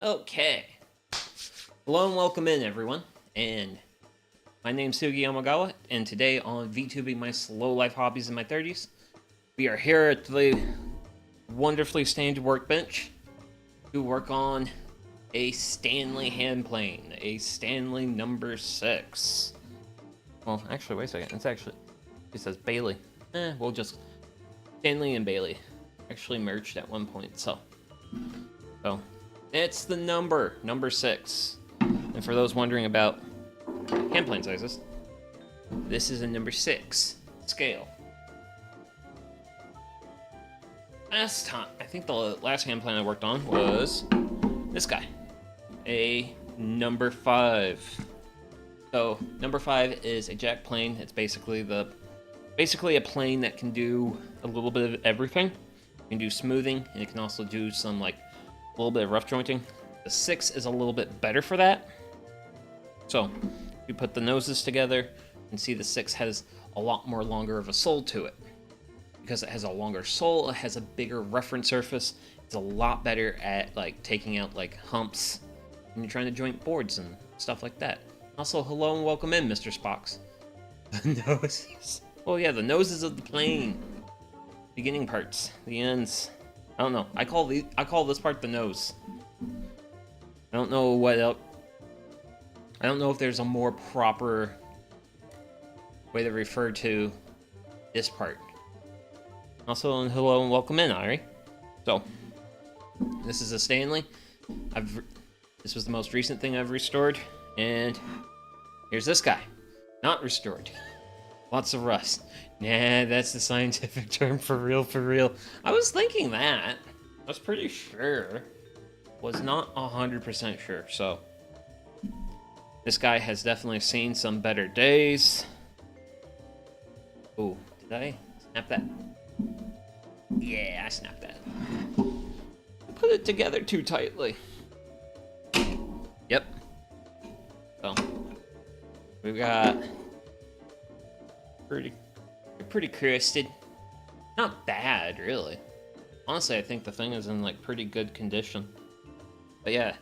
Okay. Hello and welcome in, everyone. And my name's Sugi Yamagawa, and today on VTubing my slow life hobbies in my 30s, we are here at the wonderfully stained workbench to work on a Stanley hand plane, a Stanley No.6. Well, actually, wait a second. It says Bailey. We'll just Stanley and Bailey actually merged at one point, so it's the number 6. And for those wondering about hand plane sizes, this is a number 6 scale. Last time, I think the last hand plane I worked on was this guy, a number 5. So number 5 is a jack plane. It's basically a plane that can do a little bit of everything. It can do smoothing, and it can also do some a little bit of rough jointing. The 6 is a little bit better for that. So we put the noses together and see the 6 has a lot more longer of a sole to it. Because it has a longer sole, it has a bigger reference surface. It's a lot better at taking out humps when you're trying to joint boards and stuff like that. Also, hello and welcome in, Mr. Spox. The noses. Oh yeah, the noses of the plane. Beginning parts, the ends. I don't know. I call this part the nose. I don't know what else. I don't know if there's a more proper way to refer to this part. Also, hello and welcome in, Ari. So, this is a Stanley. This was the most recent thing I've restored, and here's this guy, not restored. Lots of rust. Nah, that's the scientific term for real. I was thinking that. I was pretty sure. Was not 100% sure, so. This guy has definitely seen some better days. Ooh, did I snap that? Yeah, I snapped that. I put it together too tightly. Yep. So, we've got pretty crusted. Not bad, really. Honestly, I think the thing is in pretty good condition. But yeah.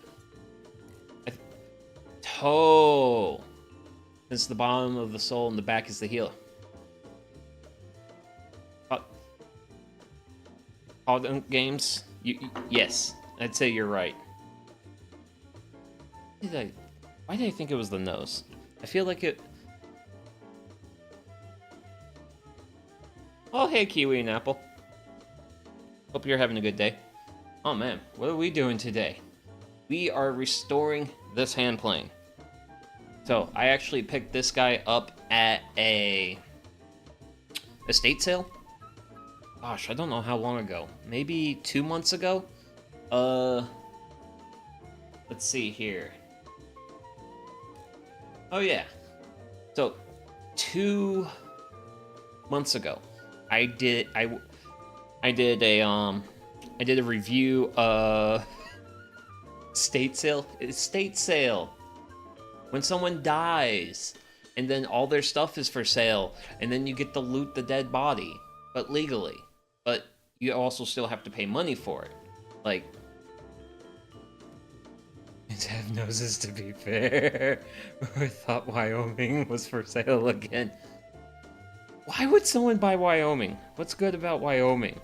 Toe. This is the bottom of the sole and the back is the heel. All games? Yes, I'd say you're right. Why did I think it was the nose? I feel like it. Oh, hey, Kiwi and Apple. Hope you're having a good day. Oh man, what are we doing today? We are restoring this hand plane. So I actually picked this guy up at a estate sale. Gosh, I don't know how long ago. Maybe 2 months ago? Let's see here. Oh yeah. So 2 months ago, I did a review of estate sale. When someone dies, and then all their stuff is for sale, and then you get to loot the dead body, but legally. But you also still have to pay money for it. It have noses, to be fair. I thought Wyoming was for sale again. Why would someone buy Wyoming? What's good about Wyoming?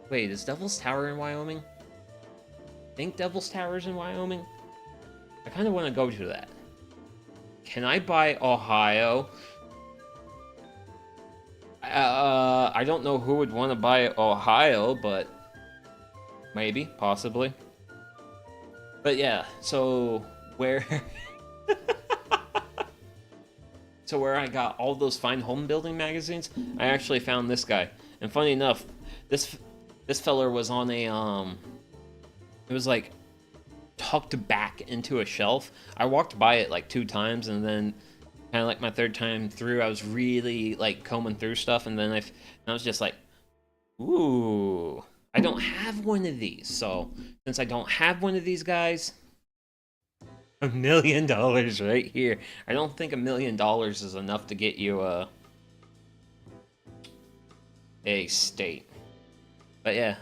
Wait, is Devil's Tower in Wyoming? I think Devil's Tower's in Wyoming? I kind of want to go to that. Can I buy Ohio? I don't know who would want to buy Ohio, but maybe, possibly. But yeah, so where I got all those fine home building magazines, I actually found this guy. And funny enough, this feller was on a it was tucked back into a shelf. I walked by it 2 times, and then kind of my 3rd time through, I was really combing through stuff, and then I was just ooh, I don't have one of these. So since I don't have one of these guys, $1 million right here. I don't think $1 million is enough to get you a state. But yeah,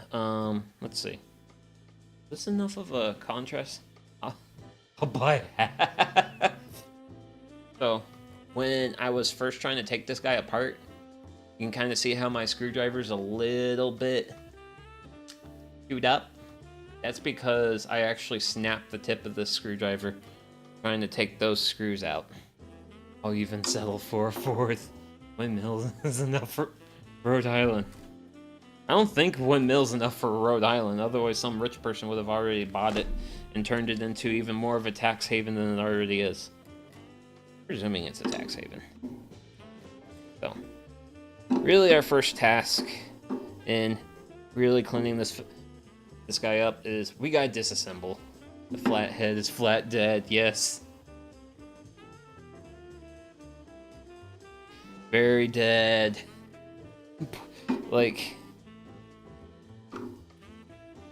let's see. this enough of a contrast? I'll buy half. So, when I was first trying to take this guy apart, you can kind of see how my screwdriver's a little bit chewed up. That's because I actually snapped the tip of this screwdriver trying to take those screws out. I'll even settle for a fourth. 1 mil is enough for Rhode Island. I don't think 1 mil is enough for Rhode Island, otherwise some rich person would have already bought it and turned it into even more of a tax haven than it already is. Presuming it's a tax haven. So, really our first task in really cleaning this guy up is we gotta disassemble. The flathead is flat dead, yes. Very dead. Like,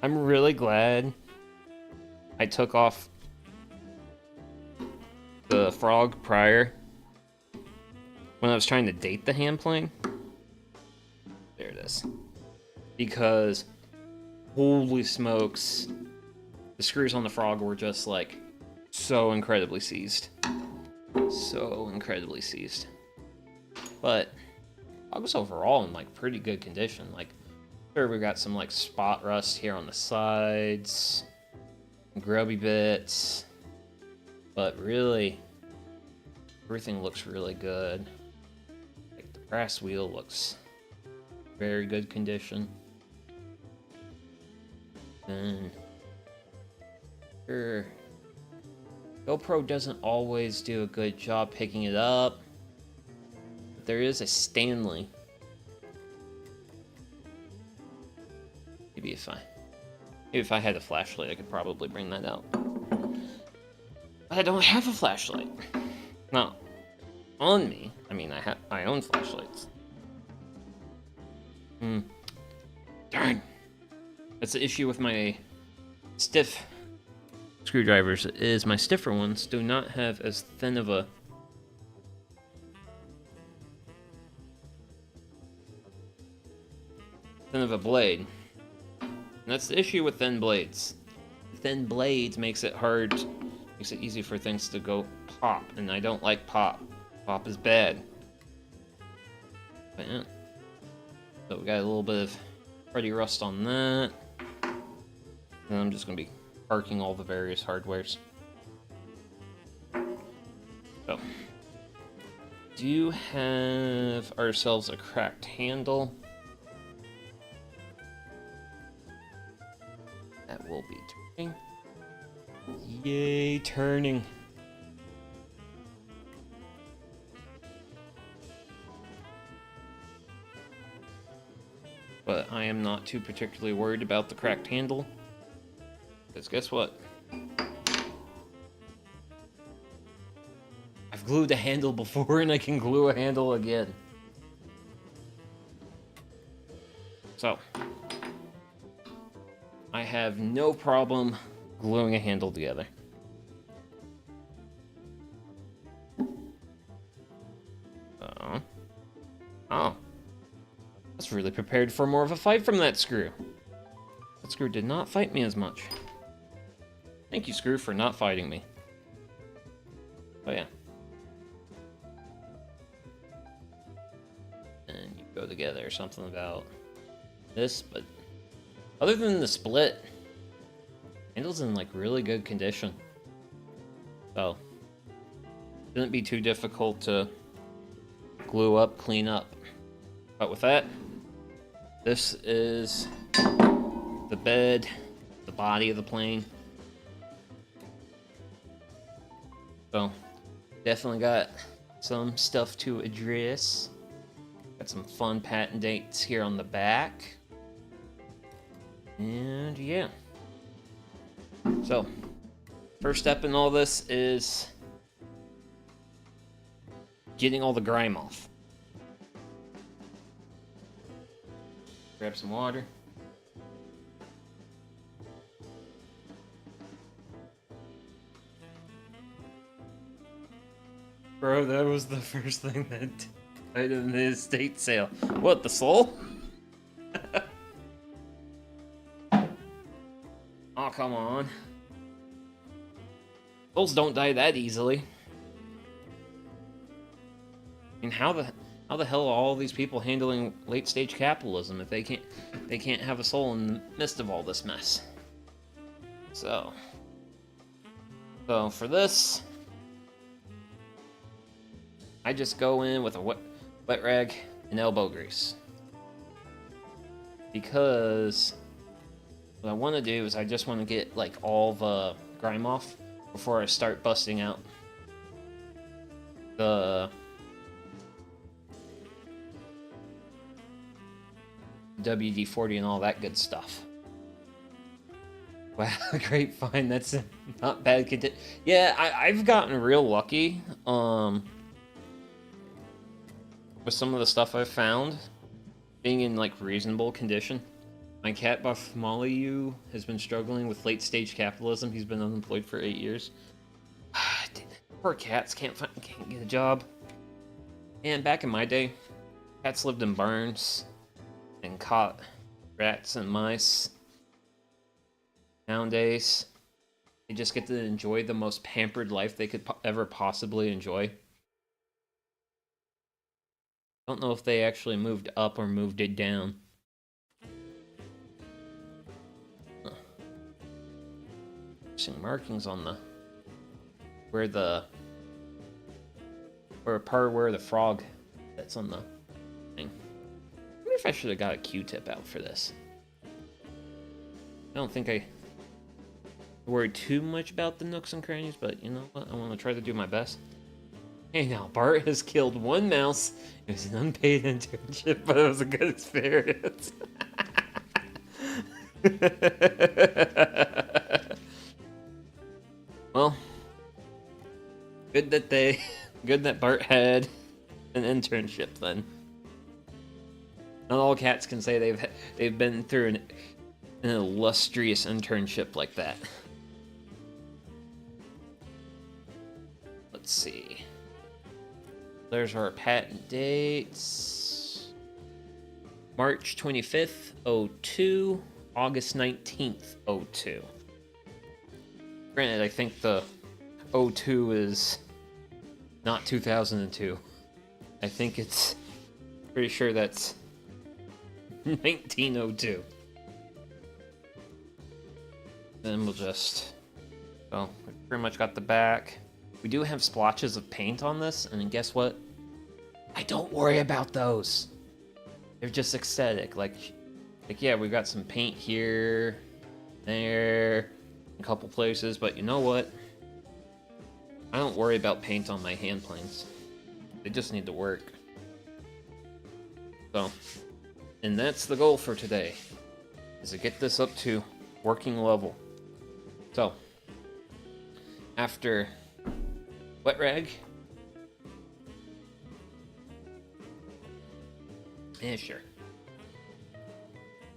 I'm really glad I took off the frog prior when I was trying to date the hand plane. There it is. Because, holy smokes, the screws on the frog were just like so incredibly seized. So incredibly seized. But I was overall in like pretty good condition. Like, sure, we got some like spot rust here on the sides, grubby bits, but really everything looks really good. Like the brass wheel looks very good condition. And sure, GoPro doesn't always do a good job picking it up. But there is a Stanley. Maybe if I had a flashlight, I could probably bring that out. But I don't have a flashlight. No, on me. I mean, I own flashlights. Darn. That's the issue with my stiff screwdrivers, is my stiffer ones do not have as thin of a blade. And that's the issue with thin blades. Thin blades makes it easy for things to go pop, and I don't like pop. Pop is bad. But yeah. So we got a little bit of Freddy rust on that. And I'm just going to be parking all the various hardwares. So, do have ourselves a cracked handle. That will be turning. Yay, turning. But I am not too particularly worried about the cracked handle. Because guess what? I've glued a handle before and I can glue a handle again. So, I have no problem gluing a handle together. Oh. I was really prepared for more of a fight from that screw. That screw did not fight me as much. Thank you, screw, for not fighting me. Oh yeah. And you go together, something about this, but other than the split, handle's in like really good condition. So, shouldn't be too difficult to glue up, clean up. But with that, this is the bed, the body of the plane. So, definitely got some stuff to address. Got some fun patent dates here on the back. And yeah. So, first step in all this is getting all the grime off. Grab some water. Bro, that was the first thing that died in the estate sale. What, the soul? Oh Oh, come on. Souls don't die that easily. I mean, how the hell are all these people handling late stage capitalism if they can't have a soul in the midst of all this mess? So for this, I just go in with a wet rag and elbow grease. Because what I want to do is I just want to get like all the grime off before I start busting out the WD-40 and all that good stuff. Wow, great find. That's not bad condition. Yeah, I've gotten real lucky with some of the stuff I've found being in like reasonable condition. My cat Buff Molly has been struggling with late stage capitalism. He's been unemployed for 8 years. Poor cats can't get a job. And back in my day, cats lived in barns and caught rats and mice. Nowadays, they just get to enjoy the most pampered life they could ever possibly enjoy. Don't know if they actually moved up or moved it down. Some markings on the where the frog that's on the thing. I wonder if I should have got a Q-tip out for this. I don't think I worried too much about the nooks and crannies, but you know what? I want to try to do my best. Hey now, Bart has killed one mouse. It was an unpaid internship, but it was a good experience. Well, good that Bart had an internship then. Not all cats can say they've been through an illustrious internship like that. Let's see. There's our patent dates. March 25th, 02, August 19th, 02. Granted, I think the 02 is not 2002. I think it's pretty sure that's 1902. Then we'll just, well, we pretty much got the back. We do have splotches of paint on this, and guess what? I don't worry about those. They're just aesthetic. Like yeah, we've got some paint here, there, a couple places, but you know what? I don't worry about paint on my hand planes. They just need to work. So, and that's the goal for today, is to get this up to working level. So, after wet rag, yeah, sure.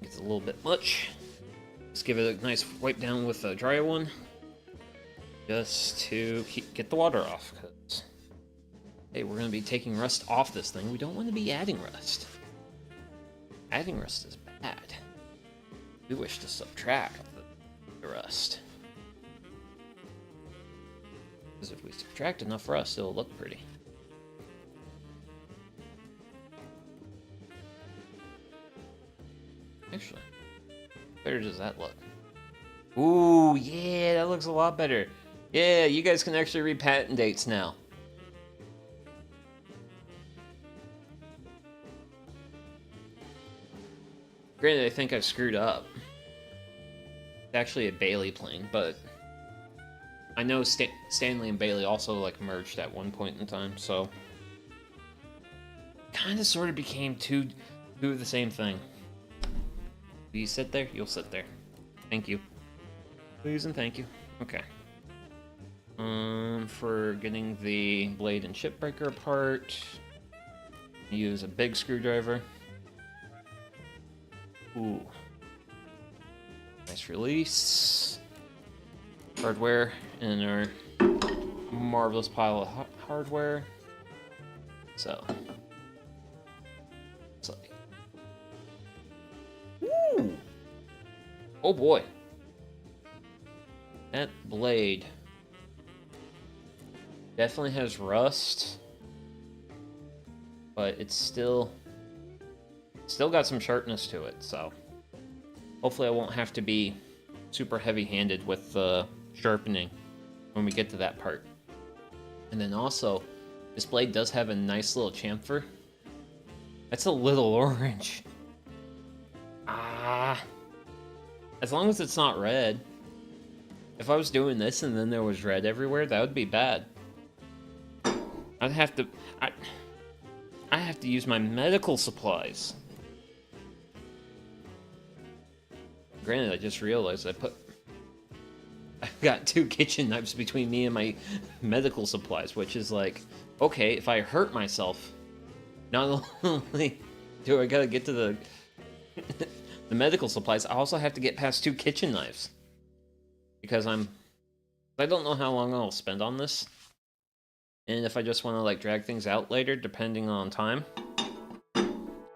Gets a little bit much. Let's give it a nice wipe down with a dry one, just to get the water off. Cause hey, we're gonna be taking rust off this thing. We don't want to be adding rust. Adding rust is bad. We wish to subtract the rust. Because if we subtract enough rust, it'll look pretty. Actually, better does that look? Ooh, yeah, that looks a lot better. Yeah, you guys can actually read patent dates now. Granted, I think I've screwed up. It's actually a Bailey plane, but I know Stanley and Bailey also like merged at one point in time, so kind of sort of became two of the same thing. Will you sit there? You'll sit there. Thank you. Please and thank you. Okay. For getting the blade and ship breaker apart, use a big screwdriver. Ooh. Nice release. Hardware in our marvelous pile of hardware. So. It's like. Ooh! Oh boy. That blade definitely has rust, but it's still got some sharpness to it, so hopefully I won't have to be super heavy-handed with the sharpening when we get to that part. And then also, this blade does have a nice little chamfer. That's a little orange. As long as it's not red. If I was doing this and then there was red everywhere, that would be bad. I have to use my medical supplies. Granted, I just realized I've got 2 kitchen knives between me and my medical supplies, which is like, okay, if I hurt myself, not only do I gotta get to the medical supplies, I also have to get past 2 kitchen knives. Because I don't know how long I'll spend on this. And if I just want to like drag things out later, depending on time,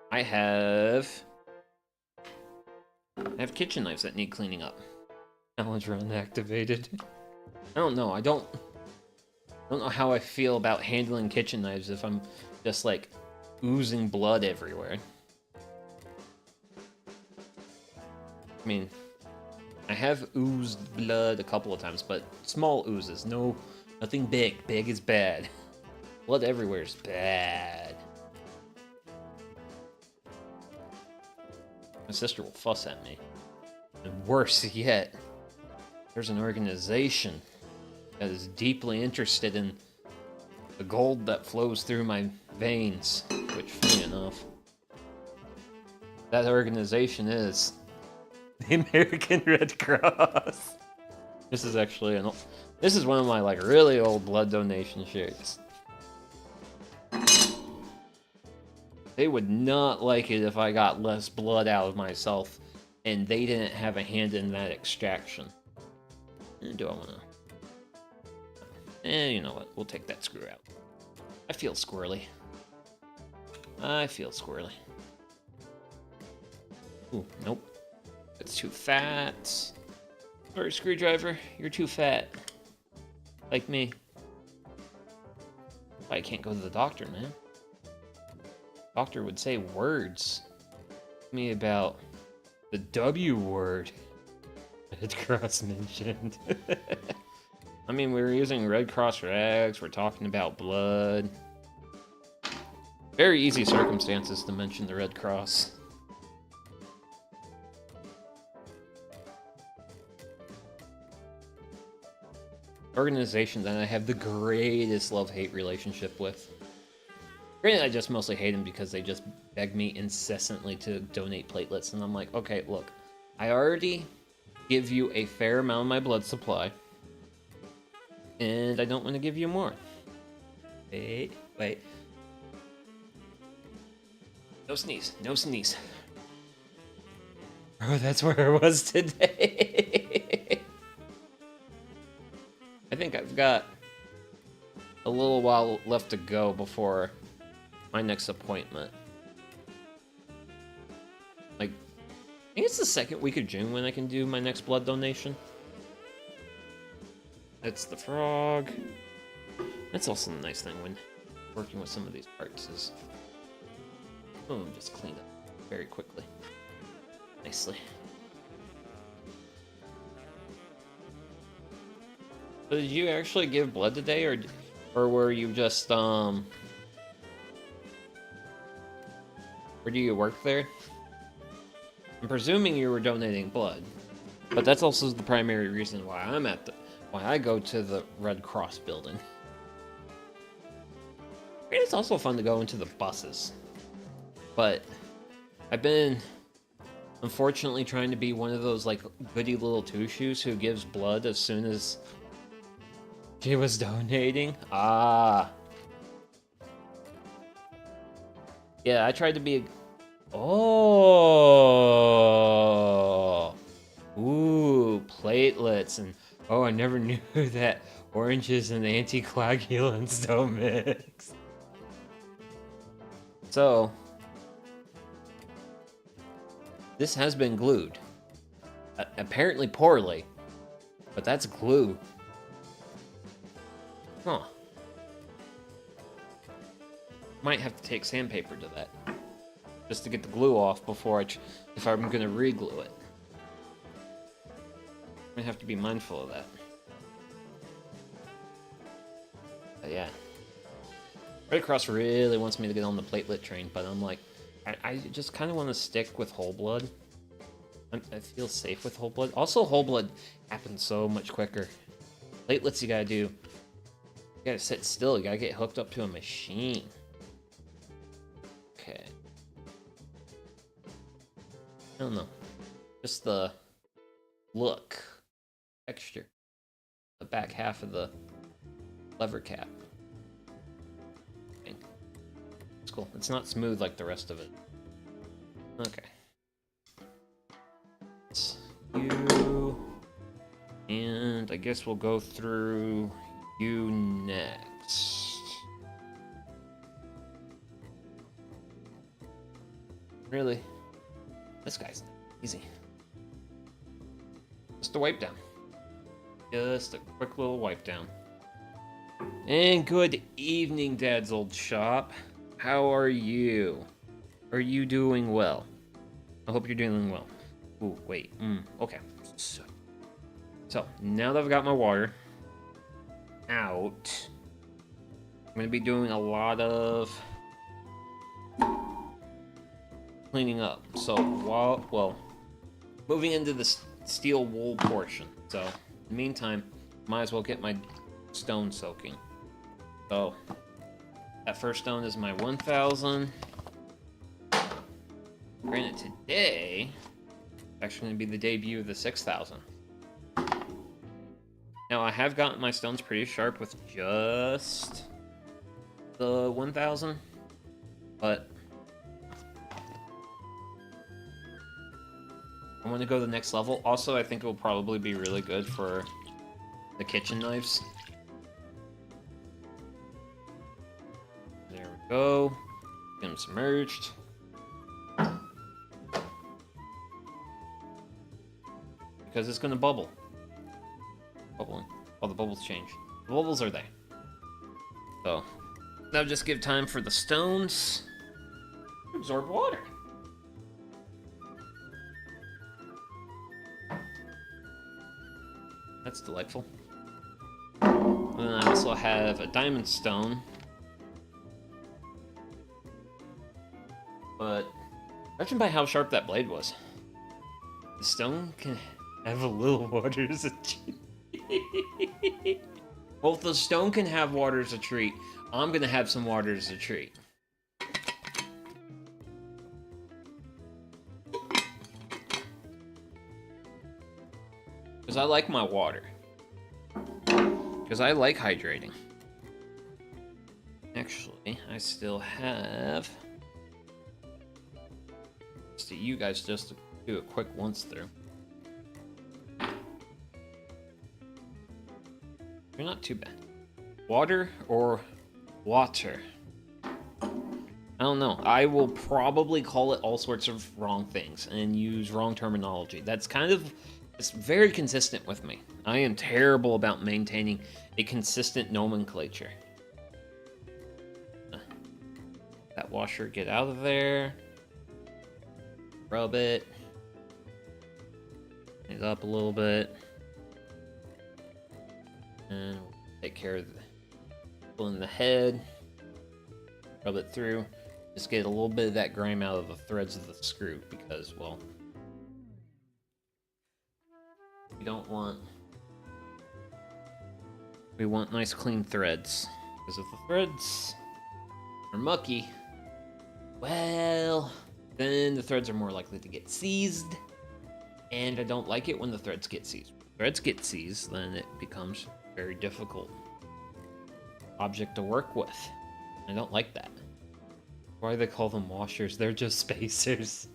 I have kitchen knives that need cleaning up. Challenge run activated. I don't know. I don't know how I feel about handling kitchen knives if I'm just like oozing blood everywhere. I mean, I have oozed blood a couple of times, but small oozes. Nothing big. Big is bad. Blood everywhere is bad. My sister will fuss at me. And worse yet, there's an organization that is deeply interested in the gold that flows through my veins, which, funny enough, that organization is the American Red Cross. This is actually this is one of my like really old blood donation shirts. They would not like it if I got less blood out of myself and they didn't have a hand in that extraction. Do I want to? You know what? We'll take that screw out. I feel squirrely. Ooh, nope. It's too fat. Sorry, screwdriver. You're too fat. Like me. I can't go to the doctor, man. Doctor would say words to me about the W word. Red Cross mentioned. I mean, we were using Red Cross rags. We're talking about blood. Very easy circumstances to mention the Red Cross. Organization that I have the greatest love-hate relationship with. Granted, I just mostly hate them because they just beg me incessantly to donate platelets, and I'm like, okay, look, I already give you a fair amount of my blood supply, and I don't want to give you more. Wait. No sneeze. Oh, that's where I was today. I think I've got a little while left to go before my next appointment. Like, I think it's the second week of June when I can do my next blood donation. That's the frog. That's also the nice thing when working with some of these parts is, boom, just clean up very quickly. Nicely. So did you actually give blood today, or were you just, or do you work there? I'm presuming you were donating blood, but that's also the primary reason why why I go to the Red Cross building. And it's also fun to go into the buses, but I've been, unfortunately, trying to be one of those, like, goody little two-shoes who gives blood as soon as she was donating. Yeah, I tried to be oh! Ooh, platelets, and oh, I never knew that oranges and anticoagulants don't mix. So, this has been glued. Apparently poorly. But that's glue. Huh. Might have to take sandpaper to that. Just to get the glue off before if I'm gonna re-glue it. I have to be mindful of that. But yeah. Red Cross really wants me to get on the platelet train, but I'm like, I just kind of want to stick with whole blood. I feel safe with whole blood. Also, whole blood happens so much quicker. Platelets, you gotta do. You gotta sit still. You gotta get hooked up to a machine. Okay. I don't know. Just the look, texture, the back half of the lever cap. It's cool. It's not smooth like the rest of it. Okay. It's you. And I guess we'll go through you next. Really? This guy's easy. Just a wipe down. Just a quick little wipe down. And good evening, Dad's old shop. How are you? Are you doing well? I hope you're doing well. Ooh, wait. Okay. So, now that I've got my water out, I'm going to be doing a lot of cleaning up. So, moving into the steel wool portion. So, in the meantime, might as well get my stone soaking. So, that first stone is my 1000. Granted, today, it's actually going to be the debut of the 6000. Now, I have gotten my stones pretty sharp with just the 1000, but I want to go to the next level. Also, I think it will probably be really good for the kitchen knives. There we go. Get them submerged. Because it's going to bubble. Bubbling. Oh, the bubbles change. The bubbles are there. So, that'll just give time for the stones to absorb water. That's delightful. And then I also have a diamond stone. But, judging by how sharp that blade was, the stone can have a little water as a treat. Well, if the stone can have water as a treat, I'm gonna have some water as a treat. Because I like my water. Because I like hydrating. Actually, I still have... to you guys just to do a quick once through. You're not too bad. Water or water? I don't know. I will probably call it all sorts of wrong things and use wrong terminology. That's kind of... it's very consistent with me. I am terrible about maintaining a consistent nomenclature. That washer, get out of there. Rub it. Clean it up a little bit. And we'll take care of pulling the head. Rub it through. Just get a little bit of that grime out of the threads of the screw because, well, we don't want... we want nice clean threads. Because if the threads are mucky, well, then the threads are more likely to get seized. And I don't like it when the threads get seized. When threads get seized, then it becomes a very difficult object to work with. I don't like that. Why do they call them washers? They're just spacers.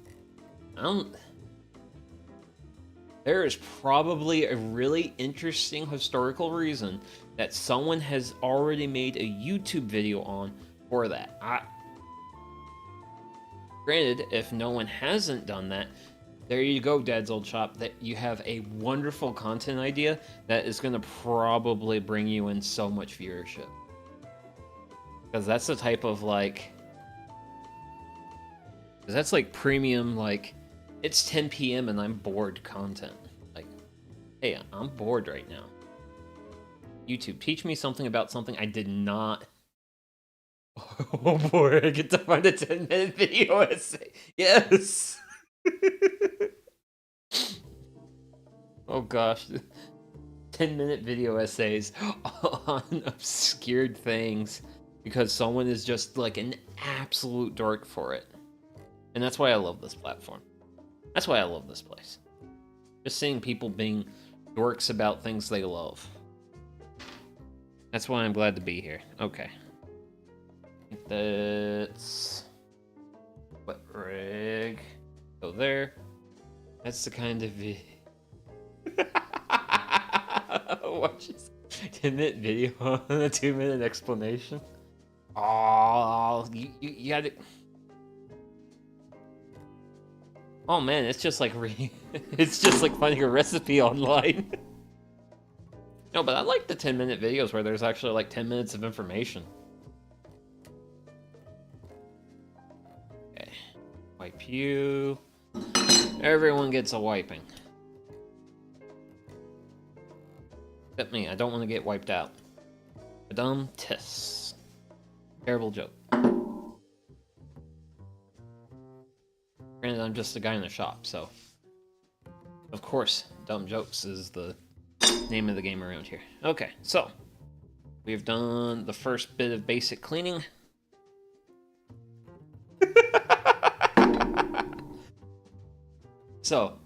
There is probably a really interesting historical reason that someone has already made a YouTube video on for that. Granted, if no one hasn't done that, there you go, Dad's Old Shop. That you have a wonderful content idea that is going to probably bring you in so much viewership. Because that's the type of like... Because that's like premium, like, it's 10 p.m. and I'm bored content. Like, hey, I'm bored right now. YouTube, teach me something about something I did not... Oh boy, I get to find a 10-minute video essay. Yes! Oh gosh. 10-minute video essays on obscured things because someone is just like an absolute dork for it. And that's why I love this platform. That's why I love this place. Just seeing people being dorks about things they love. That's why I'm glad to be here. Okay. I think that's... What rig? Go there. That's the kind of... Watch this 10-minute video on a 2-minute explanation. Oh, you gotta... Oh man, it's just like it's just like finding a recipe online. No, but I like the 10-minute videos where there's actually like 10 minutes of information. Okay, wipe you. Everyone gets a wiping. Except me, I don't want to get wiped out. Dumb tiss. Terrible joke. Granted, I'm just a guy in the shop, so... Of course, dumb jokes is the name of the game around here. Okay, so... We've done the first bit of basic cleaning. So,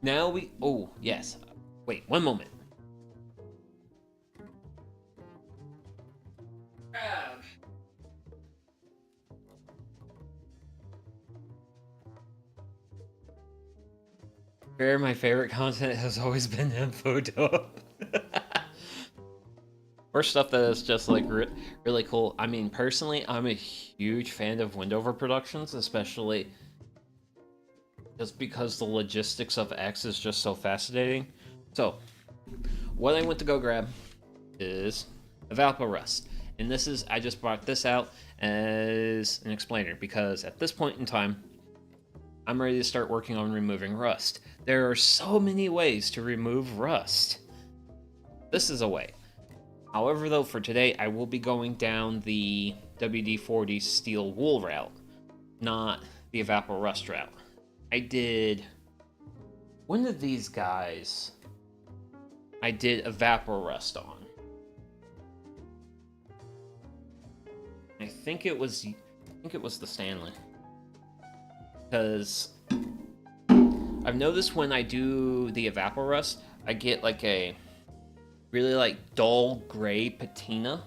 now we... Oh, yes. Wait, one moment. Where my favorite content has always been info dump. Or stuff that is just like really cool. I mean, personally, I'm a huge fan of wind overproductions, especially just because the logistics of X is just so fascinating. So, what I went to go grab is Evaporust. And this is, I just brought this out as an explainer because at this point in time, I'm ready to start working on removing rust. There are so many ways to remove rust. This is a way. However, though, for today, I will be going down the WD-40 steel wool route, not the Evaporust route. I did... One of these guys I did Evaporust on. I think it was the Stanley. Because I've noticed when I do the Evaporust, I get like a really like dull gray patina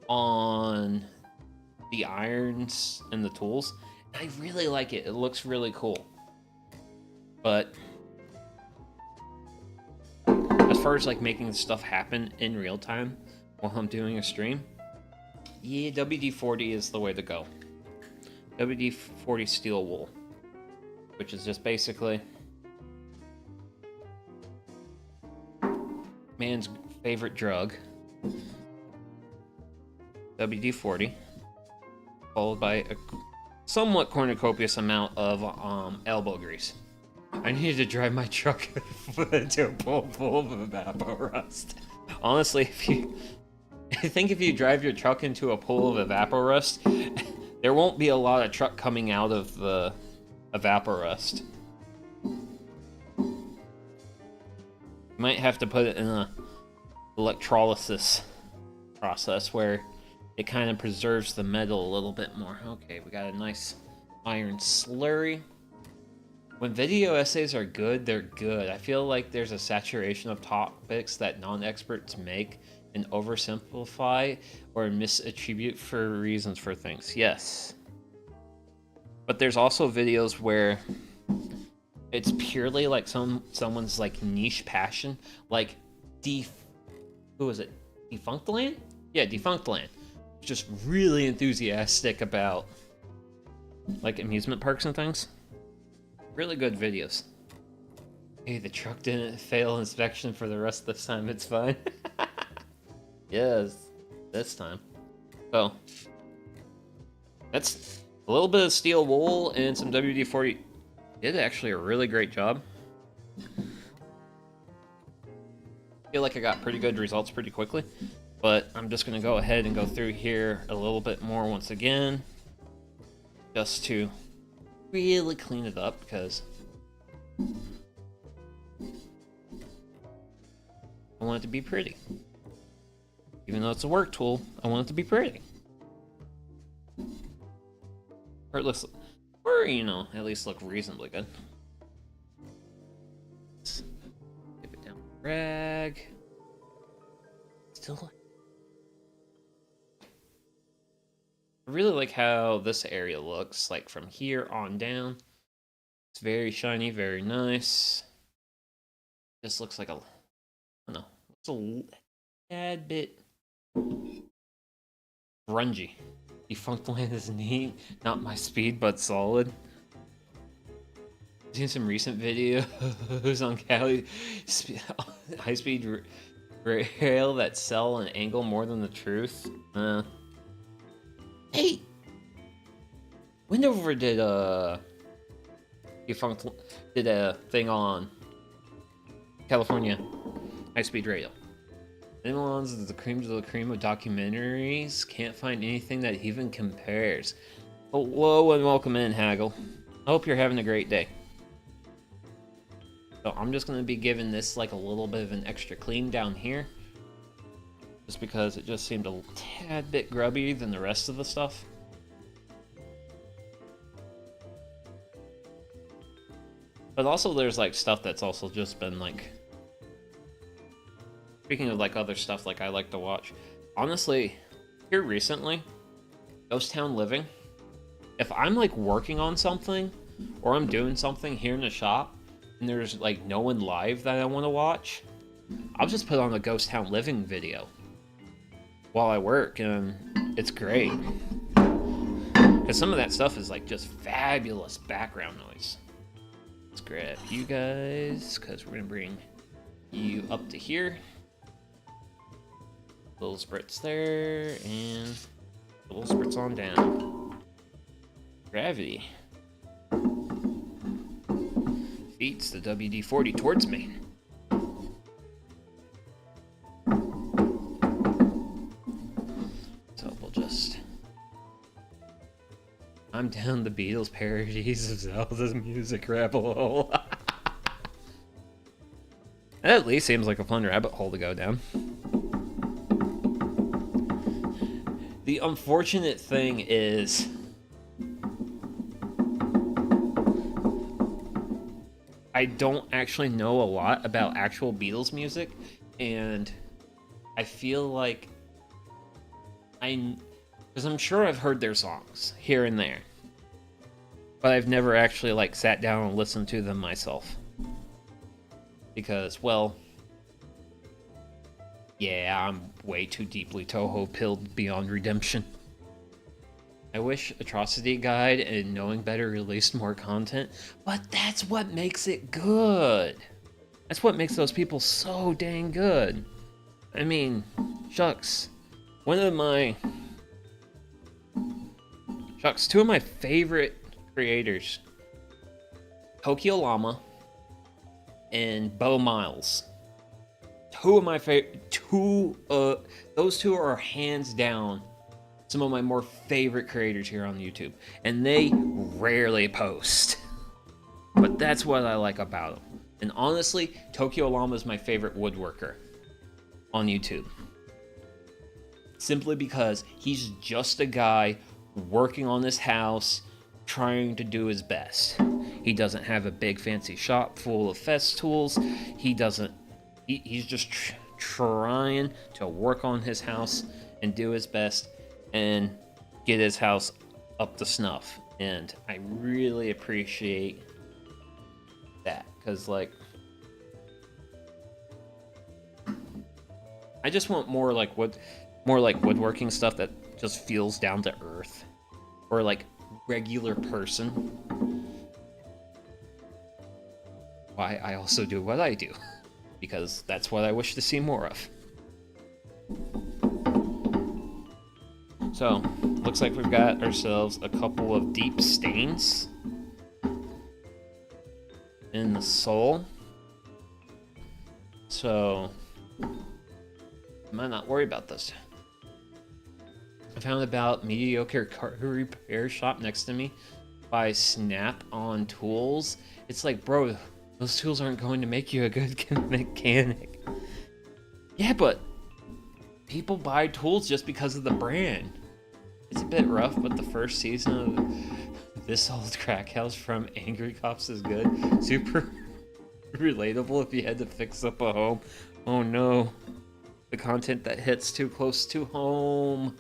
on the irons and the tools. And I really like it. It looks really cool. But as far as like making stuff happen in real time while I'm doing a stream, yeah, WD-40 is the way to go. WD-40 steel wool, which is just basically man's favorite drug, WD-40, followed by a somewhat cornucopious amount of elbow grease. I needed to drive my truck into a pool of Evaporust. Honestly, I think if you drive your truck into a pool of Evaporust, there won't be a lot of truck coming out of the Evaporust. You might have to put it in a electrolysis process where it kind of preserves the metal a little bit more. Okay, we got a nice iron slurry. When video essays are good, they're good. I feel like there's a saturation of topics that non-experts make and oversimplify or misattribute for reasons for things. Yes. But there's also videos where it's purely like someone's like niche passion, like who is it? Defunct Land? Yeah, Defunct Land. Just really enthusiastic about like amusement parks and things. Really good videos. Hey, the truck didn't fail inspection for the rest of this time. It's fine. Yes, this time. So, that's a little bit of steel wool and some WD-40. Did actually a really great job. Feel like I got pretty good results pretty quickly, but I'm just going to go ahead and go through here a little bit more once again, just to really clean it up, because I want it to be pretty. Even though it's a work tool, I want it to be pretty. Or it looks, or you know, at least look reasonably good. Let's give it down the rag. Still, I really like how this area looks, like from here on down. It's very shiny, very nice. Just looks like a, I don't know, it's a tad bit grungy. Defunct Land is neat, not my speed, but solid. I've seen some recent videos on Cali high-speed rail that sell an angle more than the truth. Hey, Windover did Defunct did a thing on California high-speed rail. Anyone's the cream of the cream of documentaries. Can't find anything that even compares. Hello and welcome in, Haggle. I hope you're having a great day. So I'm just going to be giving this like a little bit of an extra clean down here. Just because it just seemed a tad bit grubby than the rest of the stuff. But also there's like stuff that's also just been like... Speaking of like other stuff like I like to watch, honestly, here recently, Ghost Town Living, if I'm like working on something or I'm doing something here in the shop and there's like no one live that I want to watch, I'll just put on a Ghost Town Living video while I work, and it's great. Because some of that stuff is like just fabulous background noise. Let's grab you guys, because we're going to bring you up to here. Little spritz there, and little spritz on down. Gravity feeds the WD-40 towards me. So we'll just... I'm down the Beatles parodies of Zelda's music rabbit hole. That at least seems like a fun rabbit hole to go down. The unfortunate thing is, I don't actually know a lot about actual Beatles music, and I feel like because I'm sure I've heard their songs here and there, but I've never actually like sat down and listened to them myself. Because, well, yeah, I'm way too deeply Toho-pilled beyond redemption. I wish Atrocity Guide and Knowing Better released more content, but that's what makes it good. That's what makes those people so dang good. I mean, shucks. Two of my favorite creators, Tokyo Llama and Bo Miles. Two of my favorite, those two are hands down some of my more favorite creators here on YouTube, and they rarely post, but that's what I like about them. And honestly, Tokyo Llama is my favorite woodworker on YouTube, simply because he's just a guy working on this house, trying to do his best. He doesn't have a big fancy shop full of fest tools. He's just trying to work on his house and do his best and get his house up to snuff. And I really appreciate that, because like, I just want more like woodworking stuff that just feels down to earth, or like regular person. why I also do what I do, because that's what I wish to see more of. So, looks like we've got ourselves a couple of deep stains in the sole. So, I might not worry about this. I found about mediocre car repair shop next to me by Snap-on Tools. It's like, bro, those tools aren't going to make you a good mechanic. Yeah, but people buy tools just because of the brand. It's a bit rough, but the first season of This Old Crack House from Angry Cops is good. Super relatable if you had to fix up a home. Oh no. The content that hits too close to home.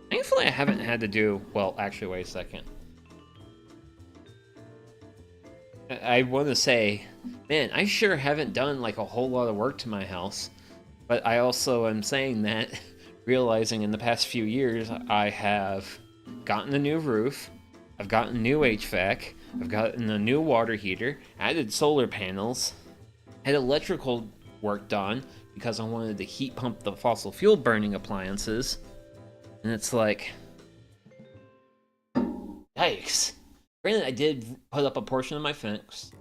Thankfully, I haven't had to do... Well, actually, wait a second. I want to say, man, I sure haven't done like a whole lot of work to my house. But I also am saying that, realizing in the past few years, I have gotten a new roof, I've gotten new HVAC, I've gotten a new water heater, added solar panels, had electrical work done because I wanted to heat pump the fossil fuel burning appliances. And it's like, yikes. Granted, I did put up a portion of my fence.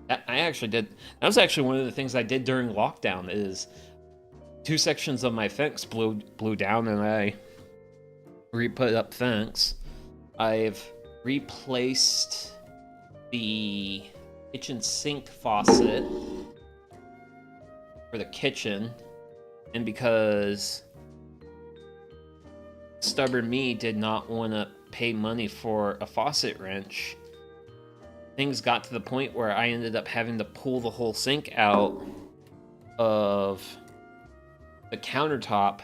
I actually did. That was actually one of the things I did during lockdown, is 2 sections of my fence blew down, and I re-put up fence. I've replaced the kitchen sink faucet for the kitchen, and because stubborn me did not want to pay money for a faucet wrench, things got to the point where I ended up having to pull the whole sink out of the countertop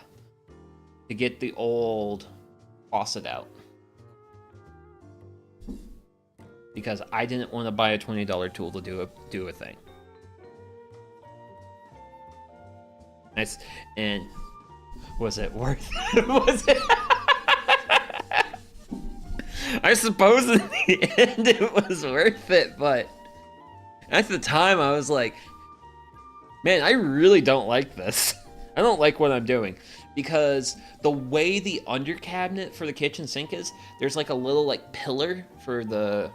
to get the old faucet out, because I didn't want to buy a $20 tool to do a thing. Nice. And was it worth it? Was it? I suppose in the end it was worth it, but at the time I was like, man, I really don't like this. I don't like what I'm doing, because the way the under cabinet for the kitchen sink is, there's like a little like pillar for the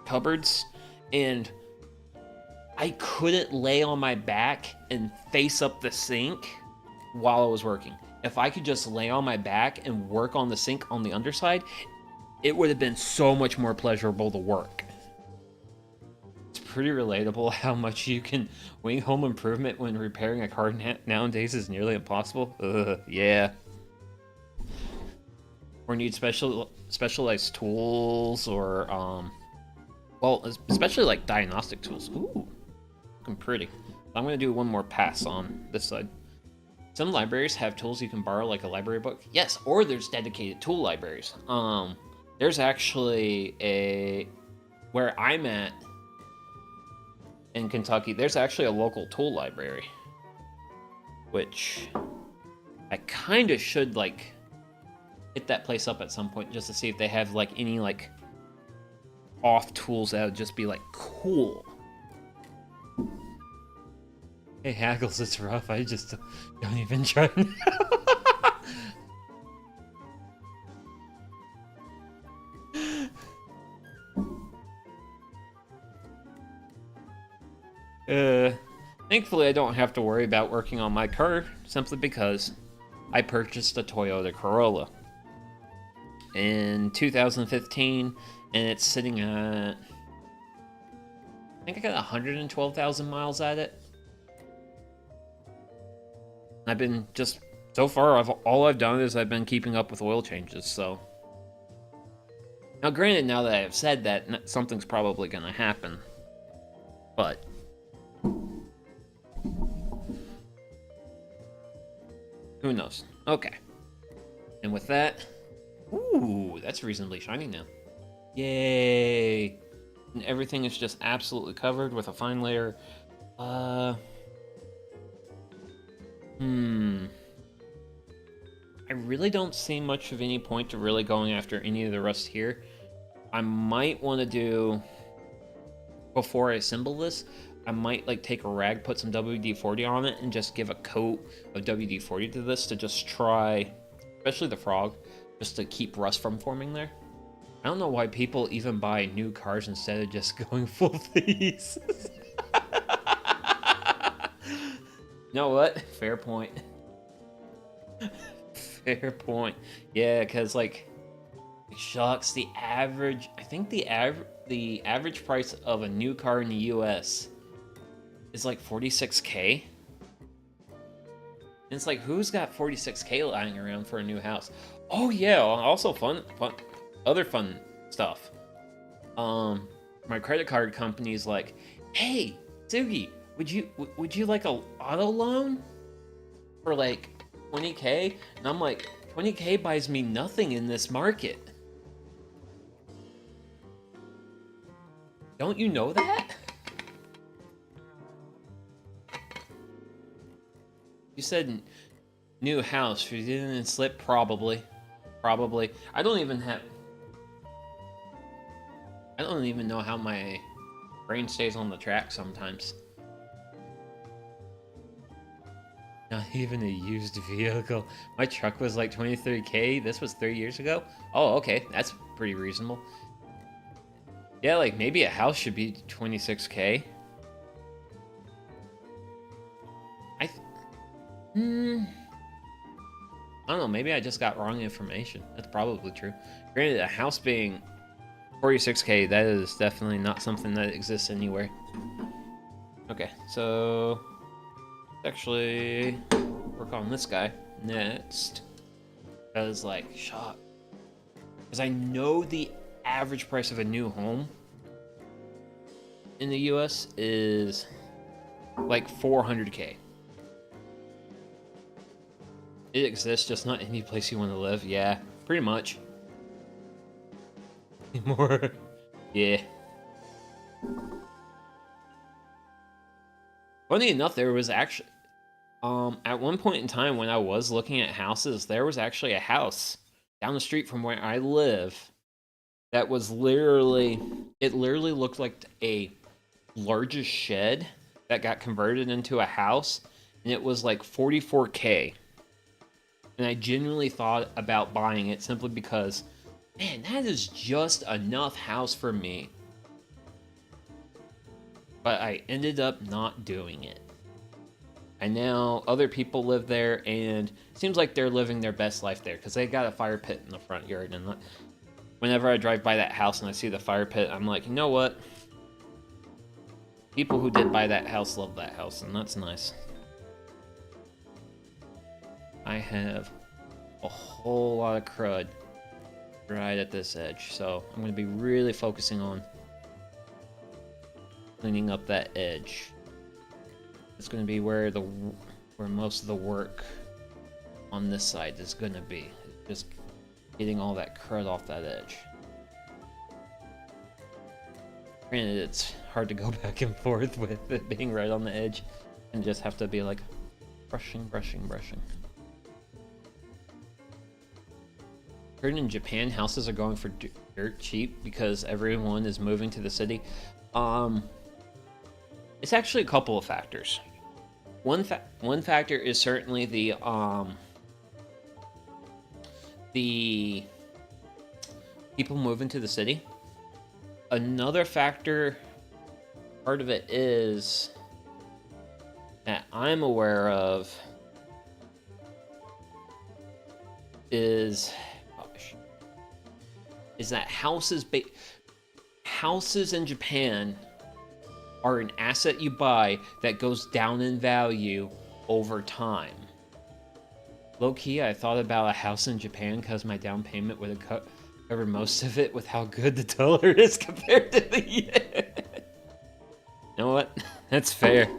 cupboards, and I couldn't lay on my back and face up the sink while I was working. If I could just lay on my back and work on the sink on the underside, it would have been so much more pleasurable to work. It's pretty relatable how much you can wing home improvement when repairing a car nowadays is nearly impossible. Yeah. Or need specialized tools, or well, especially like diagnostic tools. Ooh, looking pretty. I'm gonna do one more pass on this side. Some libraries have tools you can borrow, like a library book. Yes, or there's dedicated tool libraries. There's actually where I'm at in Kentucky, there's actually a local tool library, which I kind of should like hit that place up at some point just to see if they have like any like off tools that would just be like cool. Hey Haggles, it's rough. I just don't even try now. Thankfully I don't have to worry about working on my car, simply because I purchased a Toyota Corolla in 2015, and it's sitting at, I think I got 112,000 miles at it. I've been just, so far, all I've done is I've been keeping up with oil changes, so. Now granted, now that I have said that, something's probably gonna happen, but. Who knows? Okay. And with that, ooh, that's reasonably shiny now. Yay! And everything is just absolutely covered with a fine layer. I really don't see much of any point to really going after any of the rust here. I might want to do before I assemble this, I might like take a rag, put some WD-40 on it, and just give a coat of WD-40 to this to just try, especially the frog, just to keep rust from forming there. I don't know why people even buy new cars instead of just going full thieves. You know what? Fair point. Fair point. Yeah, because like, shucks, the average, I think the average price of a new car in the US is like 46K. And it's like, who's got 46K lying around for a new house? Oh yeah, also other fun stuff. My credit card company's like, hey, Sugi, would you like a auto loan for like 20K? And I'm like, 20K buys me nothing in this market. Don't you know that? You said new house. If you didn't slip, probably. I don't even know how my brain stays on the track sometimes. Not even a used vehicle. My truck was like 23K. This was 3 years ago. Oh, okay. That's pretty reasonable. Yeah, like maybe a house should be 26K. I don't know, maybe I just got wrong information. That's probably true. Granted, a house being 46K, that is definitely not something that exists anywhere. Okay, so let's actually work on this guy next. I was like, shocked. Because I know the average price of a new home in the US is like 400K. It exists, just not any place you want to live. Yeah, pretty much. More. Yeah. Funny enough, there was actually at one point in time when I was looking at houses, there was actually a house down the street from where I live that was literally looked like a largest shed that got converted into a house, and it was like 44K. And I genuinely thought about buying it simply because, man, that is just enough house for me. But I ended up not doing it. And now other people live there, and it seems like they're living their best life there because they got a fire pit in the front yard. And whenever I drive by that house and I see the fire pit, I'm like, you know what? People who did buy that house love that house, and that's nice. I have a whole lot of crud right at this edge, so I'm going to be really focusing on cleaning up that edge. It's going to be where most of the work on this side is going to be. Just getting all that crud off that edge. Granted, it's hard to go back and forth with it being right on the edge and just have to be like brushing. Heard in Japan, houses are going for dirt cheap because everyone is moving to the city. It's actually a couple of factors. One factor is certainly the people moving to the city. Another factor, part of it is that I'm aware of is that houses in Japan are an asset you buy that goes down in value over time. Low-key, I thought about a house in Japan because my down payment would have covered most of it with how good the dollar is compared to the yen. You know what? That's fair.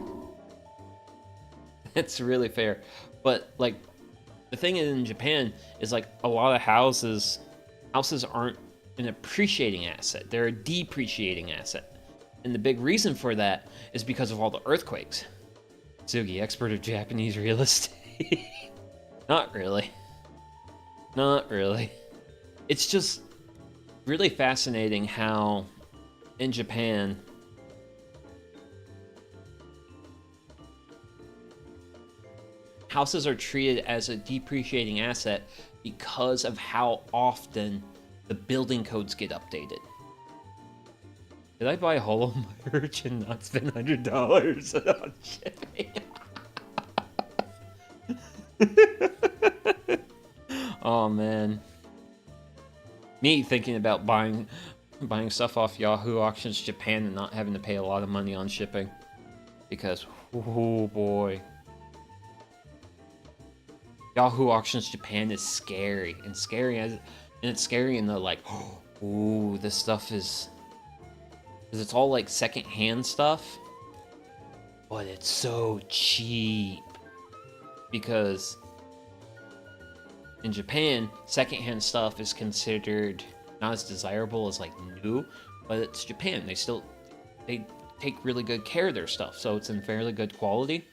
That's really fair. But, like, the thing in Japan is, like, a lot of houses aren't an appreciating asset. They're a depreciating asset. And the big reason for that is because of all the earthquakes. Sugi, expert of Japanese real estate. Not really. It's just really fascinating how in Japan houses are treated as a depreciating asset because of how often the building codes get updated. Did I buy Hollow merch and not spend $100 on shipping? Oh man. Me thinking about buying stuff off Yahoo Auctions Japan and not having to pay a lot of money on shipping. Because, oh boy. Yahoo Auctions Japan is scary. And it's scary in the like, ooh, this stuff is... Because it's all like second-hand stuff. But it's so cheap. Because in Japan, second-hand stuff is considered not as desirable as like new, but it's Japan. They take really good care of their stuff, so it's in fairly good quality.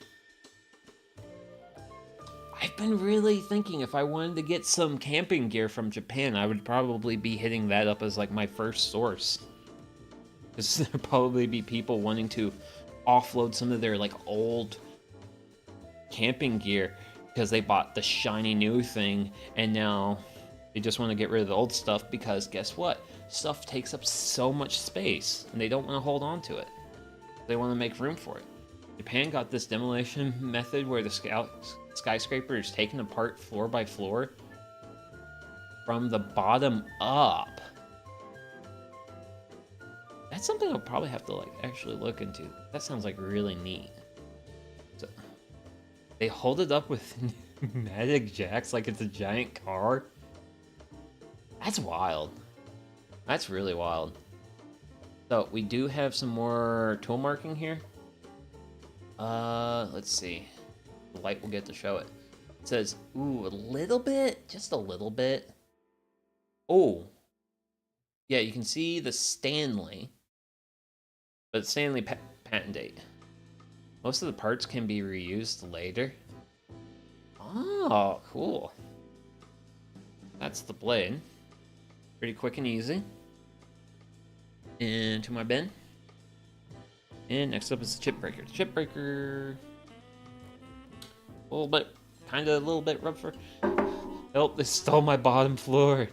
I've been really thinking if I wanted to get some camping gear from Japan, I would probably be hitting that up as like my first source. Because there'd probably be people wanting to offload some of their like old camping gear because they bought the shiny new thing and now they just want to get rid of the old stuff because guess what? Stuff takes up so much space and they don't want to hold on to it. They want to make room for it. Japan got this demolition method where the skyscraper is taken apart floor by floor from the bottom up. That's something I'll probably have to like actually look into. That sounds like really neat. So, they hold it up with pneumatic jacks like it's a giant car. That's wild. That's really wild. So we do have some more tool marking here. Let's see. The light will get to show it. It says, ooh, a little bit, just a little bit. Oh, yeah, you can see the Stanley, but Stanley patent date. Most of the parts can be reused later. Oh, cool. That's the blade. Pretty quick and easy. Into my bin. And next up is the chip breaker. The chip breaker... a little bit rougher. Help, they stole my bottom floor.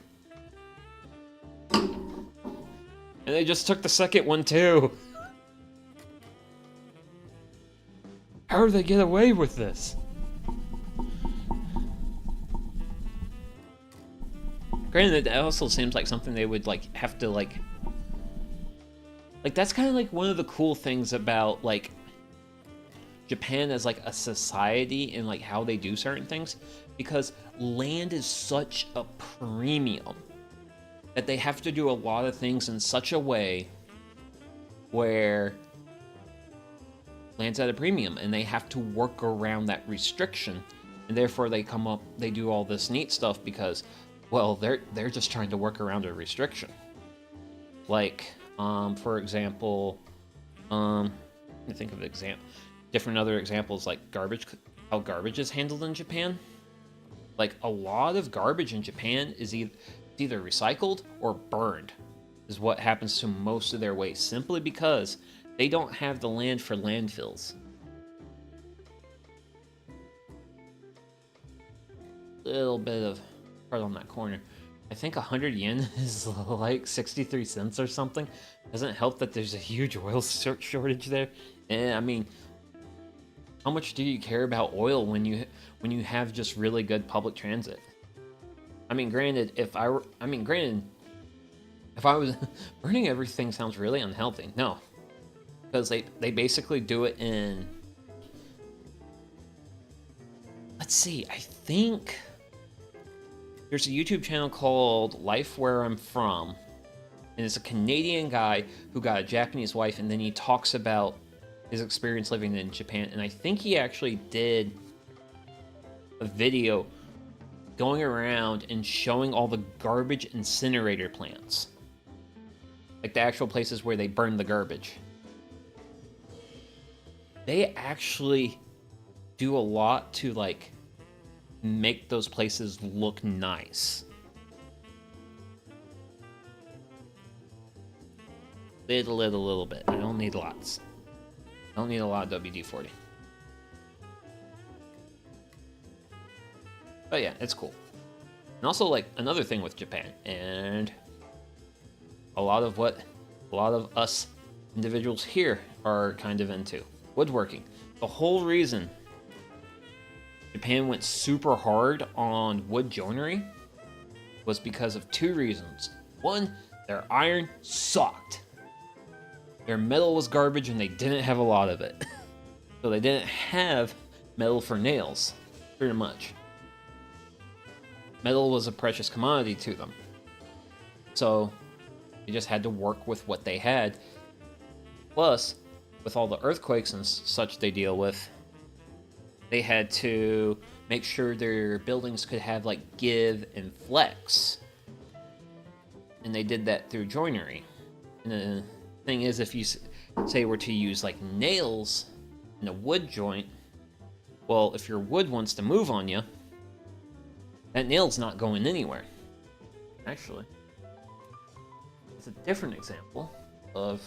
And they just took the second one too. How did they get away with this? Granted, that also seems like something they would like have to like that's kind of like one of the cool things about like Japan as like a society and like how they do certain things, because land is such a premium that they have to do a lot of things in such a way where land's at a premium and they have to work around that restriction, and therefore they do all this neat stuff because, well, they're just trying to work around a restriction. Like, for example, let me think of different other examples, like how garbage is handled in Japan. Like, a lot of garbage in Japan is either recycled or burned, is what happens to most of their waste, simply because they don't have the land for landfills. Little bit of part on that corner. I think 100 yen is like 63 cents or something. Doesn't help that there's a huge oil shortage there. And I mean, how much do you care about oil when you have just really good public transit? I mean, granted, if I was burning everything sounds really unhealthy. No, because they basically do it in. Let's see. I think there's a YouTube channel called Life Where I'm From, and it's a Canadian guy who got a Japanese wife, and then he talks about his experience living in Japan, and I think he actually did a video going around and showing all the garbage incinerator plants. Like the actual places where they burn the garbage. They actually do a lot to like make those places look nice. Little bit. I don't need lots. I don't need a lot of WD-40. But yeah, it's cool. And also, like, another thing with Japan, and a lot of us individuals here are kind of into woodworking. The whole reason Japan went super hard on wood joinery was because of two reasons. One, their iron sucked. Their metal was garbage and they didn't have a lot of it. So they didn't have metal for nails, pretty much. Metal was a precious commodity to them. So they just had to work with what they had. Plus, with all the earthquakes and such they deal with, they had to make sure their buildings could have like give and flex. And they did that through joinery. And the thing is, if you say were to use like nails in a wood joint, well, if your wood wants to move on you, that nail's not going anywhere. Actually, it's a different example of...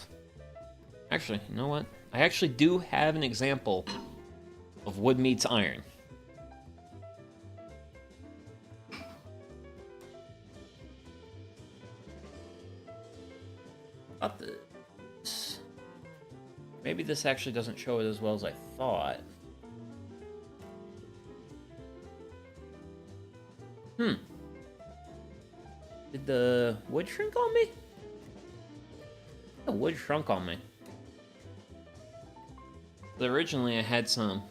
Actually, you know what? I actually do have an example of wood meets iron. About this. Maybe this actually doesn't show it as well as I thought. Did the wood shrink on me? The wood shrunk on me. But originally I had some...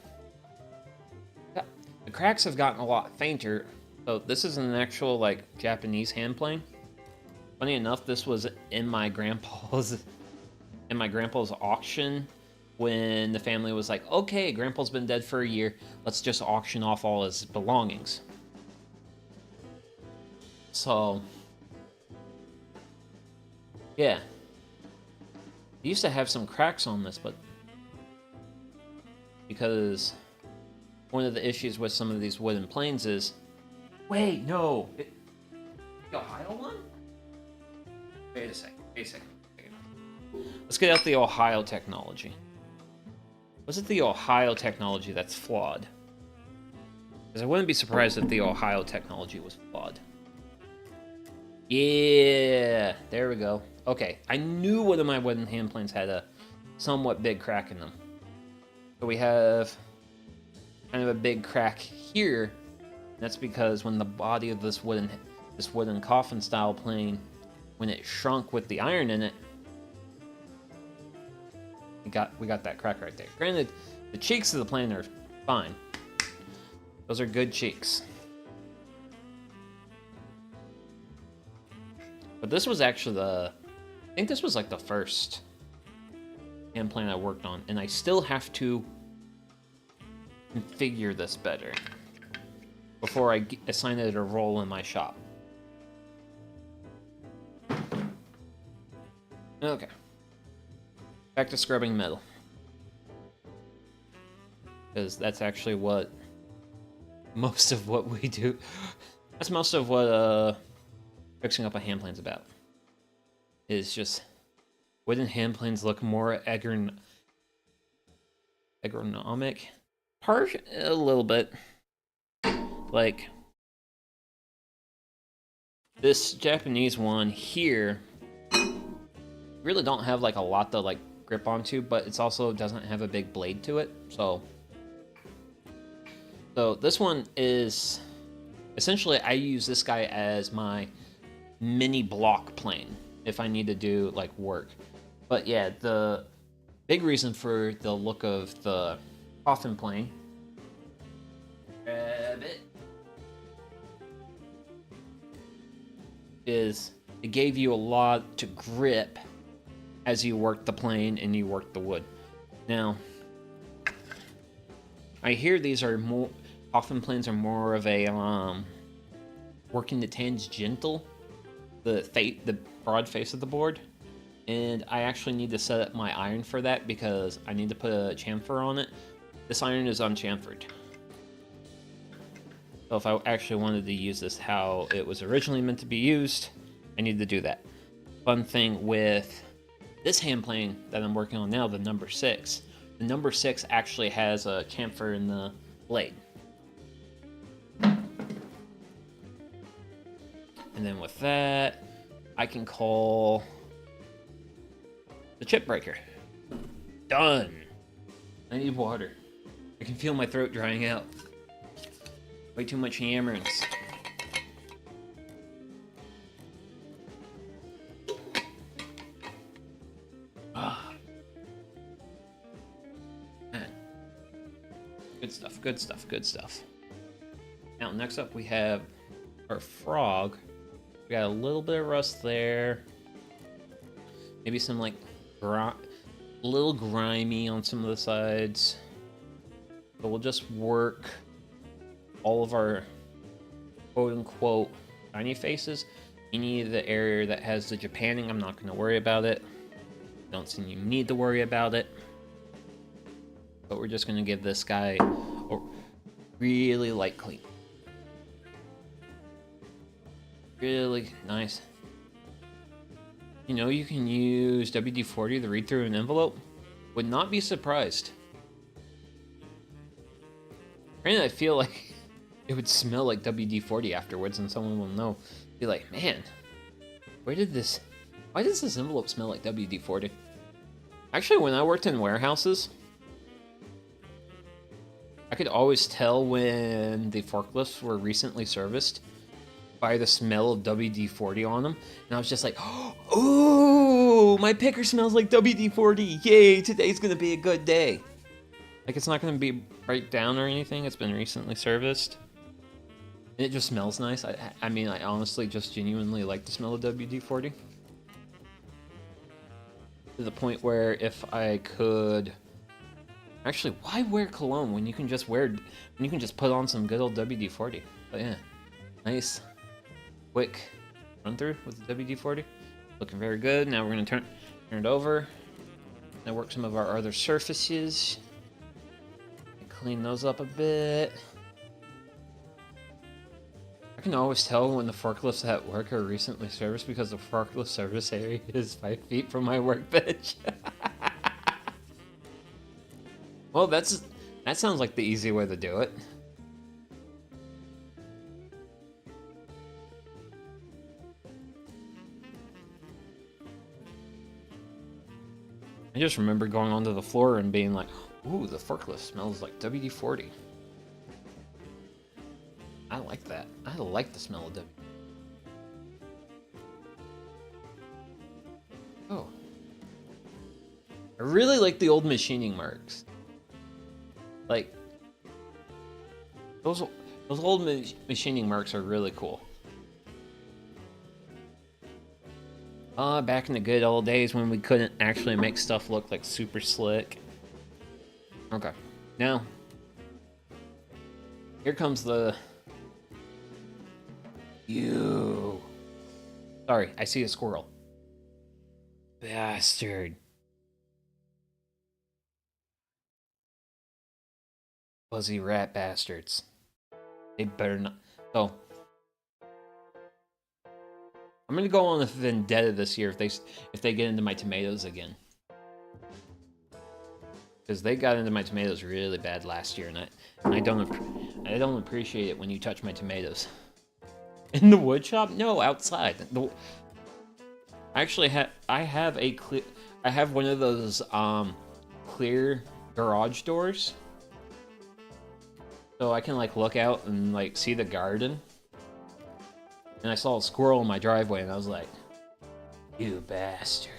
The cracks have gotten a lot fainter. So this is an actual, like, Japanese hand plane. Funny enough, this was in my grandpa's auction when the family was like, okay, Grandpa's been dead for a year, let's just auction off all his belongings. So, yeah. I used to have some cracks on this, but because one of the issues with some of these wooden planes is... Wait, no! The Ohio one? Wait a second. Let's get out the Ohio technology. Was it the Ohio technology that's flawed? Because I wouldn't be surprised if the Ohio technology was flawed. Yeah, there we go. Okay, I knew one of my wooden hand planes had a somewhat big crack in them. So we have kind of a big crack here. That's because when the body of this wooden coffin style plane, when it shrunk with the iron in it, we got that crack right there. Granted, the cheeks of the plane are fine. Those are good cheeks. But this was actually I think this was like the first hand plane I worked on, and I still have to configure this better before I assign it a role in my shop. Okay. Back to scrubbing metal. Because that's actually what most of what we do. That's most of what fixing up a hand plane's about. Is just wooden hand planes look more ergonomic. A little bit. Like this Japanese one here really don't have like a lot to like grip onto, but it's also doesn't have a big blade to it. So this one is essentially, I use this guy as my mini block plane if I need to do like work. But yeah, the big reason for the look of the coffin plane, grab it, is it gave you a lot to grip as you work the plane and you work the wood. Now, I hear these are more, coffin planes are more of a working the tangential, the broad face of the board, and I actually need to set up my iron for that because I need to put a chamfer on it. This iron is unchamfered. So if I actually wanted to use this how it was originally meant to be used, I need to do that. Fun thing with this hand plane that I'm working on now, the No.6. The No.6 actually has a chamfer in the blade. And then with that, I can call the chip breaker. Done. I need water. I can feel my throat drying out. Way too much yammering. Man. Good stuff, good stuff, good stuff. Now, next up we have our frog. We got a little bit of rust there. Maybe some like a little grimy on some of the sides. But we'll just work all of our quote-unquote shiny faces. Any of the area that has the Japanning, I'm not going to worry about it. Don't seem you need to worry about it. But we're just going to give this guy a really light clean. Really nice. You know, you can use WD-40 to read through an envelope. Would not be surprised. And I feel like it would smell like WD-40 afterwards, and someone will know. Be like, man, why does this envelope smell like WD-40? Actually, when I worked in warehouses, I could always tell when the forklifts were recently serviced by the smell of WD-40 on them. And I was just like, oh, my picker smells like WD-40. Yay, today's gonna be a good day. Like, it's not gonna be break down or anything. It's been recently serviced. And it just smells nice. I mean, I honestly just genuinely like the smell of WD-40. To the point where if I could... Actually, why wear cologne when you can just put on some good old WD-40? But yeah, nice, quick run through with the WD-40. Looking very good. Now we're gonna turn it over. Now work some of our other surfaces. Clean those up a bit. I can always tell when the forklifts at work are recently serviced because the forklift service area is 5 feet from my workbench. Well, that sounds like the easy way to do it. I just remember going onto the floor and being like, ooh, the forklift smells like WD-40. I like that. I like the smell of WD. Oh. I really like the old machining marks. Like, those old machining marks are really cool. Back in the good old days when we couldn't actually make stuff look like super slick. Okay, now here comes the... You. Sorry, I see a squirrel. Bastard. Fuzzy rat bastards. They better not. So, I'm gonna go on a vendetta this year if they get into my tomatoes again. Because they got into my tomatoes really bad last year, and I don't appreciate it when you touch my tomatoes. In the wood shop? No, outside. I actually I have one of those clear garage doors, so I can like look out and like see the garden. And I saw a squirrel in my driveway, and I was like, "You bastard!"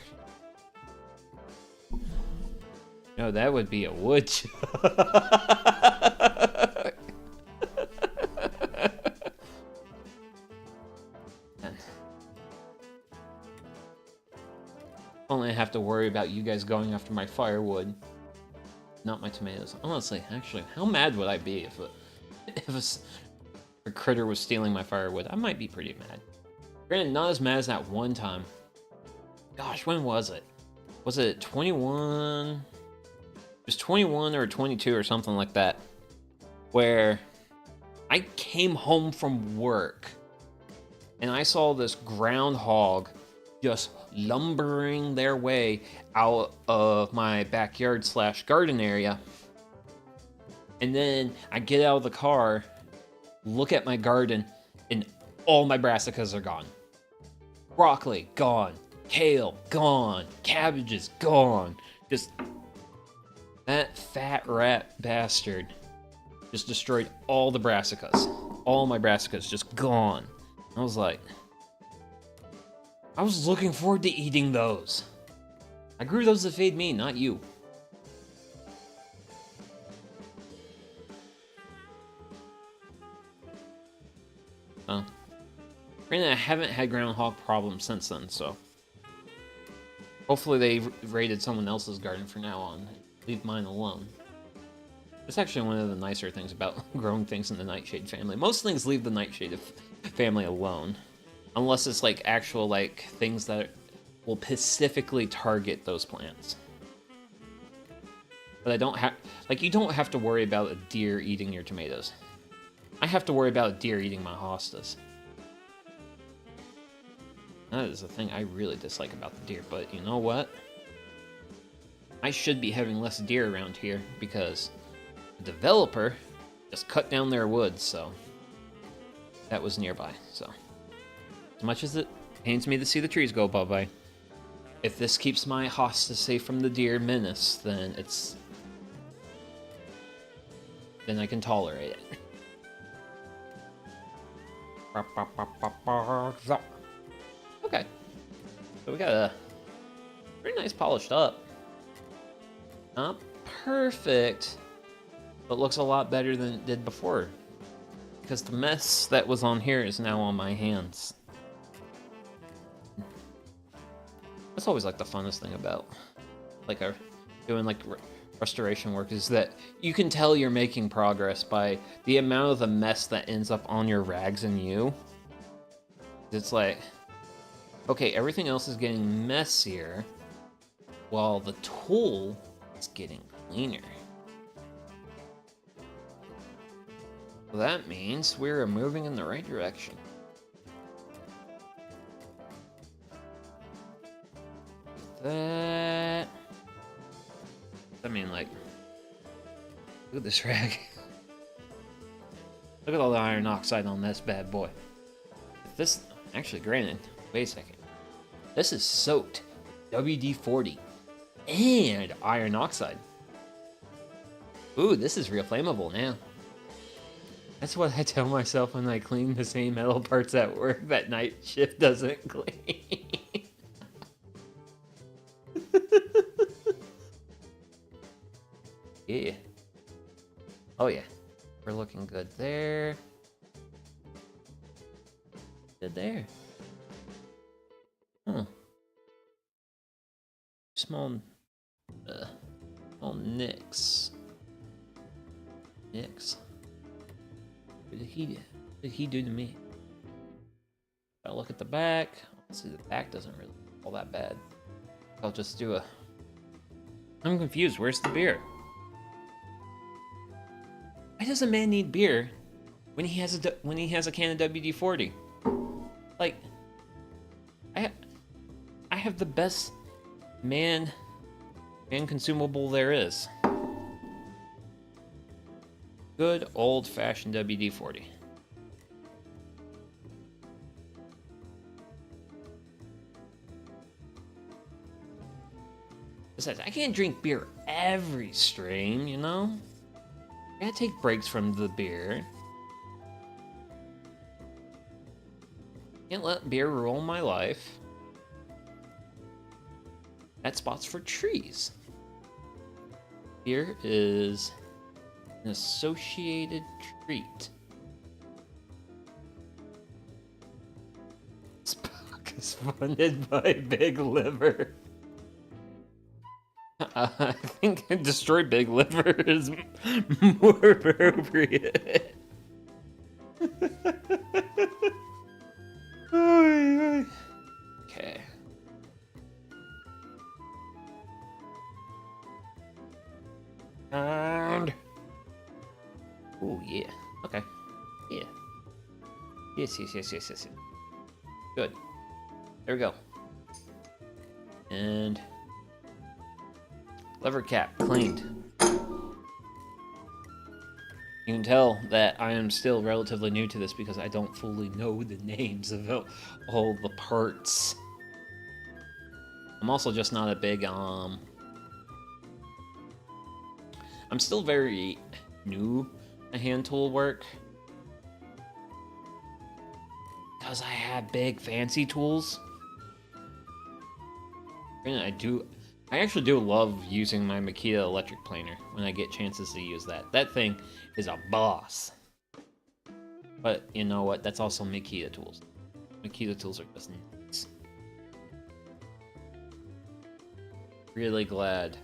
No, that would be a wood chop. Only have to worry about you guys going after my firewood, not my tomatoes. Honestly, actually, how mad would I be if a critter was stealing my firewood? I might be pretty mad. Granted, not as mad as that one time. Gosh, when was it? Was it 21? It was 21 or 22 or something like that, where I came home from work and I saw this groundhog just lumbering their way out of my backyard / garden area. And then I get out of the car, look at my garden, and all my brassicas are gone. Broccoli, gone. Kale, gone. Cabbages, gone. Just... that fat rat bastard just destroyed all the brassicas. All my brassicas just gone. I was like... I was looking forward to eating those. I grew those to feed me, not you. Oh. Granted, I haven't had groundhog problems since then, so... hopefully they raided someone else's garden from now on. Leave mine alone. It's actually one of the nicer things about growing things in the Nightshade family. Most things leave the Nightshade family alone. Unless it's like actual like things that will specifically target those plants. But I don't have... like, you don't have to worry about a deer eating your tomatoes. I have to worry about a deer eating my hostas. That is the thing I really dislike about the deer, but you know what? I should be having less deer around here because the developer just cut down their woods, so that was nearby. So as much as it pains me to see the trees go bye-bye, if this keeps my hosta safe from the deer menace, then I can tolerate it. Okay, so we got a pretty nice polished up. Not perfect, but looks a lot better than it did before. Because the mess that was on here is now on my hands. That's always like the funnest thing about like doing like restoration work, is that you can tell you're making progress by the amount of the mess that ends up on your rags and you. It's like, okay, everything else is getting messier while the tool is getting cleaner. So that means we're moving in the right direction. That... I mean, like, look at this rag. Look at all the iron oxide on this bad boy. If this, actually, granted, wait a second. This is soaked WD-40 and iron oxide. Ooh, this is real flammable now. That's what I tell myself when I clean the same metal parts at work that night shift doesn't clean. Yeah. Oh yeah. We're looking good there. Good there. Huh. Small nicks. What did he do to me? If I look at the back, let's see, the back doesn't really look all that bad. I'll just do a... I'm confused, where's the beer? Why does a man need beer when he has a can of WD-40? Like, I have the best man consumable there is. Good old-fashioned WD-40. Besides, I can't drink beer every stream, you know? I gotta take breaks from the beer. Can't let beer rule my life. That spot's for trees. Beer is an associated treat. Spock is funded by Big Liver. I think destroy Big Liver is more appropriate. Okay. And... oh yeah. Okay. Yeah. Yes. Good. There we go. And... lever cap cleaned. You can tell that I am still relatively new to this because I don't fully know the names of all the parts. I'm also just not a big, I'm still very new to hand tool work. Because I have big fancy tools. And I actually do love using my Makita electric planer when I get chances to use that. That thing is a boss. But you know what? That's also Makita tools. Makita tools are just nuts. Really glad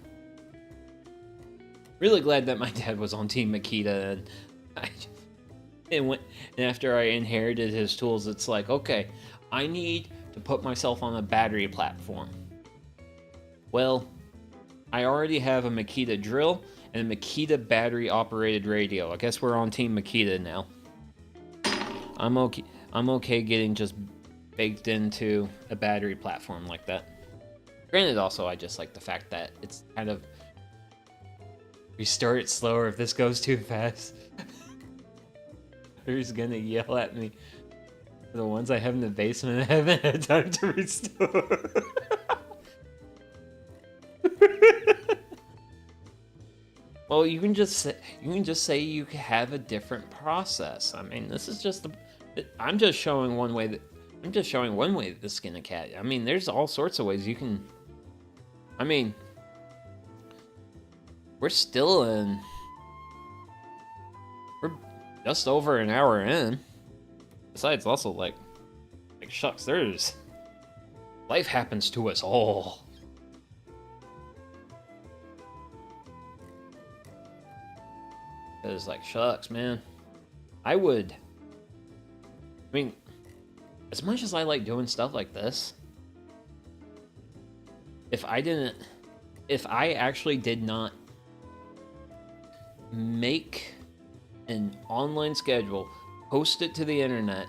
that my dad was on Team Makita, and after I inherited his tools, it's like, okay, I need to put myself on a battery platform. Well, I already have a Makita drill and a Makita battery-operated radio. I guess we're on Team Makita now. I'm okay getting just baked into a battery platform like that. Granted, also, I just like the fact that it's kind of... Restart it slower if this goes too fast. Who's gonna yell at me? The ones I have in the basement, I haven't had time to restore. Well, you can just say you have a different process. I mean, this is just I'm just showing one way to skin a cat. I mean, there's all sorts of ways you can. I mean, we're just over an hour in. Besides, also like shucks, life happens to us all. It's like, shucks, man. I mean, as much as I like doing stuff like this, if I actually did not make an online schedule, post it to the internet,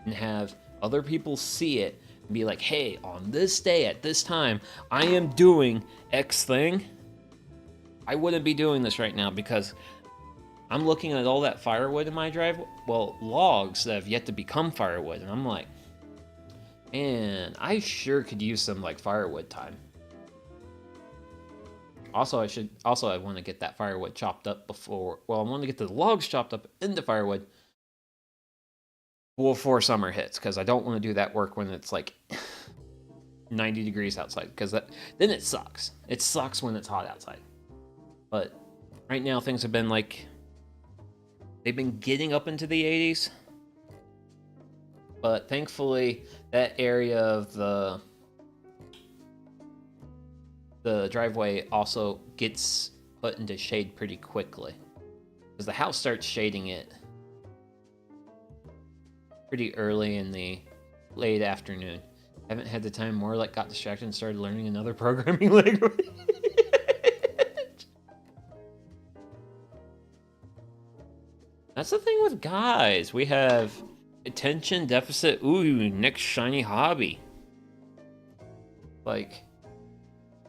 and have other people see it, and be like, hey, on this day at this time, I am doing X thing, I wouldn't be doing this right now because I'm looking at all that firewood in my driveway, well, logs that have yet to become firewood, and I'm like, man, I sure could use some, like, firewood time. Also, I want to get that firewood chopped up before, well, I want to get the logs chopped up into firewood before summer hits, because I don't want to do that work when it's, like, 90 degrees outside, because then it sucks. It sucks when it's hot outside. But right now, things have been, like, they've been getting up into the 80s, but thankfully that area of the driveway also gets put into shade pretty quickly, because the house starts shading it pretty early in the late afternoon. Haven't had the time, more like got distracted and started learning another programming language. That's the thing with guys. We have attention deficit. Ooh, next shiny hobby. Like,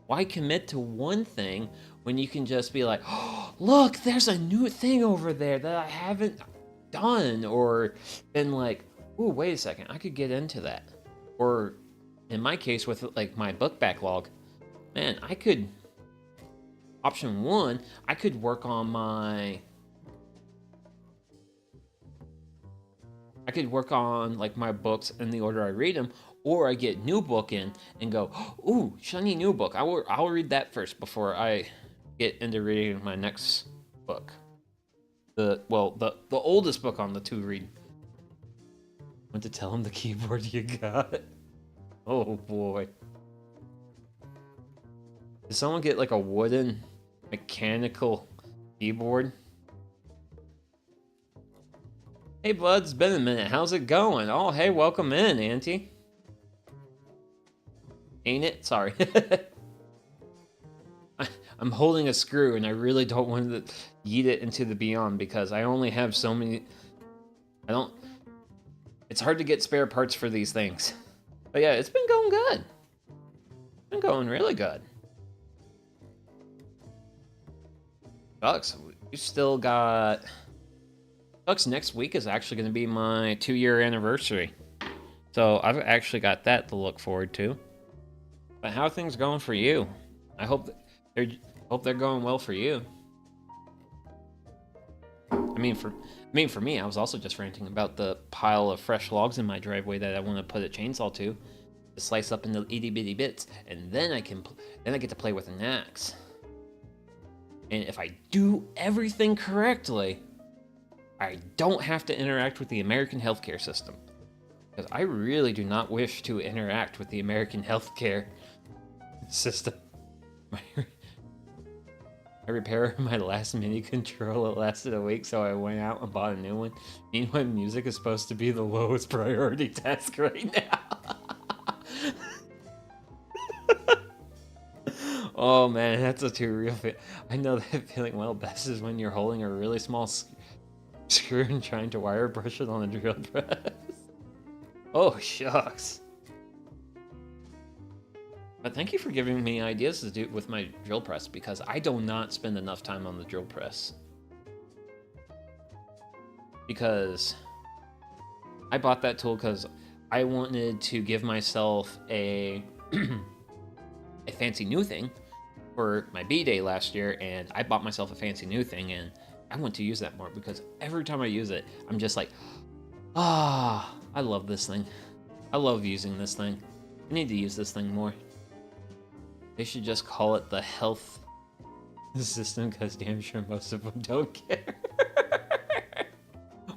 why commit to one thing when you can just be like, oh, look, there's a new thing over there that I haven't done, or been like, ooh, wait a second, I could get into that. Or in my case with like my book backlog, man, I could, option one, I could work on like my books in the order I read them, or I get new book in and go, ooh, shiny new book. I'll read that first before I get into reading my next book. The oldest book on the to read. Went to tell him the keyboard you got. Oh boy. Did someone get like a wooden mechanical keyboard? Hey bud, it's been a minute. How's it going? Oh, hey, welcome in, Auntie. Ain't it? Sorry. I'm holding a screw and I really don't want to yeet it into the beyond because I only have so many. It's hard to get spare parts for these things. But yeah, it's been going good. It's been going really good. Bucks, we still got Sucks, next week is actually going to be my 2-year anniversary. So I've actually got that to look forward to. But how are things going for you? I hope they're going well for you. I mean, for me, I was also just ranting about the pile of fresh logs in my driveway that I want to put a chainsaw to slice up into itty bitty bits, and then I get to play with an axe. And if I do everything correctly, I don't have to interact with the American healthcare system. Because I really do not wish to interact with the American healthcare system. My repair of my last mini controller lasted a week, so I went out and bought a new one. Meanwhile, music is supposed to be the lowest priority task right now. Oh man, that's a too real feel. I know that feeling well. Best is when you're holding a really small screw and trying to wire brush it on a drill press. Oh shucks. But thank you for giving me ideas to do with my drill press, because I do not spend enough time on the drill press. Because I bought that tool because I wanted to give myself a a fancy new thing for my B-Day last year, and I bought myself a fancy new thing, and I want to use that more because every time I use it, I'm just like, I love this thing. I love using this thing. I need to use this thing more. They should just call it the health system, because damn sure most of them don't care.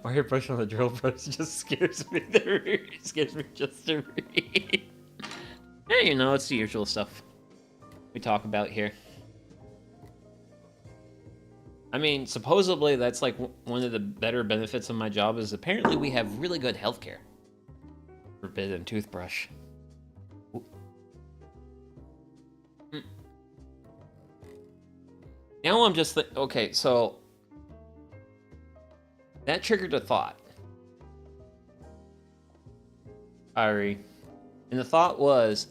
Wire brush on the drill press just scares me to read. It scares me just to read. Yeah, you know, it's the usual stuff we talk about here. I mean, supposedly that's like one of the better benefits of my job is apparently we have really good healthcare. Forbidden toothbrush. Now I'm just okay, so that triggered a thought. Ari. And the thought was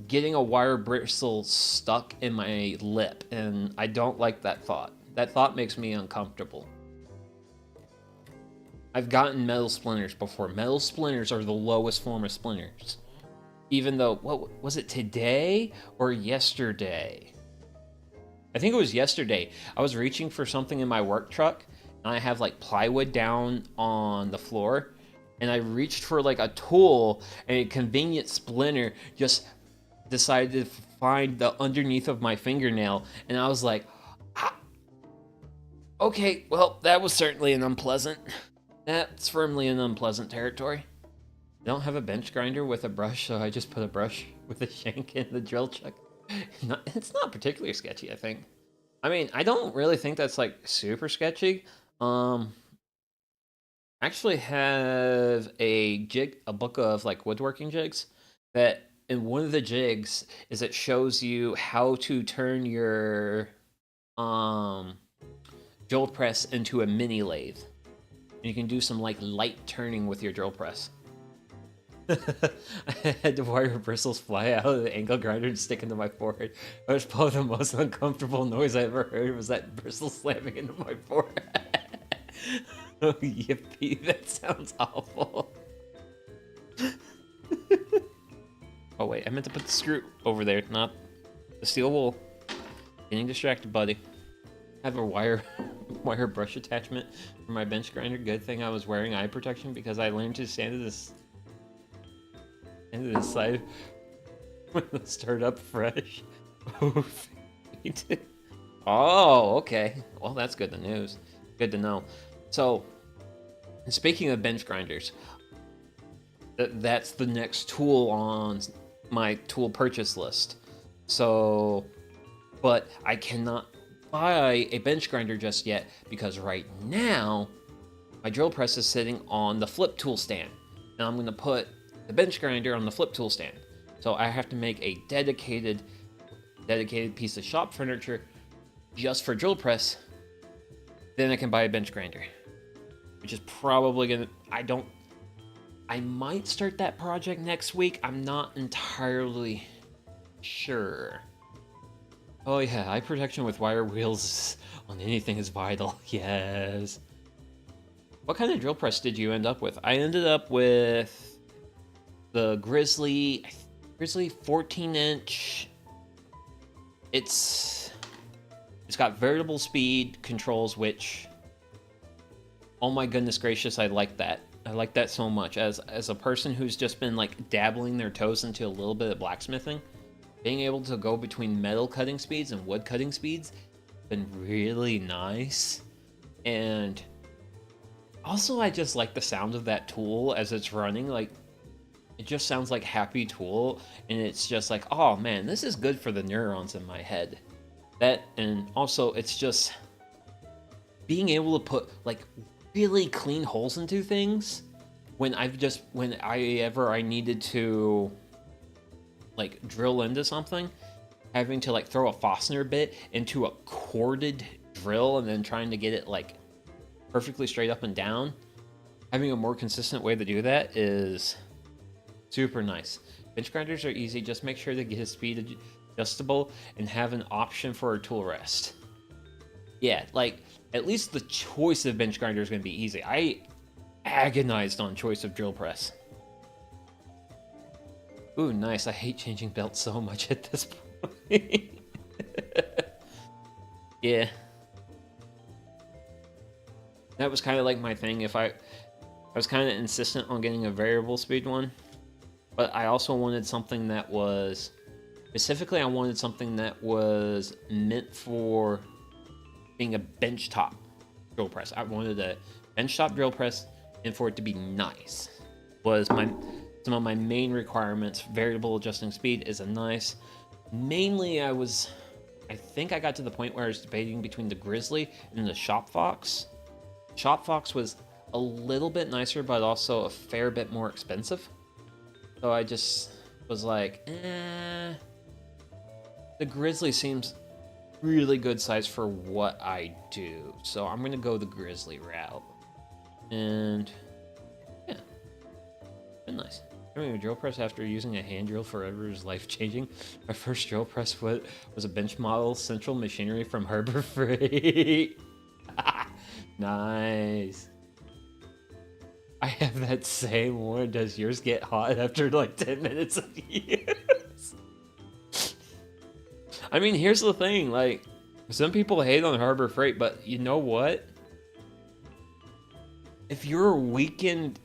getting a wire bristle stuck in my lip, and I don't like that thought. That thought makes me uncomfortable. I've gotten metal splinters before. Metal splinters are the lowest form of splinters. Even though, what was it, today or yesterday? I think it was yesterday. I was reaching for something in my work truck, and I have like plywood down on the floor, and I reached for like a tool, and a convenient splinter just decided to find the underneath of my fingernail, and I was like, okay, well, that was certainly an unpleasant. That's firmly in unpleasant territory. I don't have a bench grinder with a brush, so I just put a brush with a shank in the drill chuck. It's not particularly sketchy, I think. I mean, I don't really think that's like super sketchy. I actually have a book of like woodworking jigs that, and one of the jigs is it shows you how to turn your drill press into a mini lathe. And you can do some like light turning with your drill press. I had the wire bristles fly out of the angle grinder and stick into my forehead. That was probably the most uncomfortable noise I ever heard, was that bristle slamming into my forehead. Oh, yippee, that sounds awful. Oh wait, I meant to put the screw over there, not the steel wool. Getting distracted, buddy. I have a wire brush attachment for my bench grinder. Good thing I was wearing eye protection, because I learned to stand to this side when it started up fresh. Oh, okay. Well, that's good news. Good to know. So, speaking of bench grinders, that's the next tool on my tool purchase list. So, but I cannot buy a bench grinder just yet, because right now my drill press is sitting on the flip tool stand, and I'm going to put the bench grinder on the flip tool stand. So I have to make a dedicated piece of shop furniture just for drill press. Then I can buy a bench grinder, which is probably gonna, I might start that project next week. I'm not entirely sure. Oh yeah, eye protection with wire wheels on anything is vital. Yes. What kind of drill press did you end up with? I ended up with the Grizzly 14-inch. It's got variable speed controls, which, oh my goodness gracious, I like that. I like that so much. As a person who's just been like dabbling their toes into a little bit of blacksmithing, being able to go between metal cutting speeds and wood cutting speeds has been really nice. And also, I just like the sound of that tool as it's running. Like, it just sounds like happy tool, and it's just like, oh man, this is good for the neurons in my head. That, and also it's just being able to put like really clean holes into things when I needed to like drill into something, having to like throw a Fastener bit into a corded drill and then trying to get it like perfectly straight up and down. Having a more consistent way to do that is super nice. Bench grinders are easy, just make sure to get his speed adjustable and have an option for a tool rest. Yeah, like, at least the choice of bench grinder is going to be easy. I agonized on choice of drill press. Ooh, nice. I hate changing belts so much at this point. Yeah. That was kind of like my thing. I was kind of insistent on getting a variable speed one, but I also wanted something that was, specifically I wanted something that was meant for being a benchtop drill press. I wanted a benchtop drill press, and for it to be nice was some of my main requirements. Variable adjusting speed is a nice. Mainly, I think I got to the point where I was debating between the Grizzly and the Shop Fox. Shop Fox was a little bit nicer, but also a fair bit more expensive. So I just was like, the Grizzly seems really good size for what I do. So I'm going to go the Grizzly route. And yeah, been nice. Having a drill press after using a hand drill forever is life-changing. My first drill press was a bench model Central Machinery from Harbor Freight. Nice. I have that same one. Does yours get hot after like 10 minutes of use? I mean, here's the thing. Like, some people hate on Harbor Freight, but you know what? If you're a weekend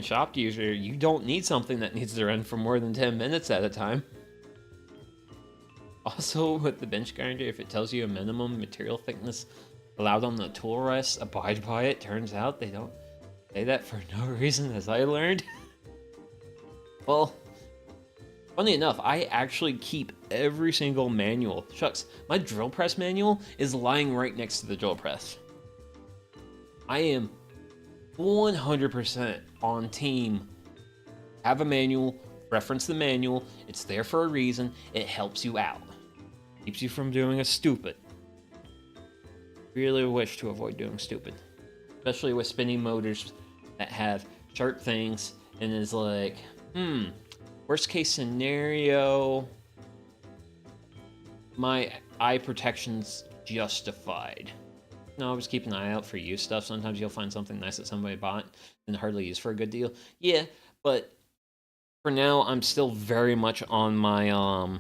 shop user, you don't need something that needs to run for more than 10 minutes at a time. Also, with the bench grinder, if it tells you a minimum material thickness allowed on the tool rest, abide by it. Turns out they don't say that for no reason, as I learned. Well, funny enough, I actually keep every single manual. Shucks, my drill press manual is lying right next to the drill press. I am 100% on team. Have a manual, reference the manual. It's there for a reason. It helps you out. Keeps you from doing a stupid. Really wish to avoid doing stupid. Especially with spinning motors that have sharp things and is like, worst case scenario, my eye protection's justified. No, I was keeping an eye out for used stuff. Sometimes you'll find something nice that somebody bought and hardly used for a good deal. Yeah, but for now, I'm still very much on my,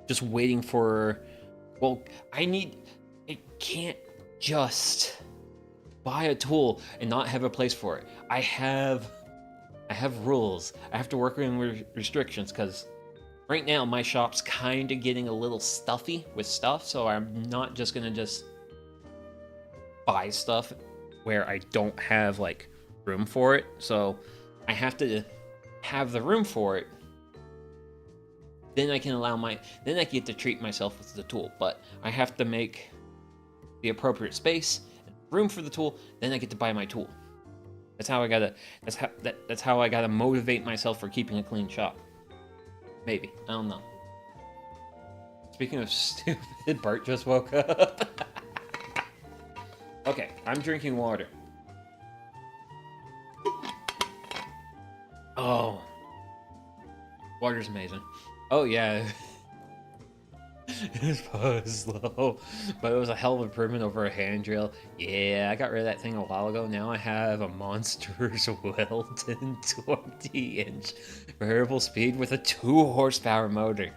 just waiting for, well, I can't just buy a tool and not have a place for it. I have rules. I have to work in restrictions, because right now my shop's kind of getting a little stuffy with stuff, so I'm not just gonna just buy stuff where I don't have like room for it. So I have to have the room for it. Then I can get to treat myself with the tool, but I have to make the appropriate space and room for the tool. Then I get to buy my tool. That's how I gotta motivate myself for keeping a clean shop. Maybe, I don't know. Speaking of stupid, Bart just woke up. Okay, I'm drinking water. Oh, water's amazing. Oh yeah. It was probably slow, but it was a hell of an improvement over a hand drill. Yeah, I got rid of that thing a while ago. Now I have a monster's Weldon 20-inch variable speed with a 2 horsepower motor.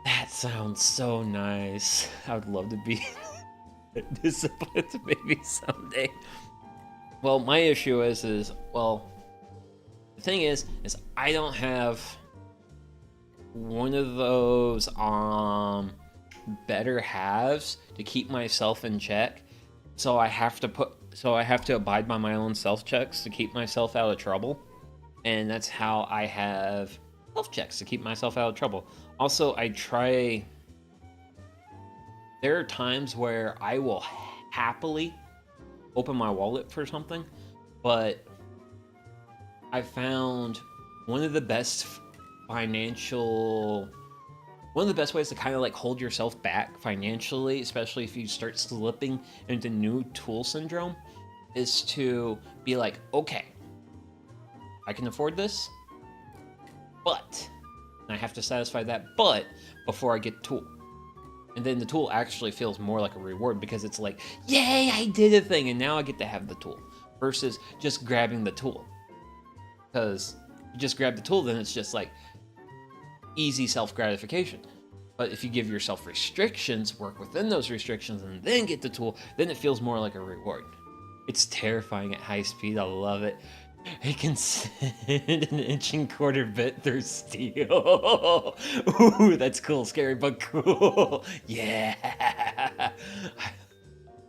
That sounds so nice. I would love to be disciplined maybe someday. Well, my issue is well, the thing is I don't have one of those better halves to keep myself in check. So I have to abide by my own self checks to keep myself out of trouble. And that's how I have self checks to keep myself out of trouble. Also, there are times where I will happily open my wallet for something, but I found one of the best ways to kind of like hold yourself back financially, especially if you start slipping into new tool syndrome, is to be like, okay, I can afford this, but I have to satisfy that but before I get the tool. And then the tool actually feels more like a reward because it's like, yay, I did a thing, and now I get to have the tool. Versus just grabbing the tool. Because you just grab the tool, then it's just like easy self-gratification. But if you give yourself restrictions, work within those restrictions, and then get the tool, then it feels more like a reward. It's terrifying at high speed. I love it. It can send an 1.25 bit through steel. Ooh, that's cool. Scary, but cool. Yeah.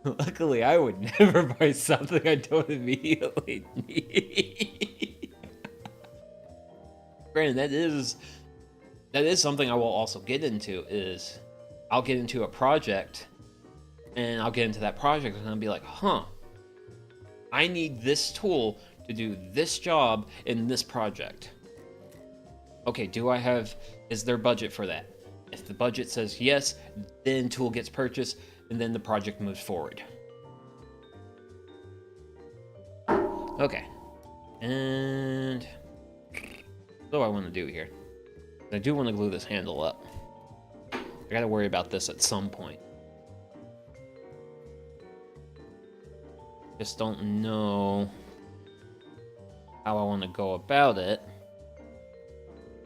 Luckily, I would never buy something I don't immediately need. Granted, that is something I will also get into, is I'll get into a project, and I'll get into that project, and I'll be like, huh, I need this tool to do this job in this project. Okay, is there budget for that? If the budget says yes, then tool gets purchased, and then the project moves forward. Okay, and what do I want to do here? I do want to glue this handle up. I gotta worry about this at some point. Just don't know how I want to go about it,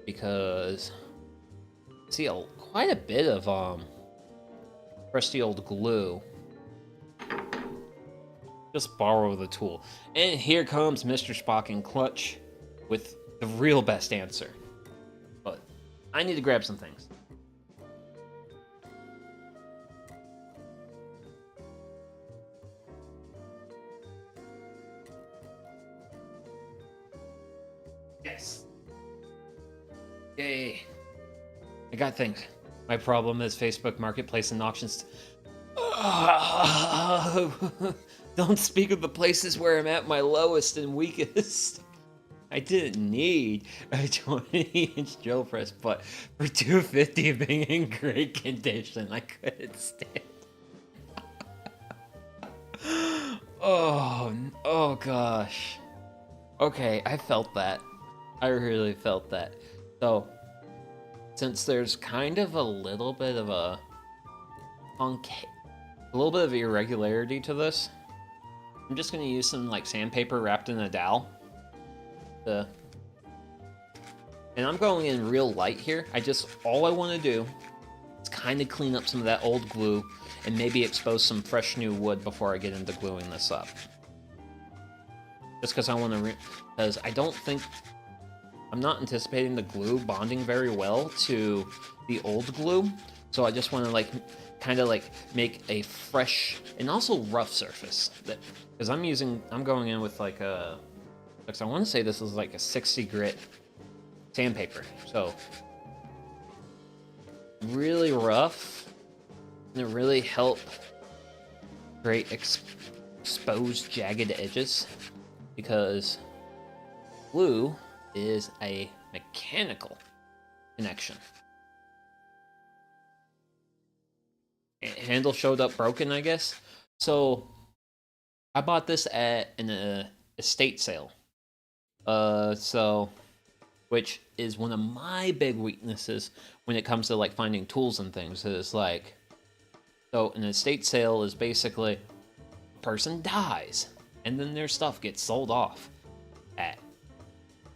because I see quite a bit of rusty old glue. Just borrow the tool. And here comes Mr. Spock in clutch with the real best answer. But I need to grab some things. Yes. Yay. I got things. My problem is Facebook Marketplace and auctions. Don't speak of the places where I'm at my lowest and weakest. I didn't need a 20-inch drill press, but for $250 being in great condition, I couldn't stand. Oh gosh. Okay, I felt that. I really felt that. So, since there's kind of a little bit of a little bit of irregularity to this, I'm just gonna use some like sandpaper wrapped in a dowel. And I'm going in real light here. All I want to do is kind of clean up some of that old glue and maybe expose some fresh new wood before I get into gluing this up. Just because I want to, because I'm not anticipating the glue bonding very well to the old glue, so I just want to kind of make a fresh and also rough surface. Because I'm going in with because I want to say this is like a 60 grit sandpaper, so really rough, and it really help create exposed jagged edges, because glue is a mechanical connection. Handle showed up broken, I guess. So I bought this at an estate sale. So which is one of my big weaknesses when it comes to like finding tools and things. Is like, so an estate sale is basically a person dies and then their stuff gets sold off at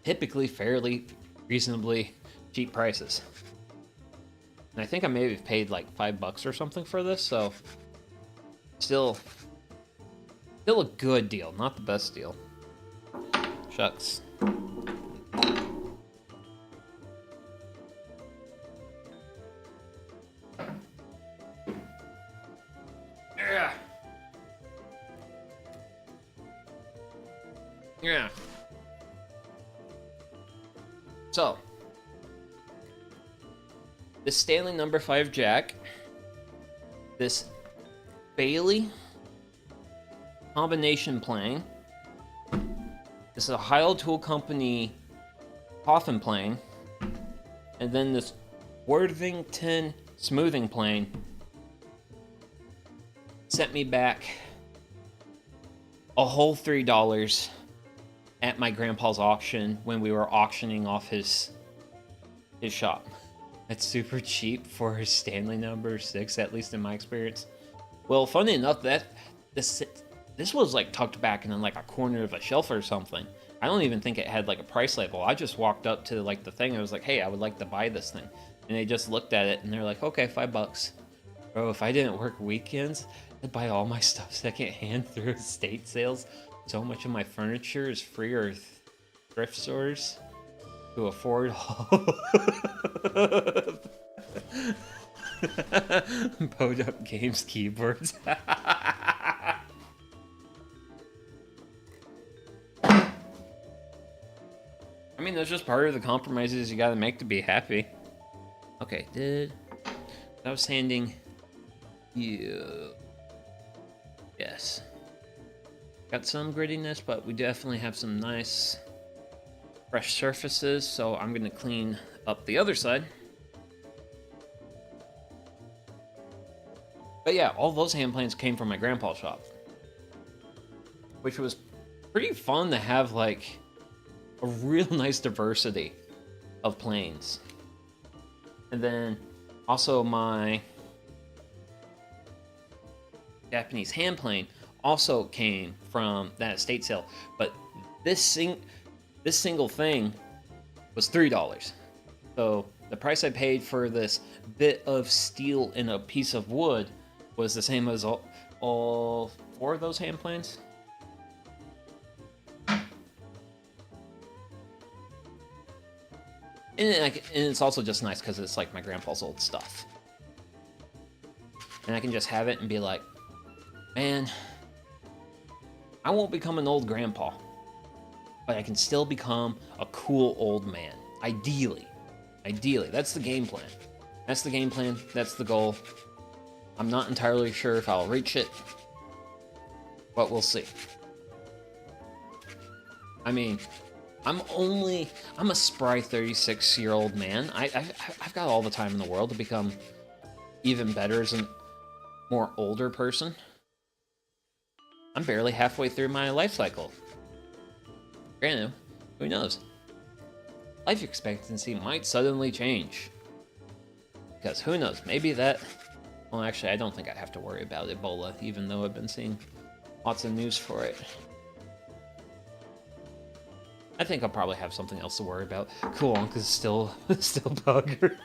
typically fairly reasonably cheap prices. And I think I maybe paid like $5 or something for this, so still a good deal, not the best deal. Shucks. Yeah. Yeah. So, this Stanley number 5 jack, this Bailey combination plane, this is a Heil Tool Company coffin plane, and then this Worthington smoothing plane sent me back a whole $3 at my grandpa's auction when we were auctioning off his shop. That's super cheap for his Stanley number 6, at least in my experience. Well, funny enough, that this was like tucked back in like a corner of a shelf or something. I don't even think it had like a price label. I just walked up to like the thing and I was like, hey, I would like to buy this thing. And they just looked at it and they're like, okay, $5. Bro, if I didn't work weekends, I'd buy all my stuff secondhand through estate sales. So much of my furniture is free or thrift stores to afford Bowed Up Games keyboards. I mean, that's just part of the compromises you gotta make to be happy. Okay, I was handing you... Yes. Got some grittiness, but we definitely have some nice fresh surfaces, so I'm gonna clean up the other side. But yeah, all those hand planes came from my grandpa's shop, which was pretty fun to have like a real nice diversity of planes. And then also my Japanese hand plane also came from that estate sale, but this single thing was $3. So the price I paid for this bit of steel and a piece of wood was the same as all 4 of those hand planes. And it's also just nice because it's like my grandpa's old stuff. And I can just have it and be like, man, I won't become an old grandpa, but I can still become a cool old man. Ideally. That's the game plan. That's the goal. I'm not entirely sure if I'll reach it, but we'll see. I mean, I'm a spry 36-year-old man. I've got all the time in the world to become even better as a more older person. I'm barely halfway through my life cycle. Granted, who knows? Life expectancy might suddenly change. Because who knows, maybe that... Well, actually, I don't think I have to worry about Ebola, even though I've been seeing lots of news for it. I think I'll probably have something else to worry about. Cool Uncle's still buggers.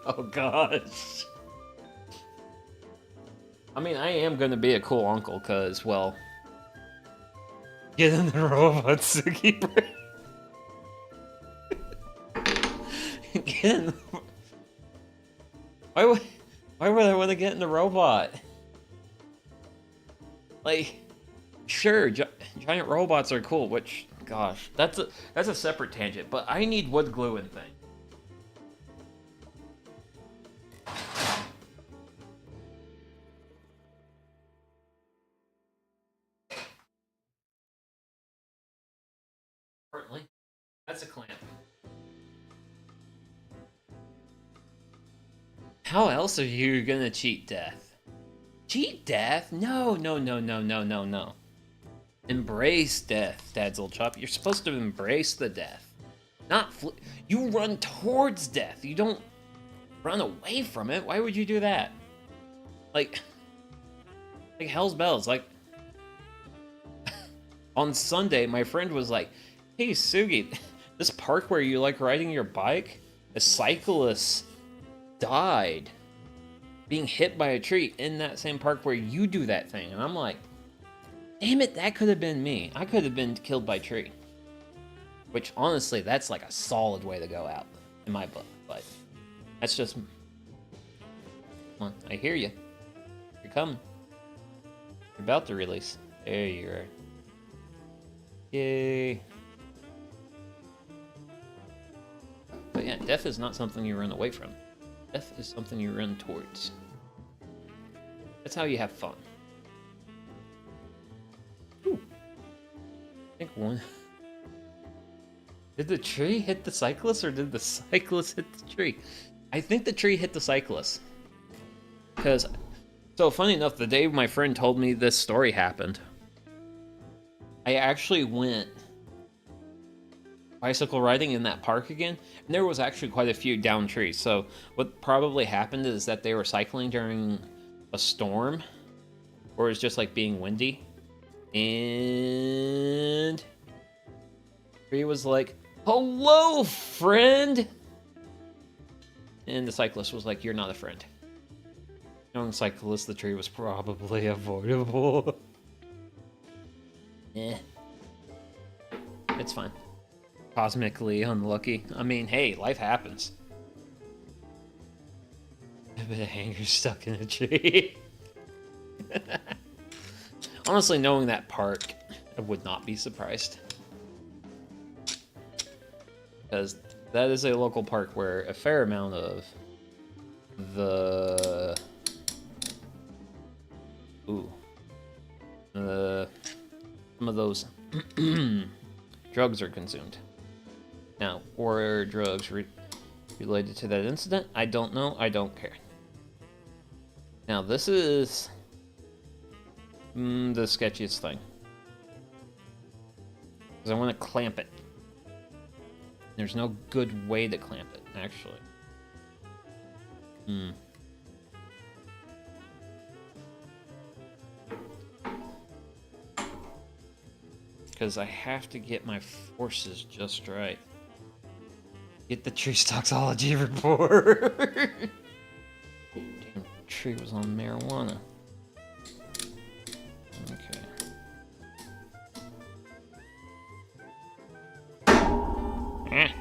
Oh gosh. I mean, I am gonna be a cool uncle, cause, well... Get in the robot, Suki. Get in the... Why would I want to get in the robot? Like, sure, giant robots are cool, which, gosh, that's a separate tangent, but I need wood glue and things. Certainly. That's a clamp. How else are you gonna cheat death? Cheat death? No. Embrace death, Dad's old chop. You're supposed to embrace the death. Not you run towards death. You don't run away from it. Why would you do that? Like hell's bells. Like on Sunday, my friend was like, "Hey Sugi, this park where you like riding your bike, a cyclist died being hit by a tree in that same park where you do that thing." And I'm like, damn it, that could have been me. I could have been killed by a tree. Which, honestly, that's like a solid way to go out in my book. But that's just... Come on, I hear you. You're coming. You're about to release. There you are. Yay. But yeah, death is not something you run away from. Death is something you run towards. That's how you have fun. Ooh. I think one... Did the tree hit the cyclist, or did the cyclist hit the tree? I think the tree hit the cyclist. Because, so funny enough, the day my friend told me this story happened, I actually went bicycle riding in that park again, and there was actually quite a few downed trees. So what probably happened is that they were cycling during a storm, or it's just like being windy, and tree was like, "Hello, friend!" And the cyclist was like, "You're not a friend." Knowing cyclist, the tree was probably avoidable. Eh. It's fine. Cosmically unlucky. I mean, hey, life happens. A bit of hanger stuck in a tree. Honestly, knowing that park, I would not be surprised. Because that is a local park where a fair amount of the... some of those drugs are consumed. Now, were drugs related to that incident? I don't know. I don't care. Now, this is the sketchiest thing. Because I want to clamp it. There's no good way to clamp it, actually. Because I have to get my forces just right. Get the tree toxology report. Damn, tree was on marijuana. Okay.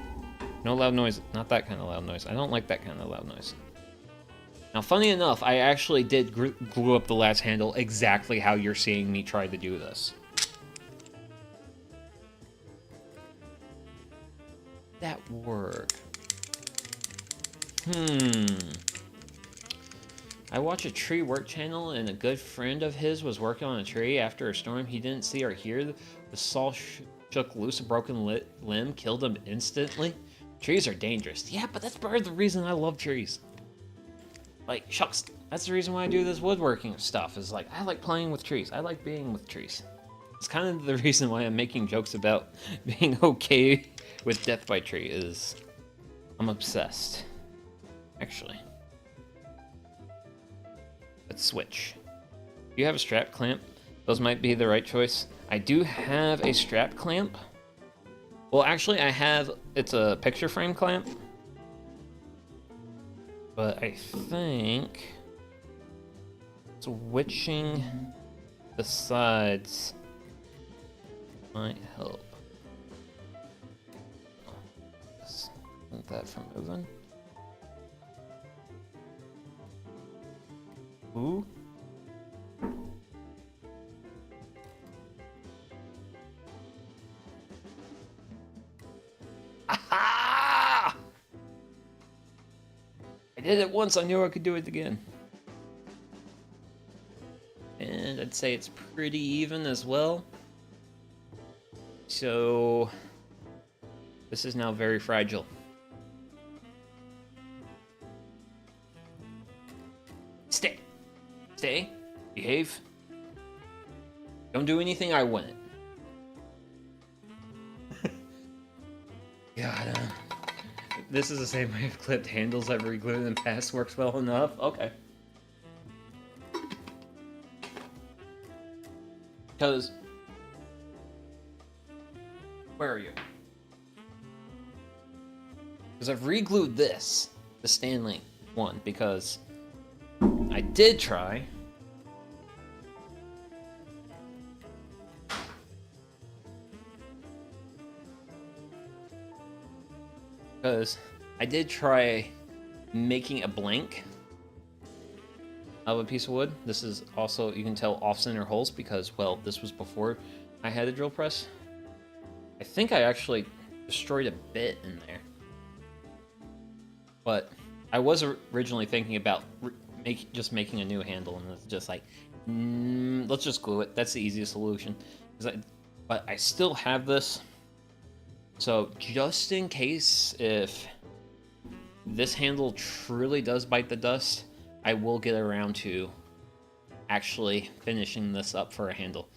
No loud noise. Not that kind of loud noise. I don't like that kind of loud noise. Now, funny enough, I actually did glue up the last handle exactly how you're seeing me try to do this. That work? I watch a tree work channel, and a good friend of his was working on a tree after a storm. He didn't see or hear. The saw shook loose, a broken limb, killed him instantly. Trees are dangerous. Yeah, but that's part of the reason I love trees. Like, shucks, that's the reason why I do this woodworking stuff, is like, I like playing with trees. I like being with trees. It's kind of the reason why I'm making jokes about being okay with death by tree, is I'm obsessed. Actually. Let's switch. Do you have a strap clamp? Those might be the right choice. I do have a strap clamp. Well, actually, I have, it's a picture frame clamp. But I think switching the sides might help. Prevent that from moving. Ooh. Aha! I did it once, I knew I could do it again. And I'd say it's pretty even as well. So this is now very fragile. Stay. Stay. Behave. Don't do anything I wouldn't. God, this is the same way I've clipped handles I've re-glued in the past. Works well enough. Okay. Because... Where are you? Because I've re-glued this, the Stanley one, because I did try... Because I did try making a blank of a piece of wood. This is also, you can tell, off-center holes because, well, this was before I had a drill press. I think I actually destroyed a bit in there. But I was originally thinking about just making a new handle, and it's just like, let's just glue it. That's the easiest solution. But I still have this. So, just in case if this handle truly does bite the dust, I will get around to actually finishing this up for a handle.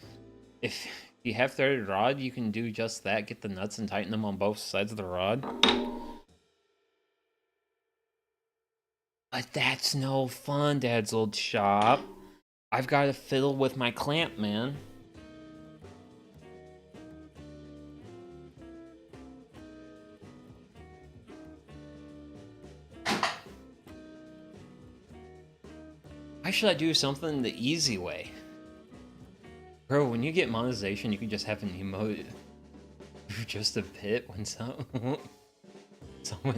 If you have threaded rod, you can do just that. Get the nuts and tighten them on both sides of the rod. But that's no fun, Dad's old shop. I've got to fiddle with my clamp, man. Why should I do something the easy way? Bro, when you get monetization, you can just have an emote just a bit when someone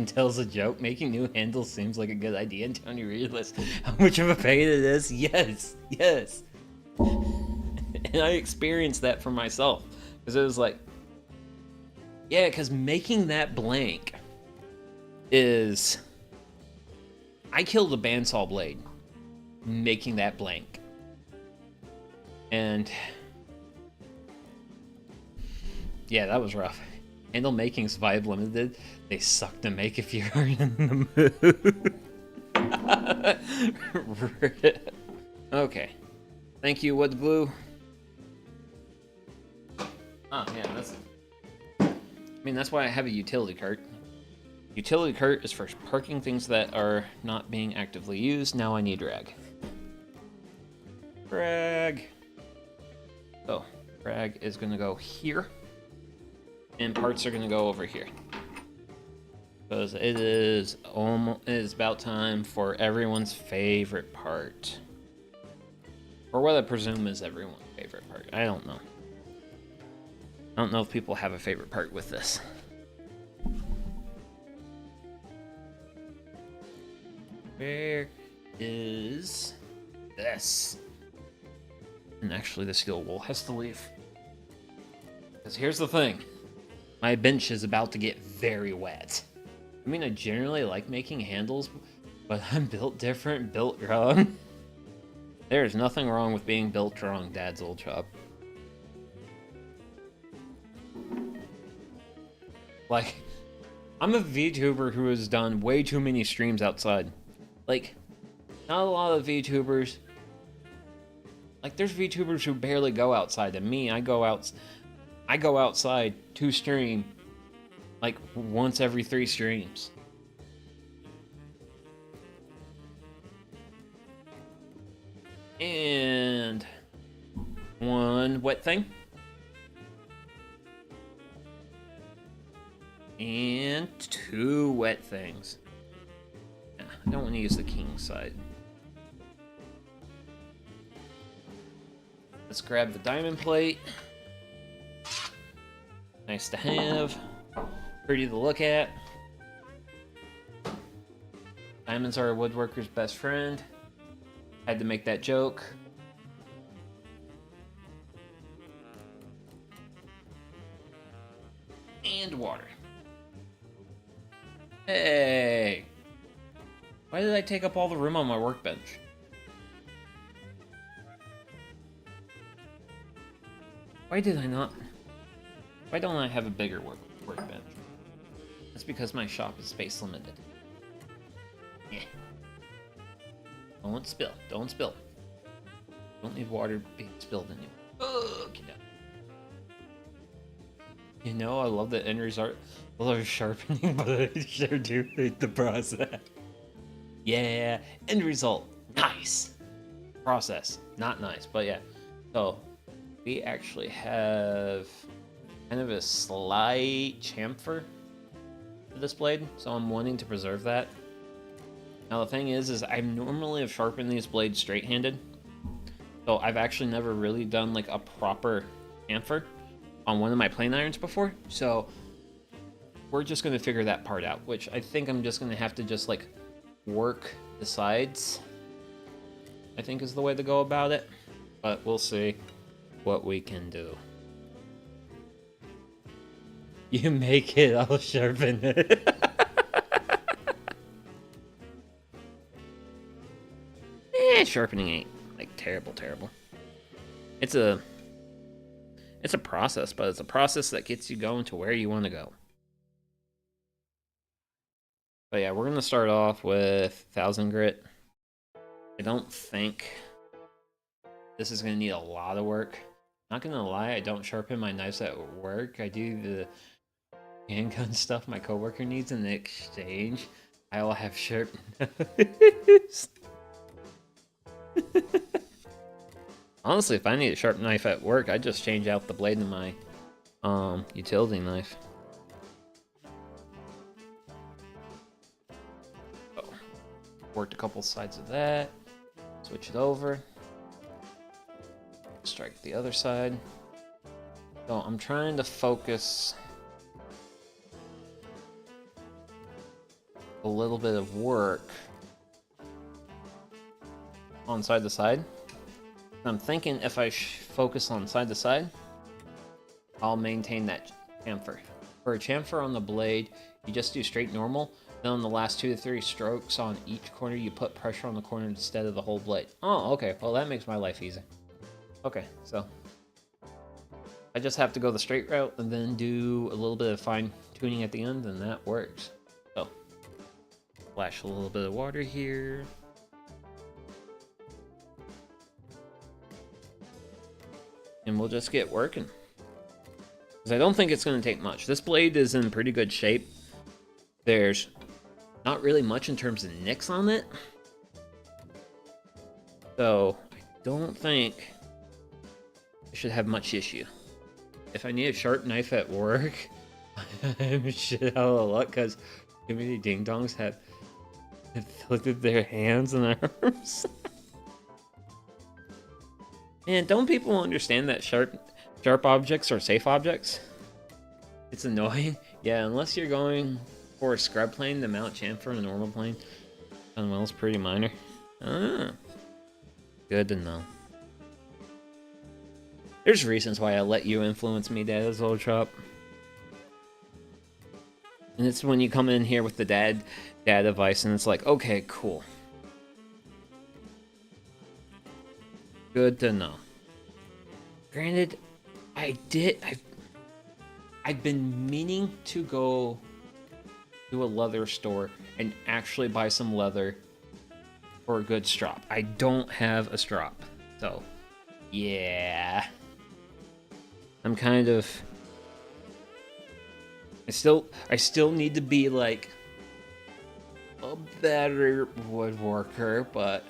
tells a joke. Making new handles seems like a good idea until you realize how much of a pain it is. Yes, yes. And I experienced that for myself. Because it was like, yeah, because making that blank is... I killed a bandsaw blade making that blank. And yeah, that was rough. Handle making's Vibe Limited. They suck to make if you're in the mood. Okay. Thank you, Wood Blue. Oh, yeah, that's why I have a utility cart. Utility cart is for parking things that are not being actively used. Now I need rag. Rag. So, rag is going to go here. And parts are going to go over here. Because it is about time for everyone's favorite part. Or what I presume is everyone's favorite part. I don't know. I don't know if people have a favorite part with this. Where is this? And actually, the steel wool has to leave. Because here's the thing. My bench is about to get very wet. I mean, I generally like making handles, but I'm built different, built wrong. There's nothing wrong with being built wrong, Dad's old shop. Like, I'm a VTuber who has done way too many streams outside. Like, not a lot of VTubers... Like, there's VTubers who barely go outside, and me, I go outside to stream, like, once every 3 streams. And... 1 wet thing. And 2 wet things. I don't want to use the king side. Let's grab the diamond plate. Nice to have. Pretty to look at. Diamonds are a woodworker's best friend. Had to make that joke. And water. Hey! Why did I take up all the room on my workbench? Why did I not? Why don't I have a bigger workbench? That's because my shop is space limited. Yeah. Don't spill. Don't spill. Don't need water being spilled anyway. Oh, get down. You know, I love the end result Color sharpening, but I sure do hate the process. Yeah, end result, nice. Process, not nice, but yeah. So, we actually have kind of a slight chamfer to this blade, so I'm wanting to preserve that. Now the thing is I normally have sharpened these blades straight-handed, so I've actually never really done like a proper chamfer on one of my plane irons before, so we're just going to figure that part out, which I think I'm just going to have to just like work the sides, I think is the way to go about it, but we'll see what we can do. You make it, I'll sharpen it. Sharpening ain't like terrible. It's a process, but it's a process that gets you going to where you want to go. But yeah, we're gonna start off with 1000 grit. I don't think this is gonna need a lot of work. Not gonna lie, I don't sharpen my knives at work. I do the handgun stuff my coworker needs in exchange. I will have sharp knives. Honestly, if I need a sharp knife at work, I just change out the blade in my utility knife. Oh, worked a couple sides of that. Switch it over. Strike the other side. So I'm trying to focus a little bit of work on side to side. I'm thinking if I focus on side to side, I'll maintain that chamfer. For a chamfer on the blade, you just do straight normal. Then on the last 2 to 3 strokes on each corner, you put pressure on the corner instead of the whole blade. Oh, okay. Well, that makes my life easy. Okay, so I just have to go the straight route and then do a little bit of fine tuning at the end, and that works. So, splash a little bit of water here. And we'll just get working. Because I don't think it's going to take much. This blade is in pretty good shape. There's not really much in terms of nicks on it. So, I don't think I should have much issue. If I need a sharp knife at work, I'm shit out of luck because too many ding-dongs have inflicted their hands and arms. Man, don't people understand that sharp objects are safe objects? It's annoying. Yeah, unless you're going for a scrub plane, the mount chamfer in a normal plane, well, it's pretty minor. Ah, good to know. There's reasons why I let you influence me, Dad's old shop. And it's when you come in here with the dad advice, and it's like, okay, cool. Good to know. Granted, I've been meaning to go to a leather store and actually buy some leather for a good strop. I don't have a strop, so yeah. I'm kind of... I still need to be like a better woodworker, but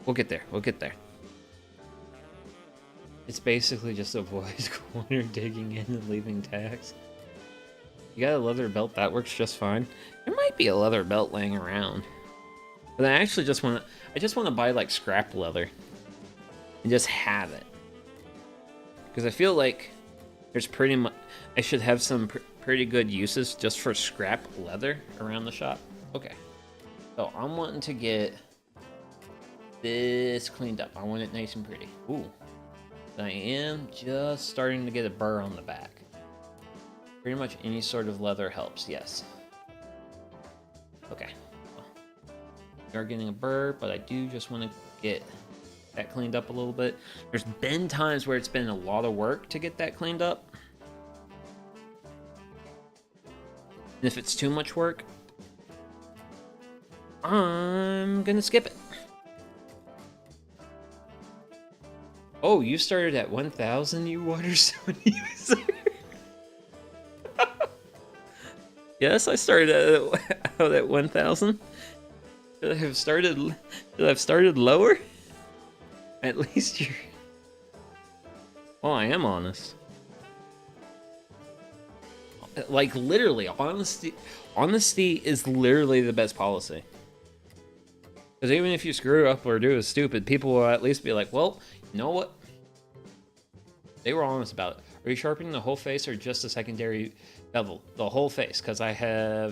we'll get there. We'll get there. It's basically just a boys' corner digging in and leaving tags. You got a leather belt, that works just fine. There might be a leather belt laying around, but I actually just want to buy like scrap leather and just have it, because I feel like there's pretty much I should have some pretty good uses just for scrap leather around the shop. Okay, so I'm wanting to get this cleaned up. I want it nice and pretty. Ooh, I am just starting to get a burr on the back. Pretty much any sort of leather helps, yes. Okay, well, we are getting a burr, but I do just want to get that cleaned up a little bit. There's been times where it's been a lot of work to get that cleaned up. And if it's too much work, I'm gonna skip it. Oh, you started at 1,000, you Waterstone user? Yes, I started out at 1,000. Should I have started lower? At least you're... Well, I am honest. Like, literally, honesty is literally the best policy. Because even if you screw up or do is stupid, people will at least be like, well, you know what? They were honest about it. Are you sharpening the whole face or just a secondary bevel? The whole face, because I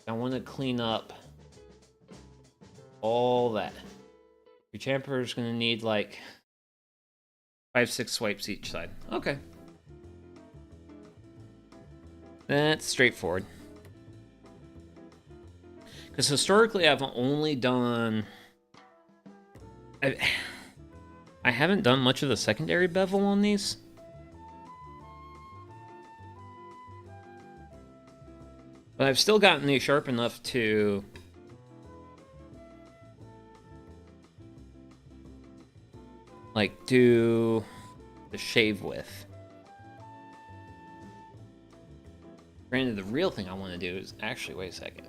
want to clean up all that. Your chamfer is going to need like 5-6 swipes each side. Okay. That's straightforward. Because historically, I've only done... I haven't done much of the secondary bevel on these. But I've still gotten these sharp enough to... like, do the shave with. Granted, the real thing I want to do is... Actually, wait a second.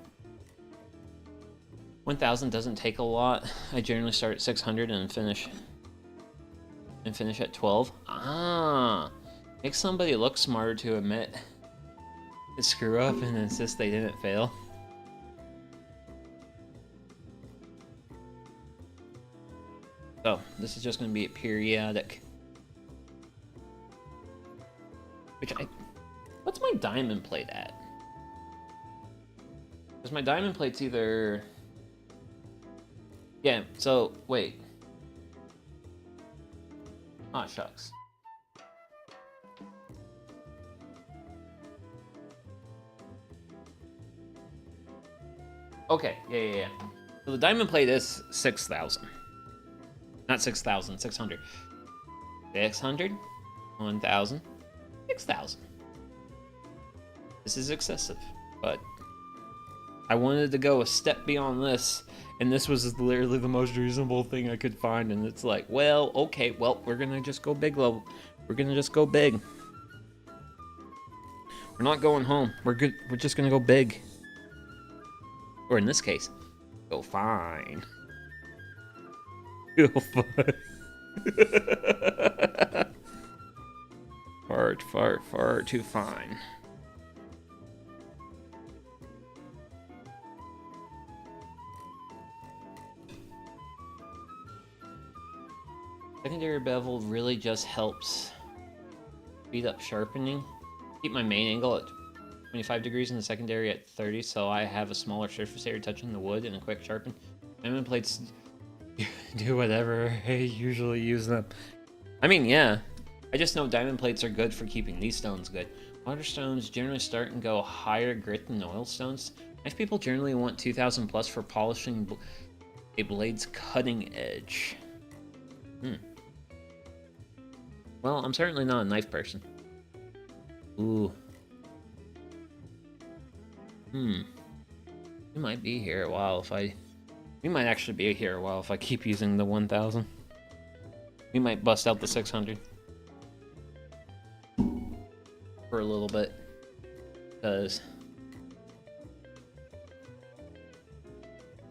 1,000 doesn't take a lot. I generally start at 600 and finish at 12. Ah, makes somebody look smarter to admit to screw up and insist they didn't fail. So this is just going to be a periodic. What's my diamond plate at? Because my diamond plate's either... Yeah, so, wait. Ah, shucks. Okay, yeah. So the diamond plate is 6,000. Not 6,000, 600. 600, 1,000, 6,000. This is excessive, but I wanted to go a step beyond this, and this was literally the most reasonable thing I could find, and it's like, well, okay, well, we're gonna just go big level. We're gonna just go big. We're not going home. We're good. We're just gonna go big. Or in this case, go fine. Go fine. Far too fine. Secondary bevel really just helps speed up sharpening. Keep my main angle at 25 degrees and the secondary at 30, so I have a smaller surface area touching the wood and a quick sharpen. Diamond plates do whatever. I usually use them. I mean, yeah. I just know diamond plates are good for keeping these stones good. Water stones generally start and go higher grit than oil stones. Knife people generally want 2,000 plus for polishing a blade's cutting edge. Well, I'm certainly not a knife person. Ooh. We might be here a while if I... We might actually be here a while if I keep using the 1,000. We might bust out the 600. For a little bit. Because...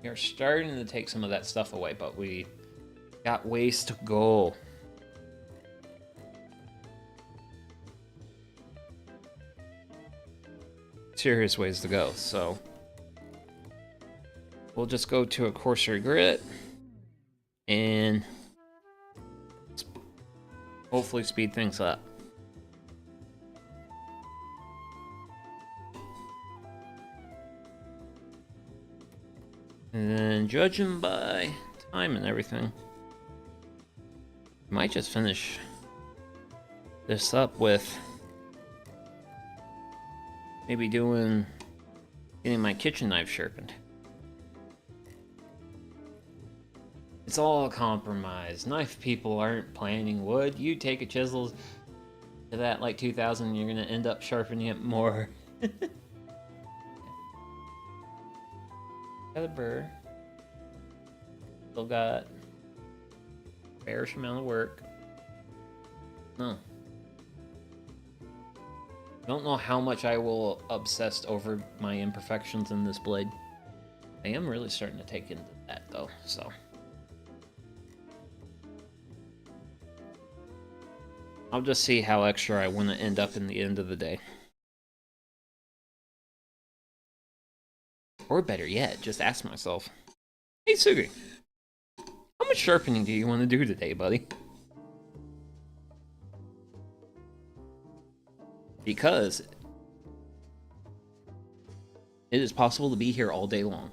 we are starting to take some of that stuff away, but we got ways to go. Serious ways to go, so we'll just go to a coarser grit and hopefully speed things up. And then judging by time and everything, I might just finish this up with maybe getting my kitchen knife sharpened. It's all a compromise. Knife people aren't planning wood. You take a chisel to that like 2,000, you're gonna end up sharpening it more. Got a burr. Still got Fairish amount of work. No. Don't know how much I will obsess over my imperfections in this blade. I am really starting to take into that though, so. I'll just see how extra I want to end up in the end of the day. Or better yet, just ask myself, hey Sugi, how much sharpening do you want to do today, buddy? Because it is possible to be here all day long.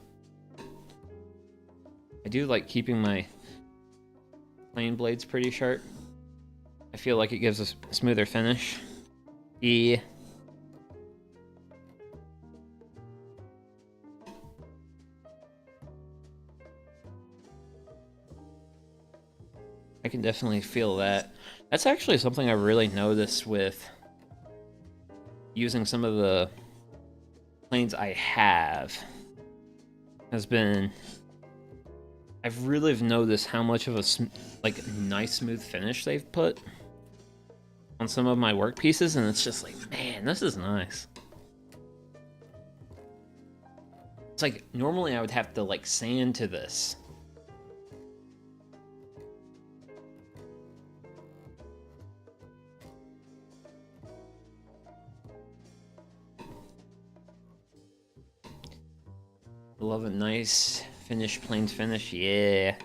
I do like keeping my plane blades pretty sharp. I feel like it gives a smoother finish. Yeah. I can definitely feel that. That's actually something I really noticed with using some of the planes I have. Has been, I've really noticed how much of a like nice smooth finish they've put on some of my work pieces, and it's just like, man, this is nice. It's like normally I would have to like sand to this. Love a nice finish, plain finish, yeah.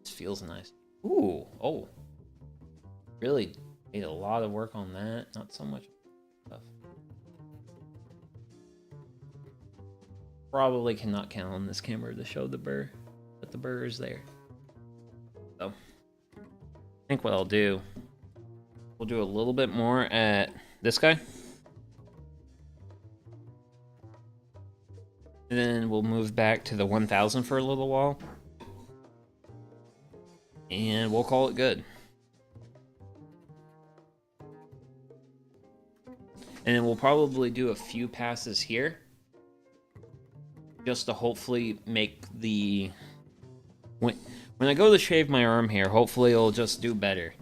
This feels nice. Ooh, oh. Really made a lot of work on that, not so much stuff. Probably cannot count on this camera to show the burr, but the burr is there. So, I think what I'll do, we'll do a little bit more at this guy. And then we'll move back to the 1000 for a little while. And we'll call it good. And then we'll probably do a few passes here. Just to hopefully make the... When I go to shave my arm here, hopefully it'll just do better.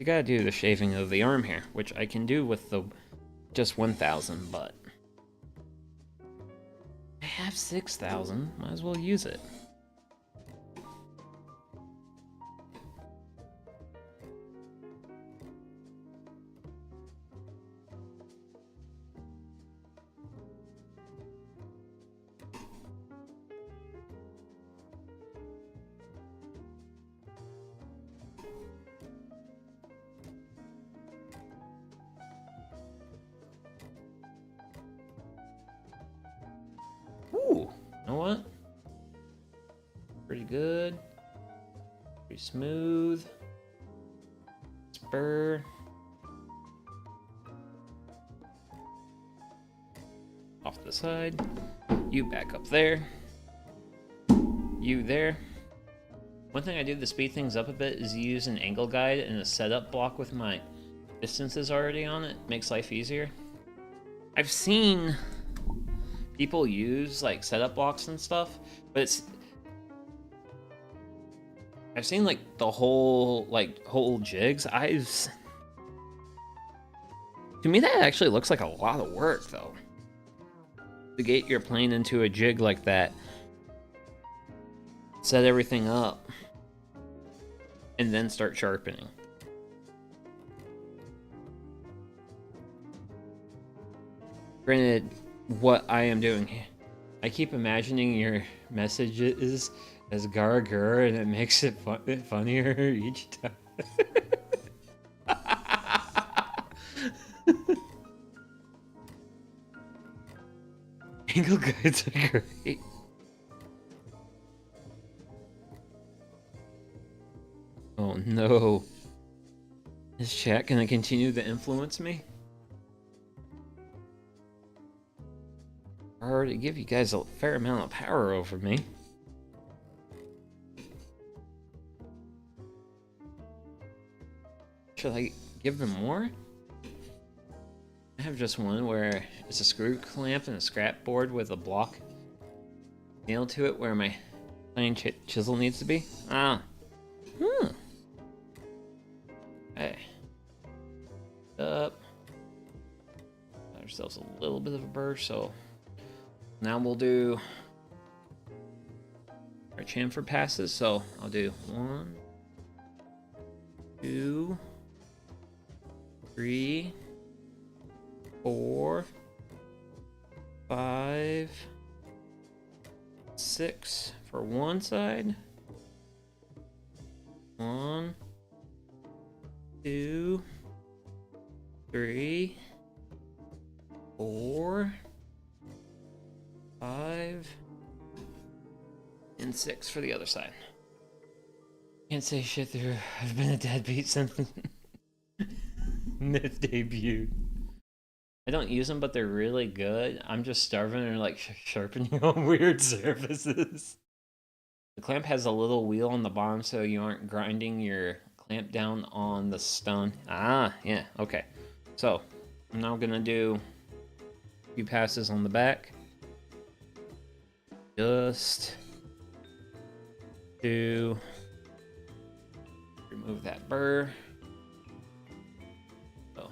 You gotta do the shaving of the arm here, which I can do with the... just 1000, but I have 6000, might as well use it. Ooh, you know what? Pretty good. Pretty smooth. Spur. Off the side. You back up there. You there. One thing I do to speed things up a bit is use an angle guide and a setup block with my distances already on it. Makes life easier. I've seen people use like setup blocks and stuff, but I've seen like the whole jigs. To me that actually looks like a lot of work though. To get your plane into a jig like that, set everything up, and then start sharpening. Granted, what I am doing here, I keep imagining your messages as gar, and it makes it funnier each time. Angle guides are great. Oh no. Is chat gonna continue to influence me? I already give you guys a fair amount of power over me. Should I give them more? I have just one where it's a screw clamp and a scrap board with a block nail to it where my plain chisel needs to be. Ah. Okay. Up. Got ourselves a little bit of a burr, so now we'll do our chamfer passes. So I'll do 1, 2, 3, 4, 5, 6 for one side. 1, 2, 3, 4, 5, and 6 for the other side. Can't say shit through. I've been a deadbeat since Myth debuted. I don't use them, but they're really good. I'm just starving and like sharpening on weird surfaces. The clamp has a little wheel on the bottom so you aren't grinding your clamp down on the stone. Ah, yeah, okay. So, I'm now gonna do a few passes on the back. Just to remove that burr. So,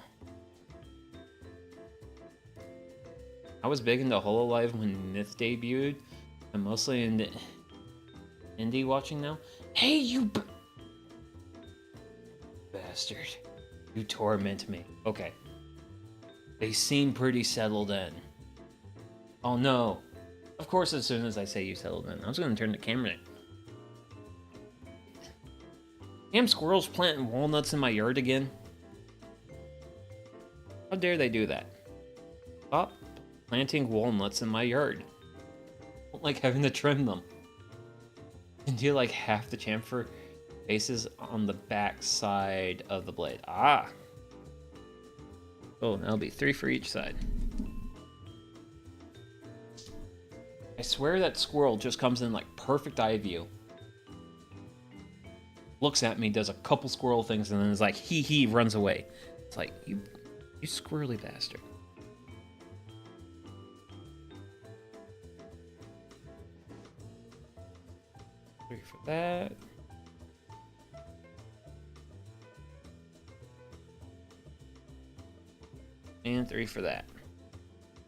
I was big into Hololive when Myth debuted. I'm mostly into indie watching now. Hey, you bastard. You torment me. Okay. They seem pretty settled in. Oh no. Of course, as soon as I say you settled in, I was gonna turn the camera in. Damn squirrels planting walnuts in my yard again. How dare they do that? Stop planting walnuts in my yard. I don't like having to trim them. And do like half the chamfer faces on the back side of the blade. Ah. Oh, that'll be 3 for each side. I swear that squirrel just comes in like perfect eye view. Looks at me, does a couple squirrel things, and then is like, hee, runs away. It's like, you squirrely bastard. Three for that. And 3 for that.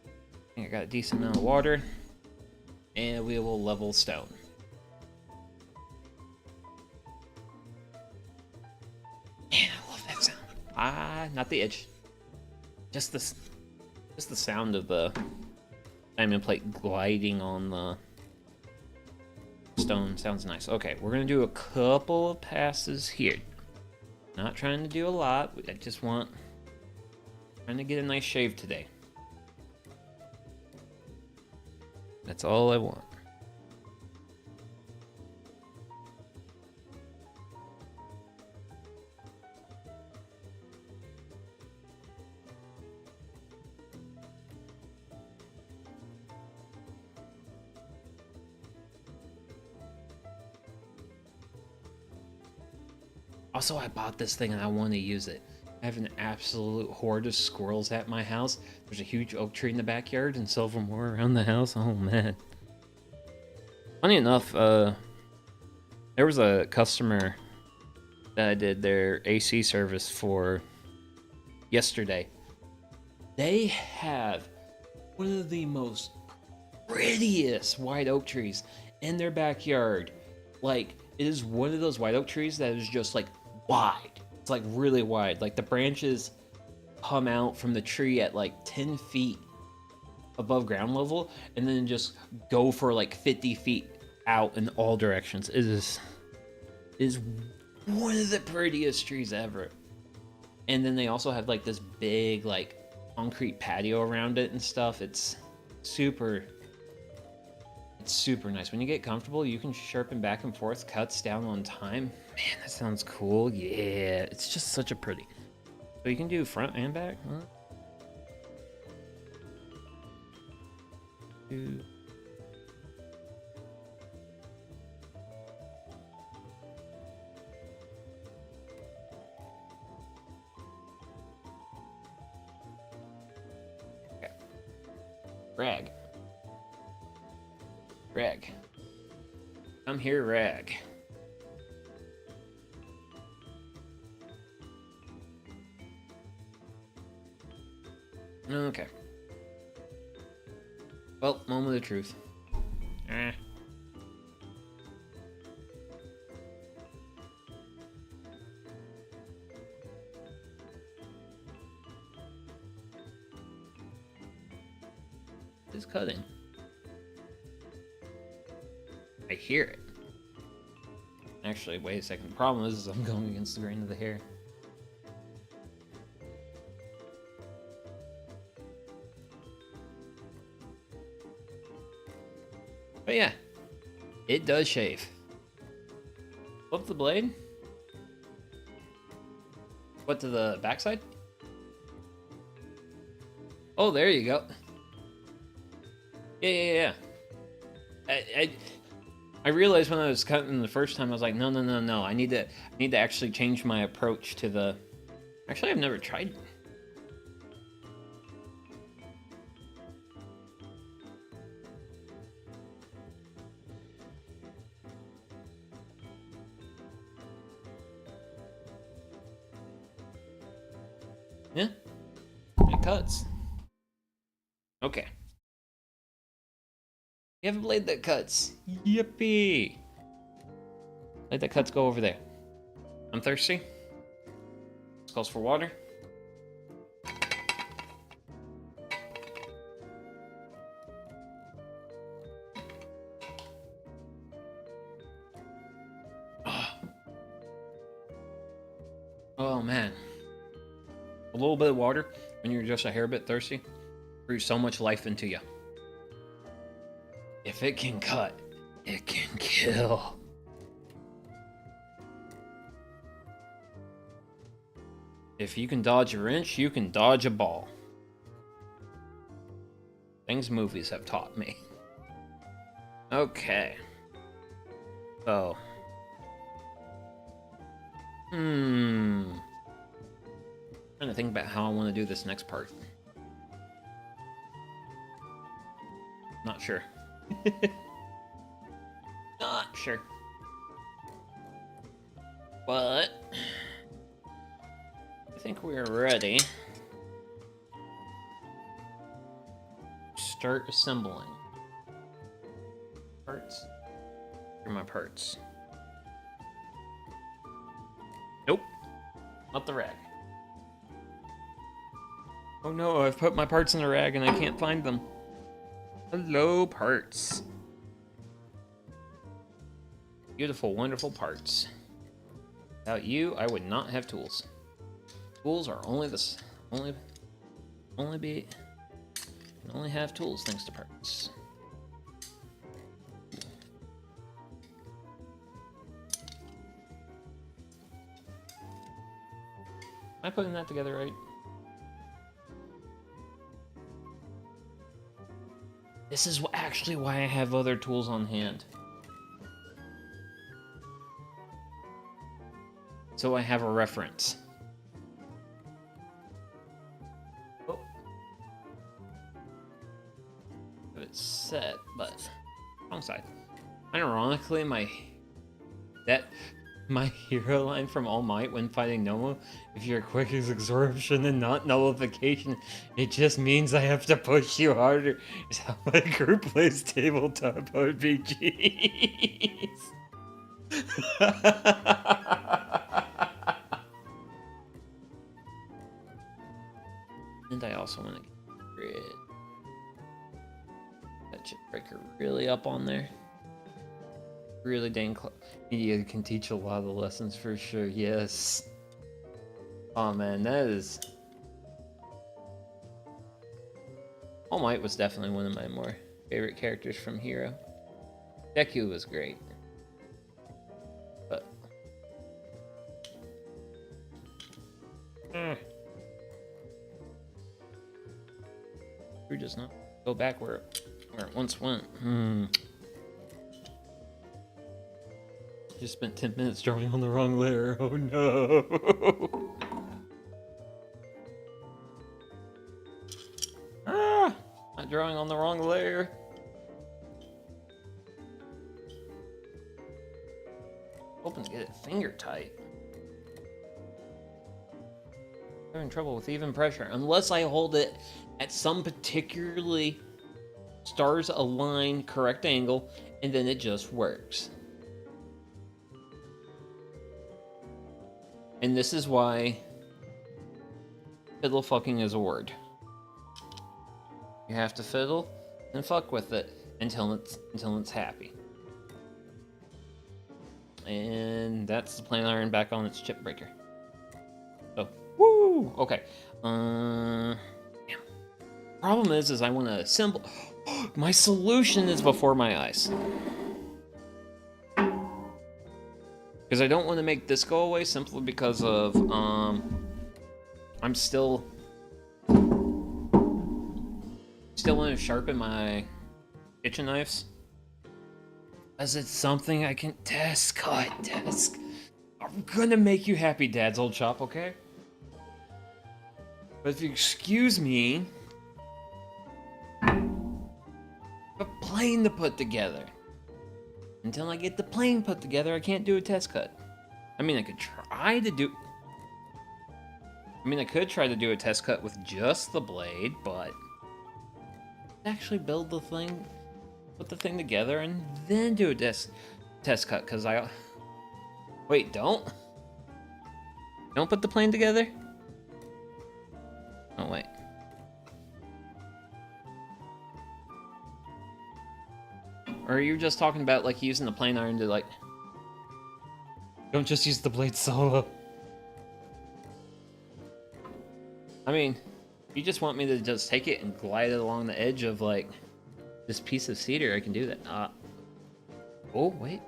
I think I got a decent amount of water. And we will level stone. Man, I love that sound. Ah, not the edge. Just the sound of the diamond plate gliding on the stone sounds nice. Okay, we're gonna do a couple of passes here. Not trying to do a lot. I just trying to get a nice shave today. That's all I want. Also, I bought this thing and I want to use it. I have an absolute horde of squirrels at my house. There's a huge oak tree in the backyard and several more around the house. Oh man. Funny enough, there was a customer that I did their AC service for yesterday. They have one of the most prettiest white oak trees in their backyard. Like, it is one of those white oak trees that is just like wide. It's like really wide. Like the branches come out from the tree at like 10 feet above ground level and then just go for like 50 feet out in all directions. It is one of the prettiest trees ever. And then they also have like this big like concrete patio around it and stuff. It's super nice. When you get comfortable, you can sharpen back and forth, cuts down on time. Man, that sounds cool. Yeah, it's just such a pretty. So you can do front and back, huh? Okay. Brag. Rag. Come here, Rag. Okay. Well, moment of truth. It's cutting. I hear it. Actually, wait a second. The problem is I'm going against the grain of the hair. But yeah, it does shave. Flip the blade. What, to the backside? Oh, there you go. Yeah. I realized when I was cutting the first time, I was like, no. I need to actually change my approach to the. Actually, I've never tried. Yeah, it cuts. Okay. You have a blade that cuts. Yippee! Blade that cuts, go over there. I'm thirsty. This calls for water. Oh man. A little bit of water when you're just a hair bit thirsty breathes so much life into you. If it can cut, it can kill. If you can dodge a wrench, you can dodge a ball. Things movies have taught me. Okay. So. Trying to think about how I want to do this next part. Not sure. Not sure. But I think we're ready. Start assembling. Parts. Here are my parts. Nope. Not the rag. Oh no, I've put my parts in the rag and I can't find them. Hello, parts. Beautiful, wonderful parts. Without you, I would not have tools. Tools are only this. Only have tools thanks to parts. Am I putting that together right? This is actually why I have other tools on hand. So I have a reference. Oh. It's set, but wrong side. Ironically, my hero line from All Might when fighting Nomo, if you're quick as absorption and not nullification, it just means I have to push you harder. Is how my group plays tabletop RPGs. And I also want to get that chip breaker really up on there. Really dang close. Media can teach a lot of lessons for sure, yes. Oh man, that is... All Might was definitely one of my more favorite characters from Hero. Deku was great. But... We just not go back where it once went. Just spent 10 minutes drawing on the wrong layer. Oh no! Ah! I'm drawing on the wrong layer. Hoping to get it finger tight. Having trouble with even pressure. Unless I hold it at some particularly stars align correct angle, and then it just works. And this is why fiddle fucking is a word. You have to fiddle and fuck with it until it's happy. And that's the plain iron back on its chip breaker. So, woo! Okay. Damn. Problem is I want to assemble. My solution is before my eyes. Because I don't want to make this go away simply because of I'm still want to sharpen my kitchen knives. As it's something I can test cut. I'm gonna make you happy, Dad's old shop, okay? But if you excuse me, a plane to put together. Until I get the plane put together, I can't do a test cut. I mean, I could try to do a test cut with just the blade, but actually build the thing, put the thing together, and then do a test cut, because wait, don't put the plane together? Oh, wait. Or are you just talking about, like, using the plane iron to, like... Don't just use the blade solo. I mean, you just want me to just take it and glide it along the edge of, like, this piece of cedar, I can do that. Oh, wait.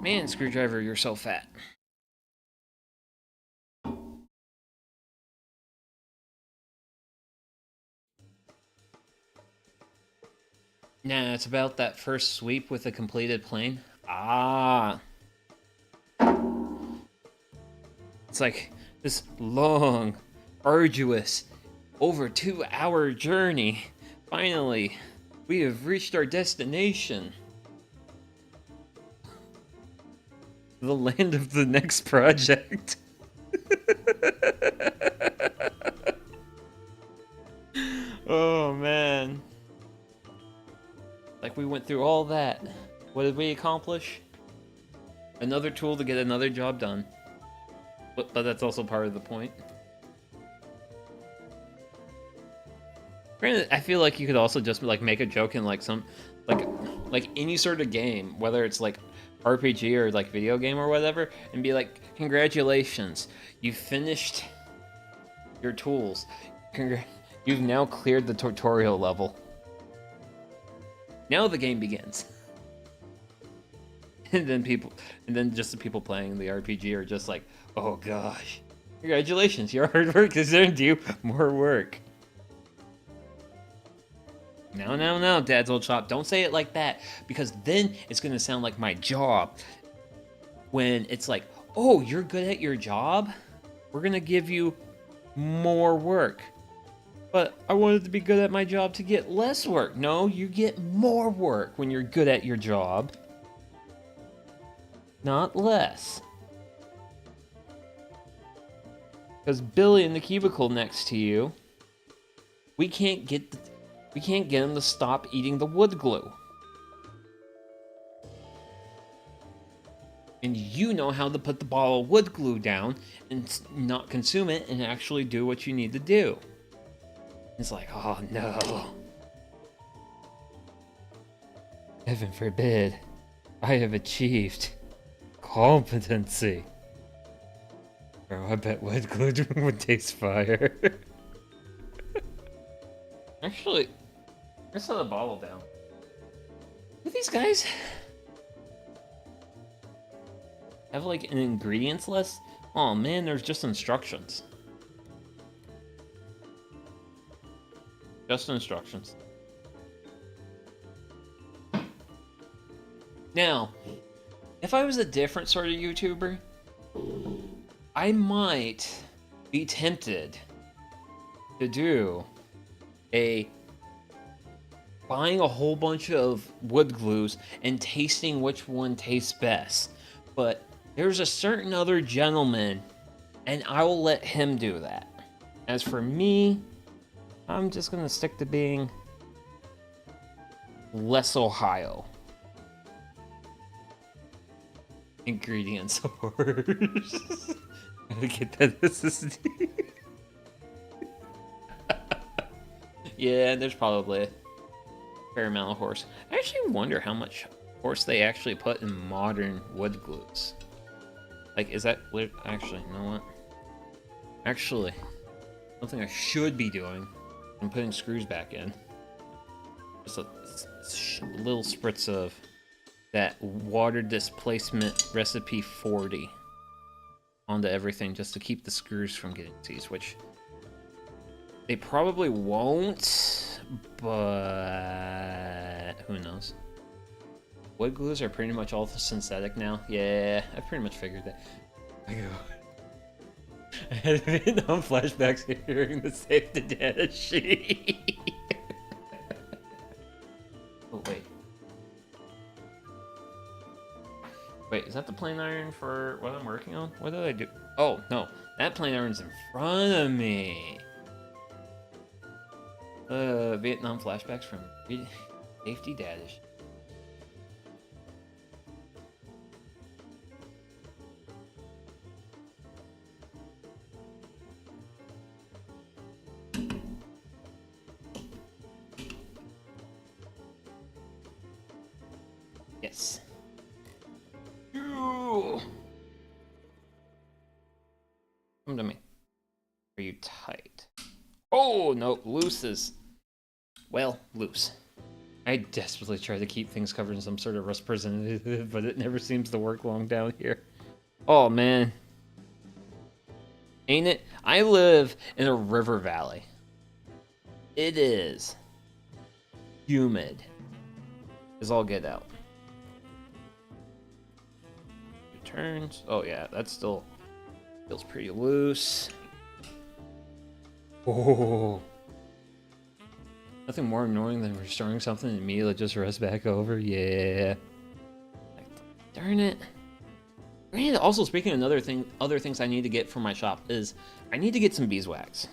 Man, Screwdriver, you're so fat. Nah, it's about that first sweep with a completed plane. Ah. It's like this long, arduous, over 2-hour journey. Finally, we have reached our destination. The land of the next project. Oh, man. Like, we went through all that. What did we accomplish? Another tool to get another job done. But that's also part of the point. Granted, I feel like you could also just, like, make a joke in, like, some... Like any sort of game, whether it's, like, RPG or, like, video game or whatever, and be like, congratulations, you finished your tools. You've now cleared the tutorial level. Now the game begins. And then just the people playing the RPG are just like, oh gosh, congratulations, your hard work has earned you more work. No, Dad's old shop, don't say it like that, because then it's gonna sound like my job. When it's like, oh, you're good at your job? We're gonna give you more work. But I wanted to be good at my job to get less work. No, you get more work when you're good at your job. Not less. Because Billy in the cubicle next to you, we can't get him to stop eating the wood glue. And you know how to put the ball of wood glue down and not consume it and actually do what you need to do. It's like, oh no. Heaven forbid, I have achieved competency. Bro, I bet wood glue would taste fire. Actually, let's set the bottle down. Do these guys have like an ingredients list? Oh man, there's just instructions. Just instructions. Now, if I was a different sort of YouTuber, I might be tempted to do buying a whole bunch of wood glues and tasting which one tastes best. But there's a certain other gentleman, and I will let him do that. As for me, I'm just gonna stick to being less Ohio. Ingredients horse. Gotta get that SSD. Yeah, there's probably a fair amount of horse. I actually wonder how much horse they actually put in modern wood glues. Like, is that... Actually, you know what? Actually, something I should be doing, I'm putting screws back in. Just a little spritz of that water displacement recipe 40 onto everything just to keep the screws from getting seized, which they probably won't, but who knows. Wood glues are pretty much all synthetic now. Yeah, I pretty much figured that. I go. I had Vietnam flashbacks hearing the save the data sheet. Oh, wait. Wait, is that the plane iron for what I'm working on? What did I do? Oh, no. That plane iron's in front of me. Vietnam flashbacks from safety data sheet. Yes. Come to me. Are you tight? Oh, no. Loose is... Well, loose. I desperately try to keep things covered in some sort of rust preservative, but it never seems to work long down here. Oh, man. Ain't it? I live in a river valley. It is humid. Is all get out. Turns. Oh yeah, that still feels pretty loose. Oh, nothing more annoying than restoring something and immediately just rust back over. Yeah. Darn it. And also, speaking of other things I need to get for my shop is I need to get some beeswax,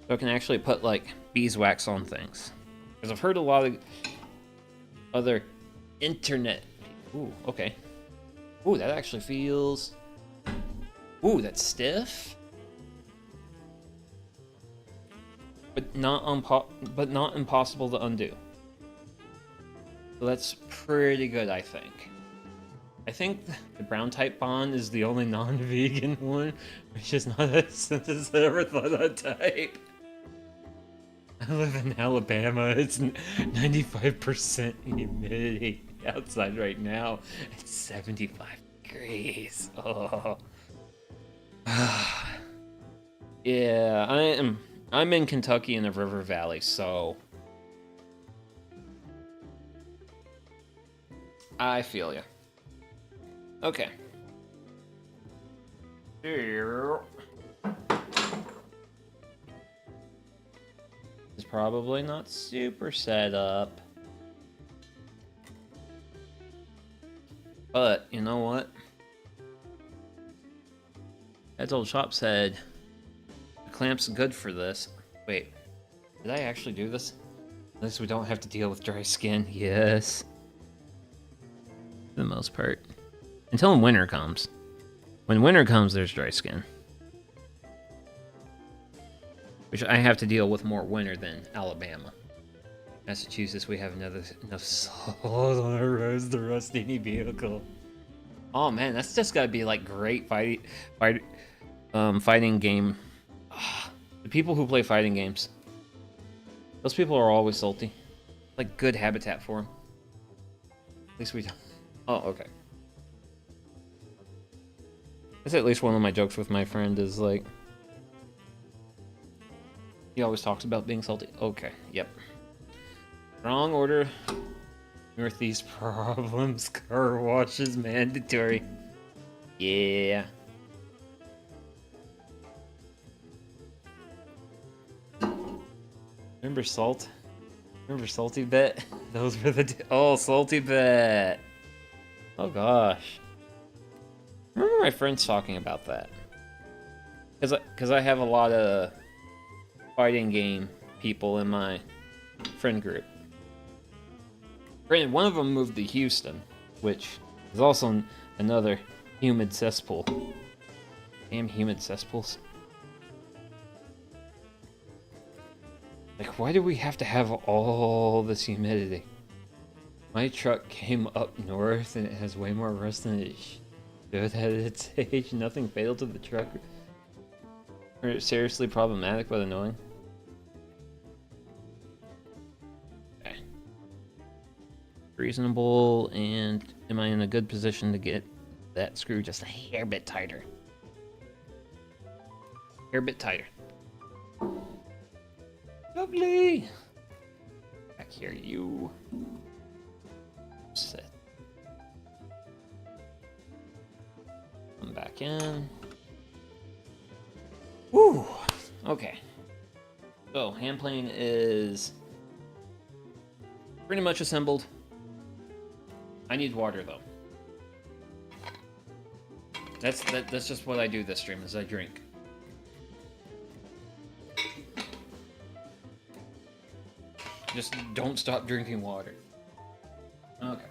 so I can actually put like beeswax on things. Because I've heard a lot of other internet. Ooh, okay. Ooh, that actually feels... Ooh, that's stiff. But not impossible to undo. So that's pretty good, I think. I think the brown type bond is the only non-vegan one, which is not as since I ever thought that type. I live in Alabama. It's 95% humidity outside right now. It's 75 degrees. Oh. Yeah, I'm in Kentucky in the River Valley, so I feel ya. Okay. It's probably not super set up. But, you know what? That old shop said the clamp's good for this. Wait, did I actually do this? At least we don't have to deal with dry skin. Yes. For the most part. Until winter comes. When winter comes, there's dry skin. Which I have to deal with more winter than Alabama. Massachusetts, we have enough salt on our roads to rust any vehicle. Oh man, that's just gotta be like great fighting game. The people who play fighting games, those people are always salty. Like good habitat for them. At least we don't. Oh, okay. That's at least one of my jokes with my friend is like, he always talks about being salty. Okay, yep. Wrong order. Northeast problems. Car wash is mandatory. Yeah. Remember Salt? Remember Salty Bet? Those were the... Oh, Salty Bet! Oh, gosh. I remember my friends talking about that. Because I have a lot of fighting game people in my friend group. Granted, one of them moved to Houston, which is also another humid cesspool. Damn humid cesspools. Like, why do we have to have all this humidity? My truck came up north and it has way more rust than it should at its age. Nothing fatal to the truck. Or seriously problematic but annoying. Okay. Reasonable, and am I in a good position to get that screw just a hair bit tighter? Hair bit tighter. Lovely! Back here, you. Sit. Come back in. Woo! Okay. So, hand plane is pretty much assembled. I need water, though. That's just what I do this stream, is I drink. Just don't stop drinking water. Okay.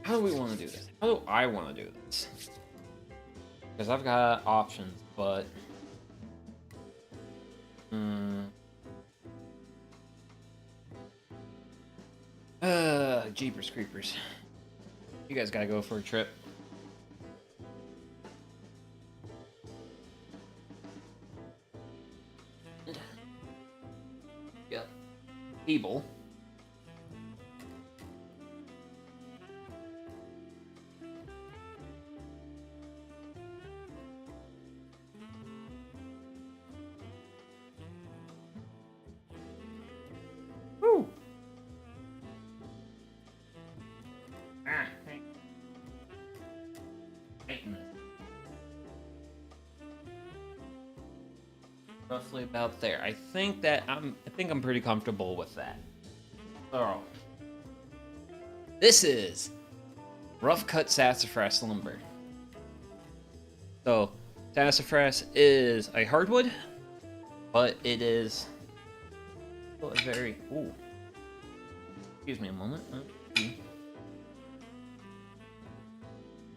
How do we want to do this? How do I want to do this? Because I've got options, but... Jeepers creepers. You guys gotta go for a trip. Yep. Feeble. Woo! Roughly about there. I think I'm pretty comfortable with that. So, this is rough cut sassafras lumber. So, sassafras is a hardwood, but it is still a very excuse me a moment.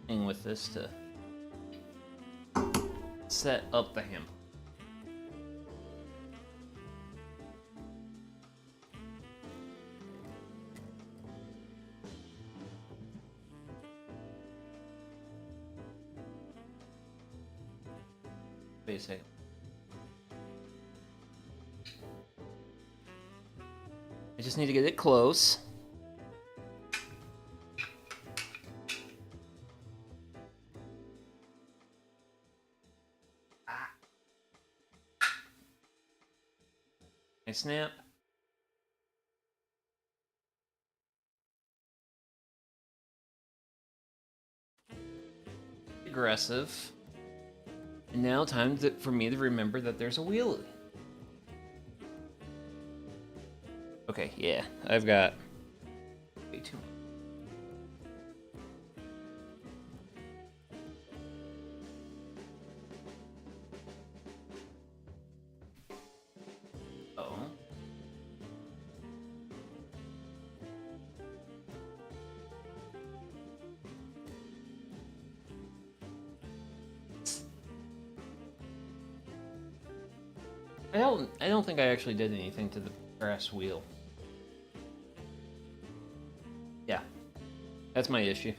With this to set up the hammer. Wait a second. I just need to get it close. I snap. Aggressive. And now time for me to remember that there's a wheel. Okay, yeah, I've got way too much. I don't think I actually did anything to the brass wheel. Yeah, that's my issue.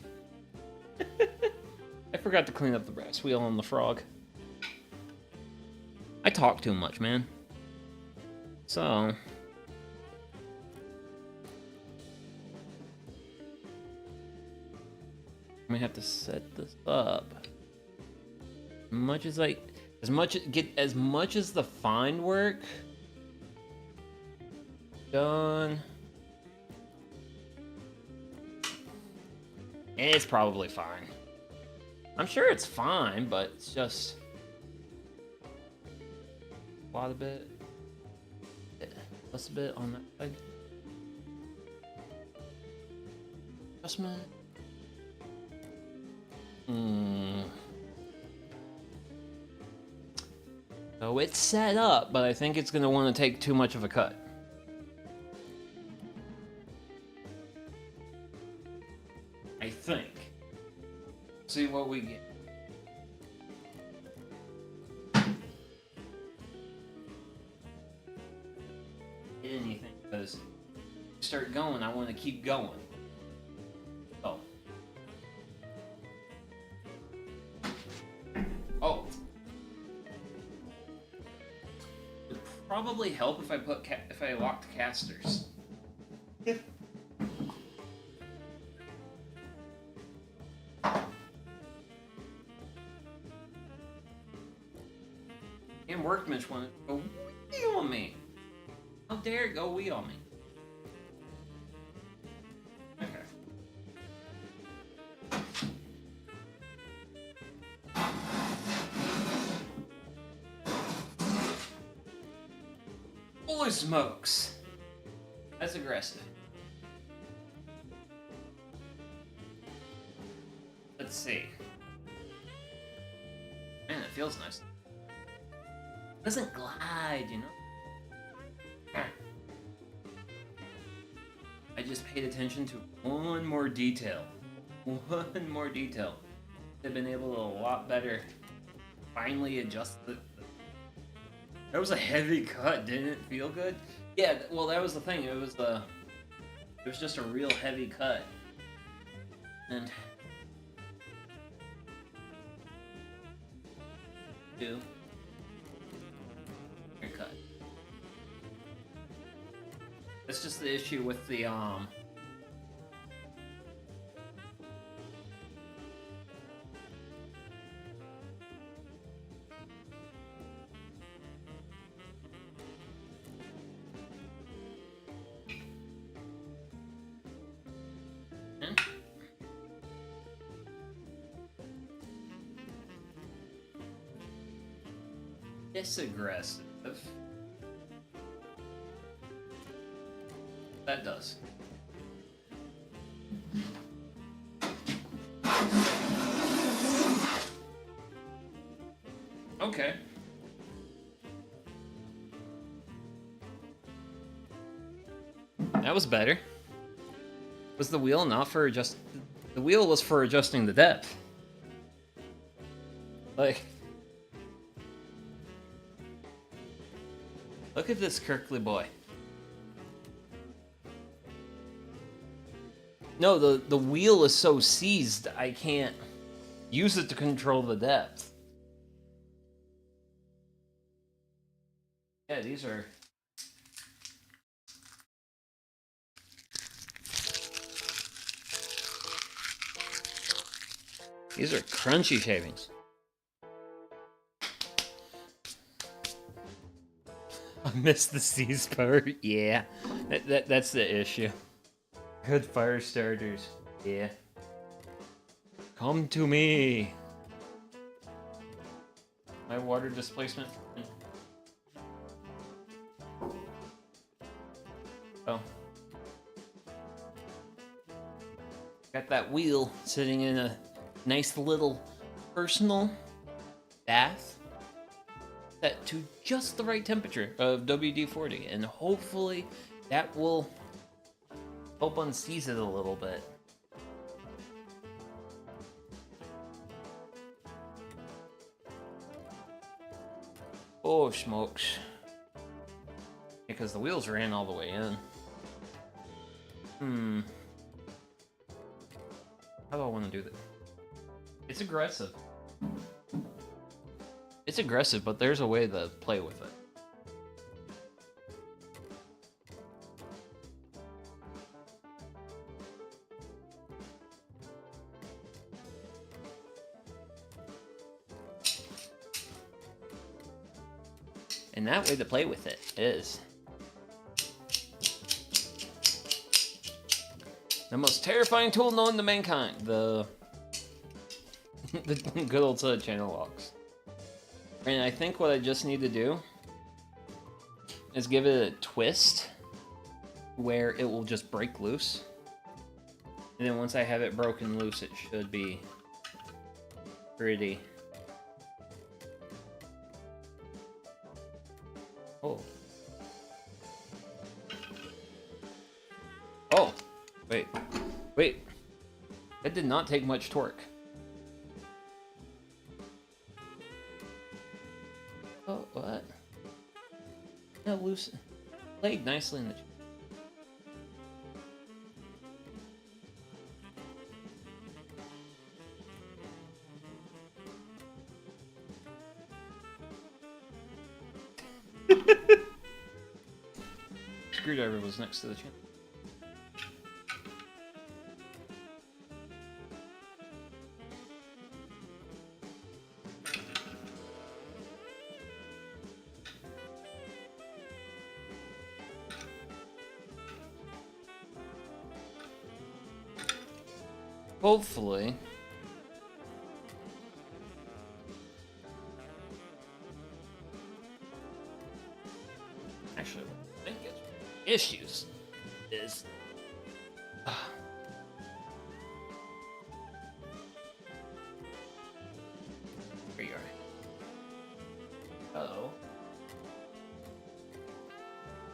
I forgot to clean up the brass wheel on the frog. I talk too much, man. So... I'm gonna have to set this up. Get as much as the fine work done. It's probably fine. I'm sure it's fine, but it's just a lot of bit. Less a bit on that side. Adjustment. So it's set up, but I think it's going to want to take too much of a cut. I think. See what we get. Anything, because start going, I want to keep going. Oh. Oh. It would probably help if I locked casters. And Workbench wanted to go wee on me. How dare it go wee on me? Okay. Holy smokes. That's aggressive. Let's see. Man, it feels nice. It doesn't glide, you know? I just paid attention to one more detail. One more detail. I've been able to a lot better finally adjust the... That was a heavy cut, didn't it feel good? Yeah, well that was the thing, it was just a real heavy cut. And... Two. Cut. That's just the issue with the it's aggressive. That does. Okay. That was better. Was the wheel not for adjust? The wheel was for adjusting the depth. Like, look at this Kirkley boy. No, the wheel is so seized, I can't use it to control the depth. Yeah, these are... These are crunchy shavings. I missed the C's part. Yeah, that's the issue. Good fire starters. Yeah. Come to me. My water displacement. Oh. Got that wheel sitting in a nice little personal bath set to just the right temperature of WD-40, and hopefully that will help unseize it a little bit. Oh smokes. Because the wheels ran all the way in. How do I want to do that? It's aggressive. It's aggressive, but there's a way to play with it. And that way to play with it is... The most terrifying tool known to mankind. The good old set of channel locks. And I think what I just need to do is give it a twist where it will just break loose. And then once I have it broken loose, it should be pretty. Oh. Oh. Wait. Wait. That did not take much torque. Oh, what? No, loose. Played nicely in the. Screwdriver was next to the chin. Hopefully. Actually, I think it's issues is here you are. Uh-oh.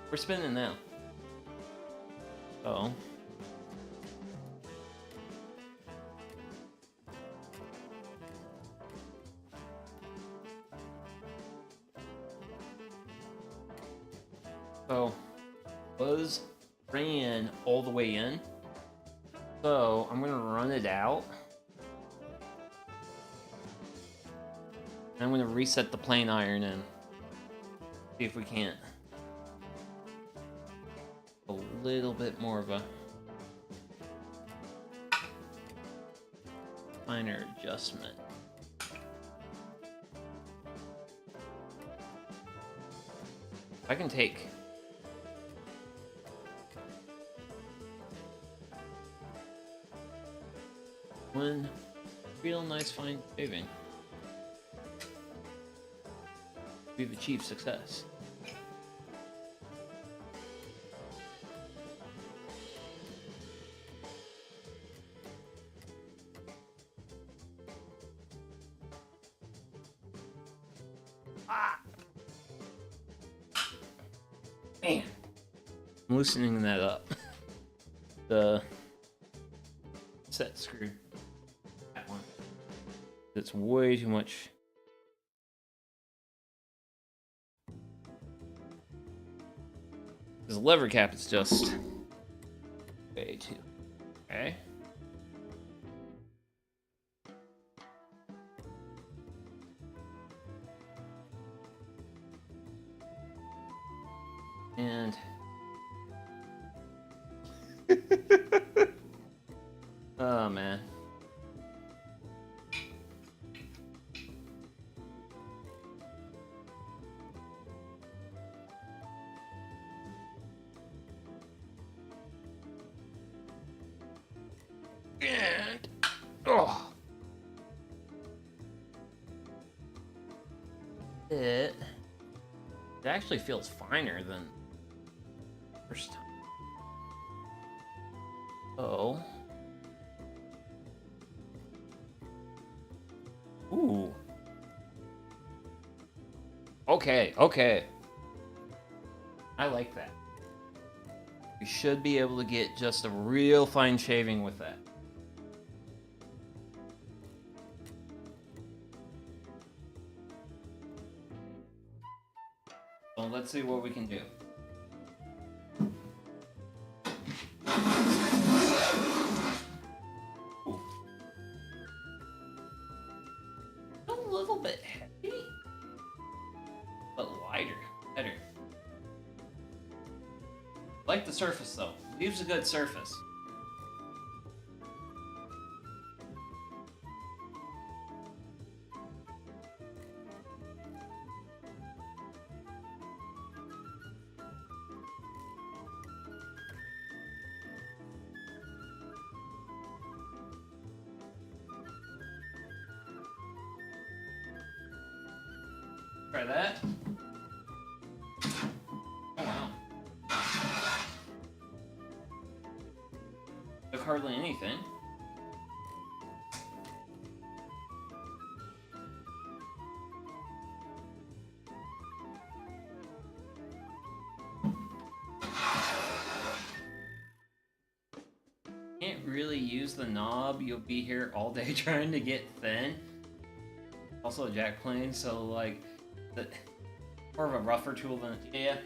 We're spinning now. Uh-oh. So, was ran all the way in. So, I'm going to run it out. And I'm going to reset the plane iron in. See if we can't. A little bit more of a finer adjustment. I can take one real nice fine shaving. We've achieved success. Man, I'm loosening that up. The set screw. That one. It's way too much. The lever cap is just way too. Okay. And oh man. And oh, it actually feels finer than first time. Oh. Ooh. Okay, okay. I like that. You should be able to get just a real fine shaving with that. Well, let's see what we can do. Ooh. A little bit heavy, but lighter, better. Like the surface though, leaves a good surface. try that. Oh wow. Took hardly anything. Can't really use the knob. You'll be here all day trying to get thin. Also a jack plane, so like more of a rougher tool than yeah.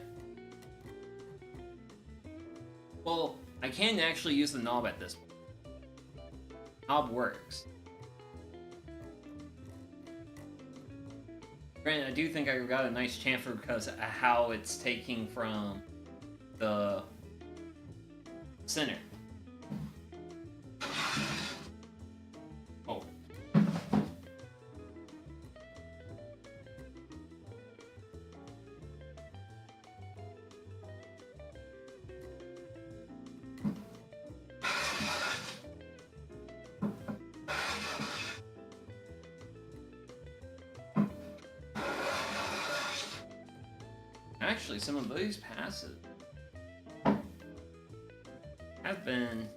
Well, I can actually use the knob at this point. Knob works. Granted, I do think I got a nice chamfer because of how it's taking from the center. Oh. Actually, some of these passes have been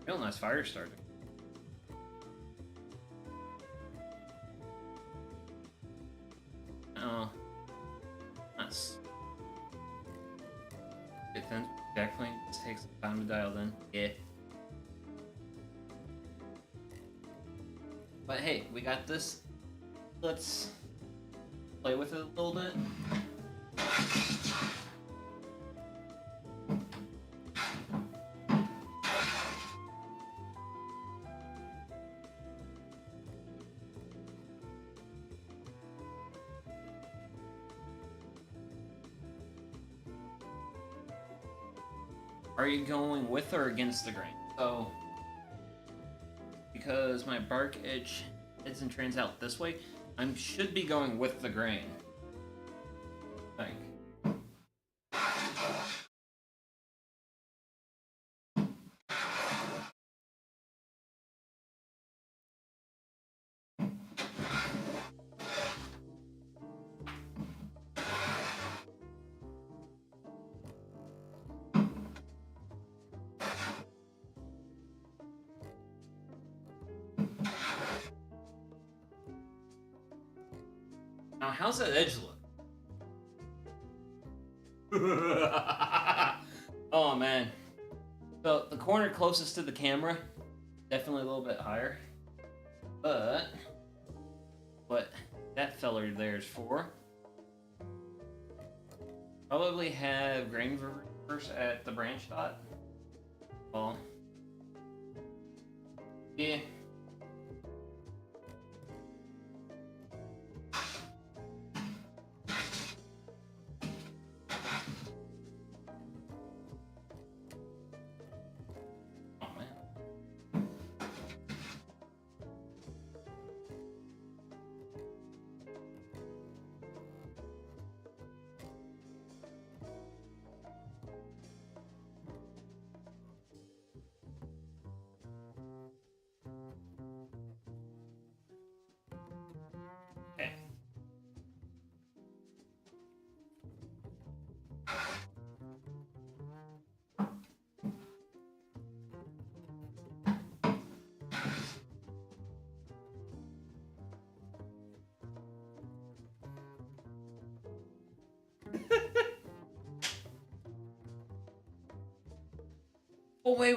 real nice fire starter. Oh, nice. It then definitely takes some time to dial in. Yeah. But hey, we got this. Let's play with it a little bit. Are you going with or against the grain? So, because my bark edge heads and trans out this way, I should be going with the grain. I think. Now, how's that edge look? Oh man. So the corner closest to the camera, definitely a little bit higher. But what that feller there is for, probably have grain reverse at the branch dot. Well, yeah. Oh, wait.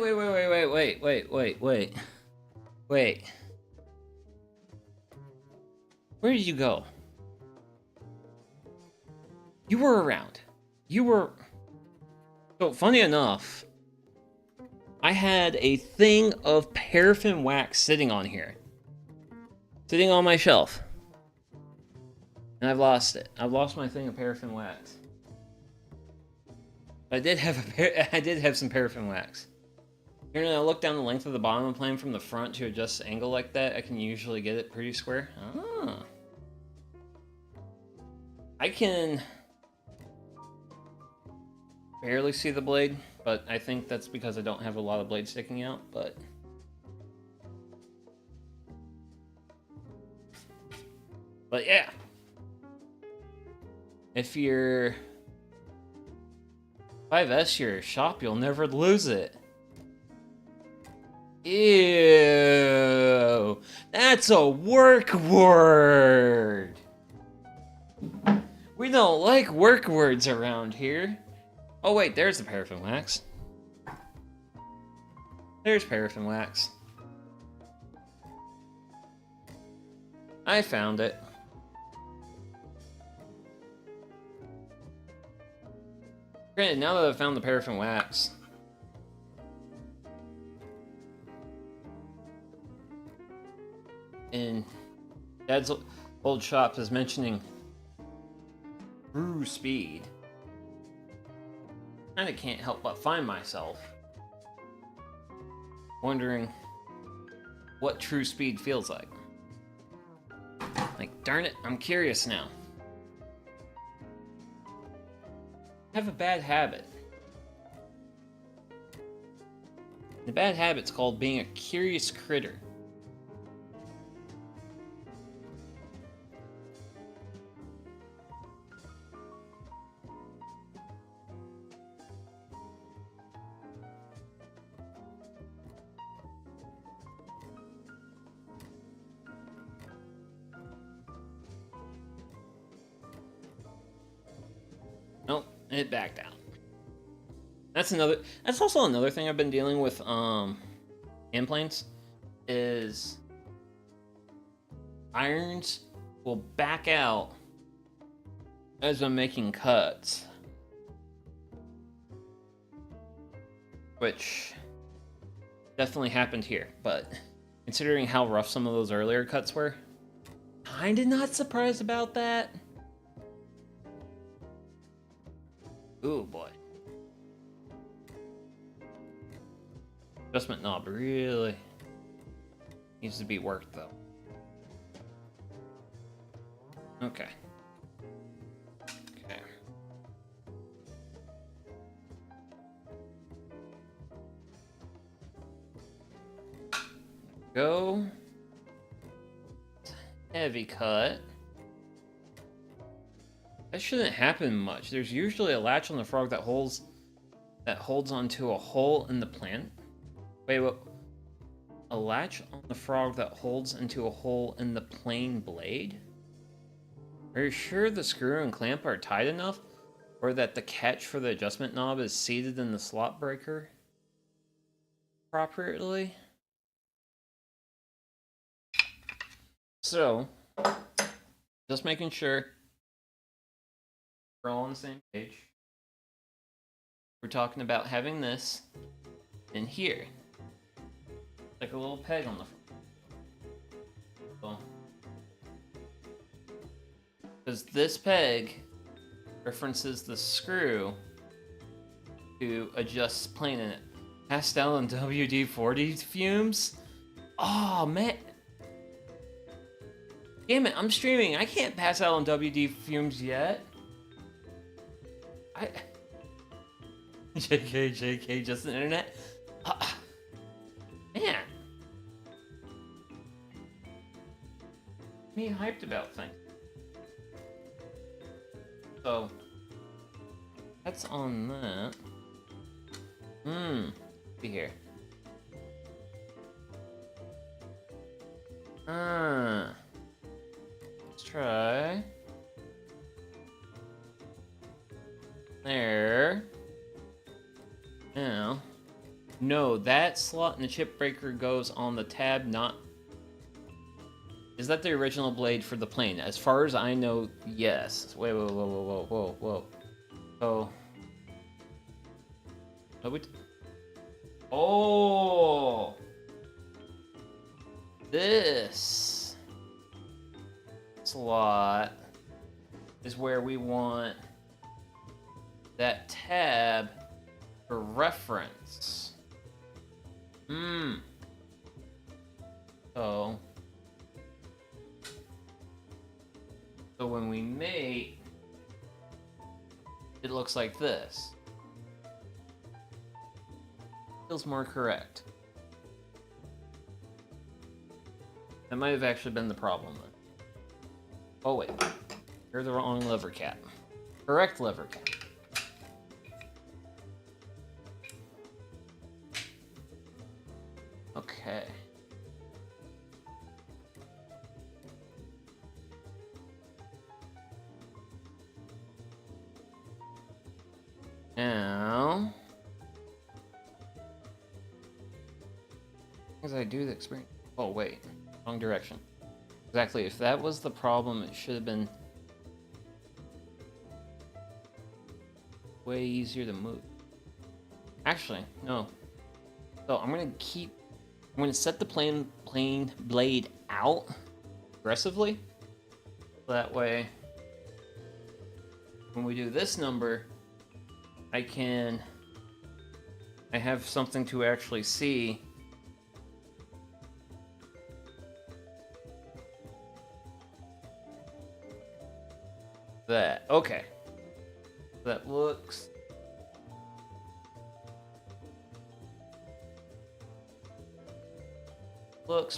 Wait. Where did you go? You were around. You were... So, funny enough, I had a thing of paraffin wax sitting on here. Sitting on my shelf. And I've lost it. I've lost my thing of paraffin wax. I did have some paraffin wax. Here, when I look down the length of the bottom plane from the front to adjust the angle like that, I can usually get it pretty square. Ah. I can barely see the blade, but I think that's because I don't have a lot of blade sticking out, but yeah. If you're 5S your shop, you'll never lose it. Ew. That's a work word. We don't like work words around here. Oh wait, there's the paraffin wax. There's paraffin wax. I found it. Granted, now that I've found the paraffin wax, and Dad's old shop is mentioning true speed, I can't help but find myself wondering what true speed feels like. Like, darn it, I'm curious now. I have a bad habit. The bad habit's called being a curious critter. Nope, it backed out. That's also another thing I've been dealing with hand planes is irons will back out as I'm making cuts. Which definitely happened here, but considering how rough some of those earlier cuts were, kinda not surprised about that. Ooh boy. Adjustment knob really needs to be worked though. Okay. Okay. Go. Heavy cut. That shouldn't happen much. There's usually a latch on the frog that holds onto a hole in the plant. Wait, what? A latch on the frog that holds into a hole in the plain blade? Are you sure the screw and clamp are tight enough? Or that the catch for the adjustment knob is seated in the slot breaker properly? So, just making sure we're all on the same page. We're talking about having this in here. Like a little peg on the front. Because this peg references the screw to adjust plane in it. Pastel and WD-40 fumes? Oh man. Damn it, I'm streaming. I can't pass out on WD fumes yet. JK, just the internet? Man. Me hyped about things. So, that's on that. See here. Let's try. There. Now. No, that slot in the chip breaker goes on the tab, not... Is that the original blade for the plane? As far as I know, yes. Wait, whoa. So... Oh! This slot is where we want that tab for reference. So when we mate, it looks like this. Feels more correct. That might have actually been the problem then. Oh wait, you're the wrong lever cap. Correct lever cap. Okay. Now, as I do the experience. Oh wait, wrong direction. Exactly. If that was the problem, it should have been way easier to move. Actually, no. So I'm gonna set the plane blade out aggressively. So that way, when we do this number, I have something to actually see. That, okay. That looks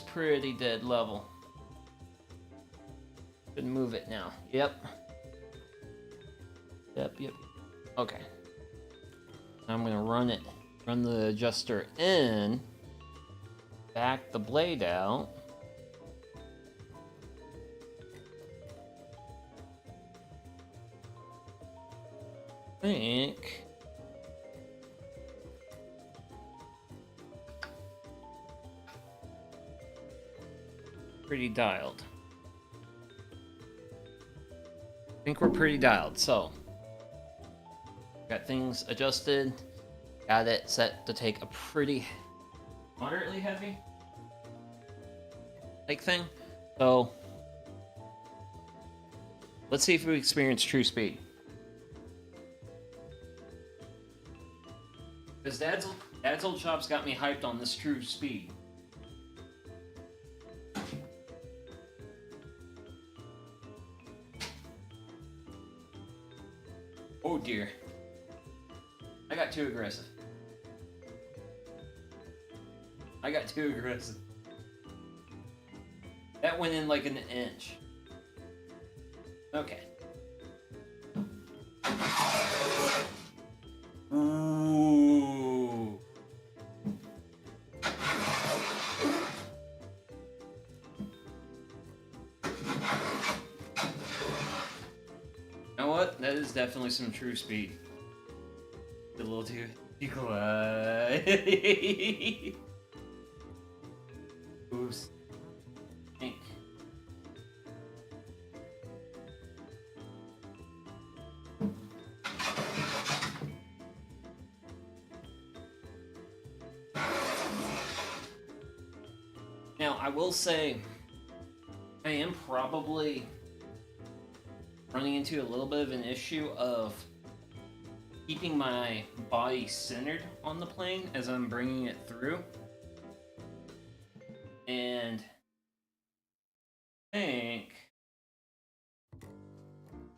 pretty dead level. Should move it now. Yep. Okay. I'm gonna run the adjuster in, back the blade out. I think pretty dialed. I think we're pretty dialed, so got things adjusted, got it set to take a pretty moderately heavy like thing. So let's see if we experience true speed. Because Dad's old shop's got me hyped on this true speed. Oh dear. I got too aggressive. That went in like an inch. Okay. Ooh. You know what? That is definitely some true speed. A little too quiet. Oops. Think. Now, I will say, I am probably running into a little bit of an issue of keeping my body centered on the plane as I'm bringing it through. And I think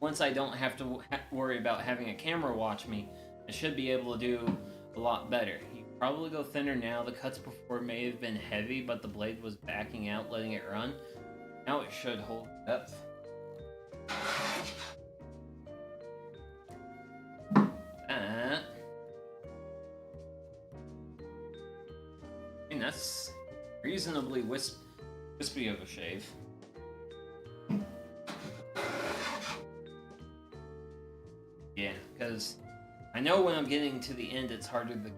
once I don't have to worry about having a camera watch me, I should be able to do a lot better. You probably go thinner now. The cuts before may have been heavy, but the blade was backing out, letting it run. Now it should hold up. That. I mean, that's reasonably wispy of a shave. Yeah, because I know when I'm getting to the end, it's harder to...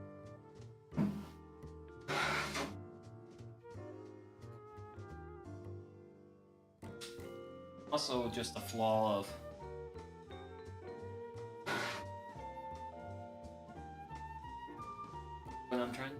Also, just a flaw of... when I'm trying...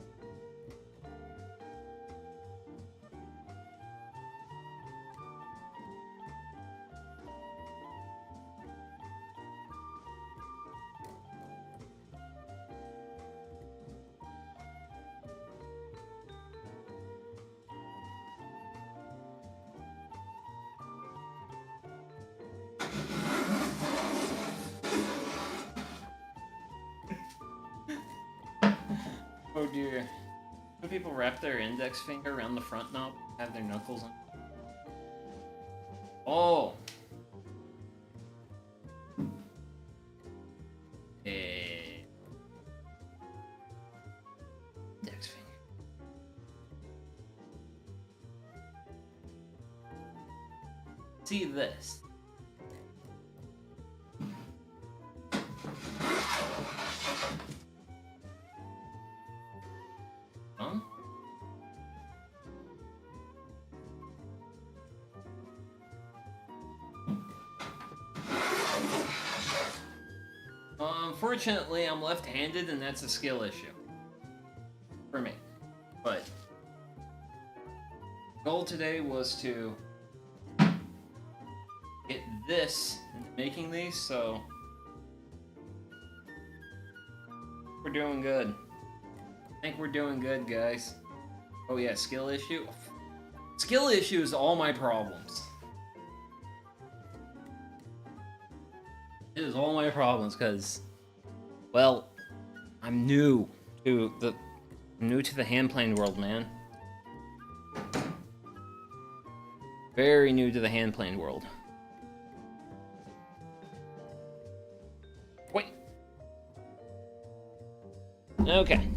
Oh dear. Some people wrap their index finger around the front knob, have their knuckles on. Oh! Index finger. See this. Huh? Unfortunately, I'm left-handed, and that's a skill issue for me. But the goal today was to get this into making these, so we're doing good. I think we're doing good, guys. Oh yeah, skill issue. Skill issue is all my problems. It is all my problems because, well, I'm new to the hand plane world, man. Very new to the hand plane world. Wait. Okay.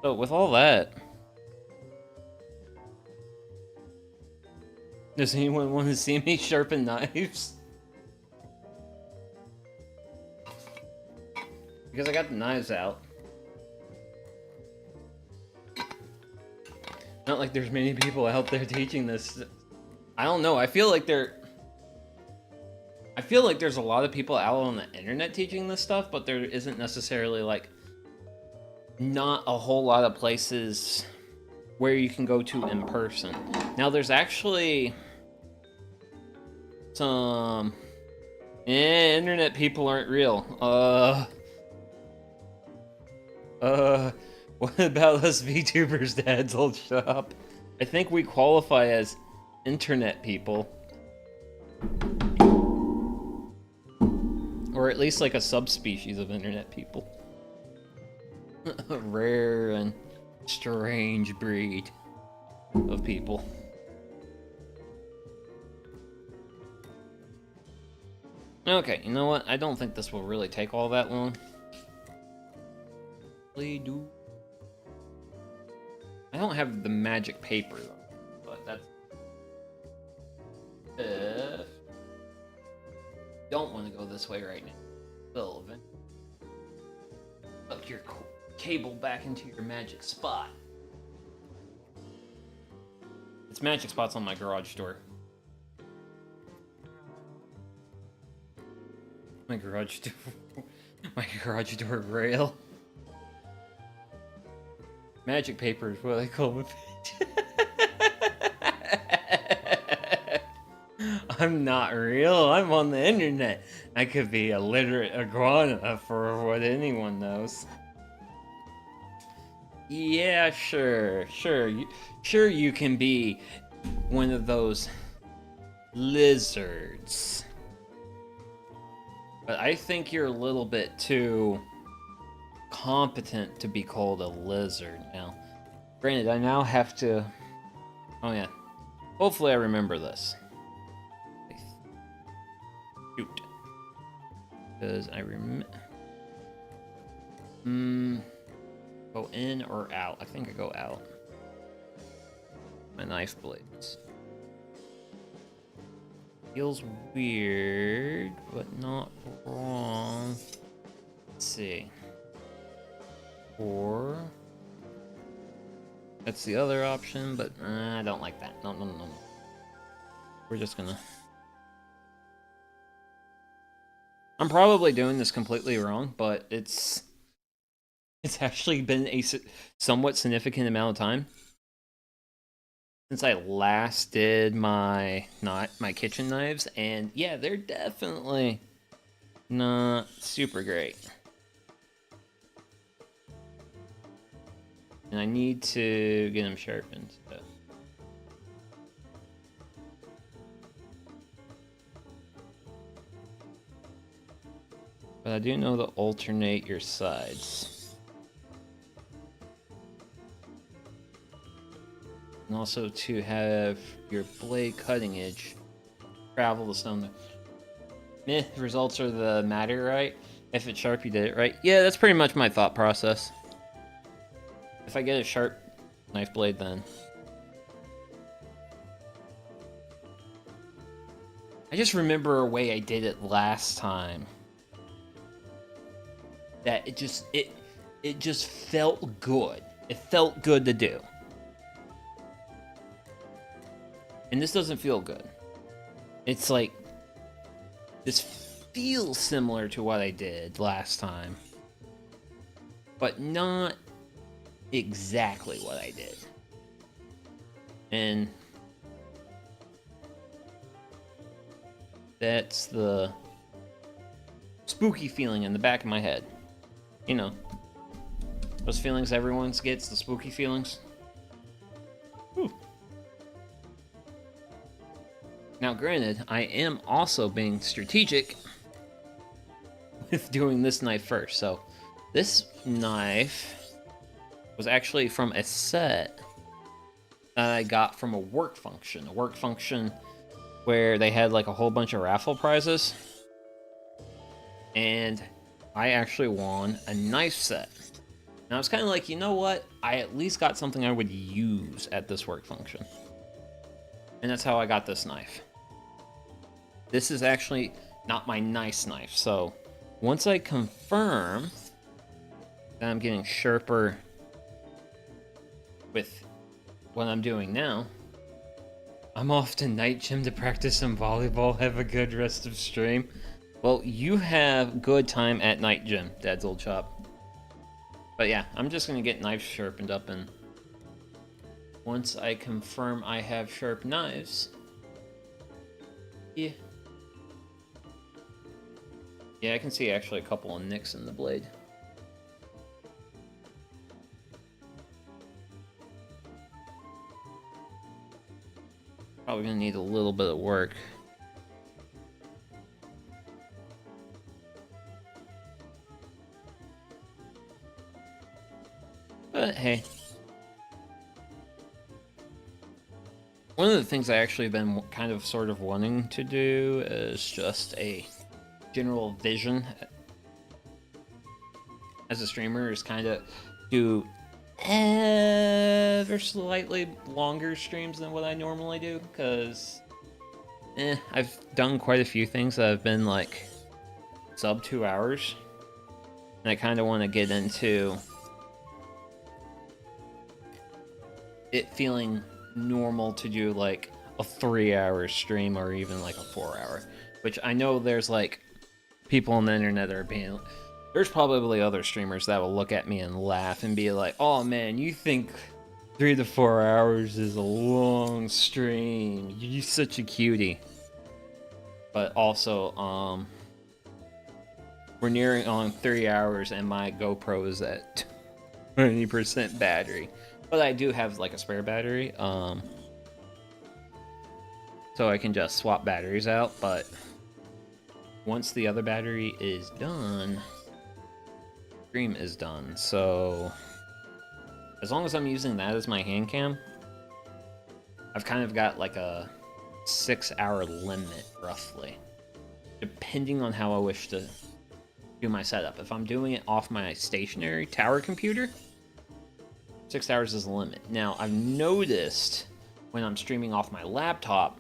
So with all that, does anyone want to see me sharpen knives? Because I got the knives out. Not like there's many people out there teaching this. I don't know. I feel like there's a lot of people out on the internet teaching this stuff, but there isn't necessarily like not a whole lot of places where you can go to in person. Now there's actually some internet people aren't real. What about us VTubers, Dad's old shop? I think we qualify as internet people. Or at least like a subspecies of internet people. A rare and strange breed of people. Okay, you know what? I don't think this will really take all that long. Do. I don't have the magic paper though, but that's if don't want to go this way right now. Will eventually hook your cable back into your magic spot. It's magic spots on my garage door. My garage door rail. Magic paper is what I call it. I'm not real. I'm on the internet. I could be a literate iguana for what anyone knows. Yeah, sure. You can be one of those lizards. But I think you're a little bit too competent to be called a lizard now. Granted, I now have to... Oh yeah. Hopefully I remember this. Shoot. Because I remember... Go in or out? I think I go out. My knife blades. Feels weird, but not wrong. Let's see. Or... That's the other option, but I don't like that. No. We're just gonna... I'm probably doing this completely wrong, but it's actually been a somewhat significant amount of time since I last did my kitchen knives, and yeah, they're definitely not super great. And I need to get them sharpened. So. But I do know to alternate your sides. And also to have your blade cutting edge travel the stone. The results are the matter, right? If it's sharp, you did it right. Yeah, that's pretty much my thought process. If I get a sharp knife blade, then... I just remember a way I did it last time. That it just felt good. It felt good to do. And this doesn't feel good. It's like... This feels similar to what I did last time. But not exactly what I did. And... that's the spooky feeling in the back of my head. You know, those feelings everyone gets, the spooky feelings. Whew. Now, granted, I am also being strategic with doing this knife first. So, this knife was actually from a set that I got from a work function. A work function where they had like a whole bunch of raffle prizes. And I actually won a knife set. And I was kind of like, you know what? I at least got something I would use at this work function. And that's how I got this knife. This is actually not my nice knife. So once I confirm that I'm getting sharper with what I'm doing now, I'm off to night gym to practice some volleyball. Have a good rest of stream. Well, you have good time at night gym, Dad's old shop. But yeah, I'm just gonna get knives sharpened up, and once I confirm I have sharp knives, yeah, I can see actually a couple of nicks in the blade. Probably gonna need a little bit of work. But hey. One of the things I actually have been kind of sort of wanting to do is just a general vision as a streamer is kind of do ever slightly longer streams than what I normally do, because I've done quite a few things that have been like sub 2 hours, and I kind of want to get into it feeling normal to do like a 3-hour stream or even like a 4-hour, which I know there's like people on the internet that are being, there's probably other streamers that will look at me and laugh and be like, oh man, you think 3 to 4 hours is a long stream, you're such a cutie. But also we're nearing on 3 hours and my GoPro is at 20% battery. But I do have like a spare battery, so I can just swap batteries out. But once the other battery is done, stream is done. So as long as I'm using that as my hand cam, I've kind of got like a 6-hour limit roughly, depending on how I wish to do my setup. If I'm doing it off my stationary tower computer, 6 hours is the limit. Now, I've noticed when I'm streaming off my laptop,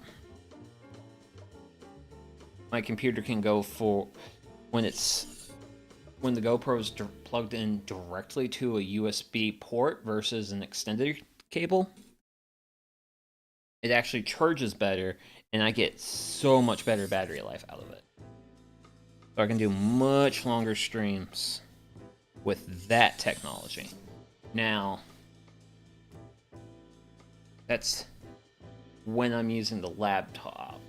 my computer can go for, when the GoPro is plugged in directly to a USB port versus an extended cable, it actually charges better, and I get so much better battery life out of it. So I can do much longer streams with that technology. Now, that's when I'm using the laptop.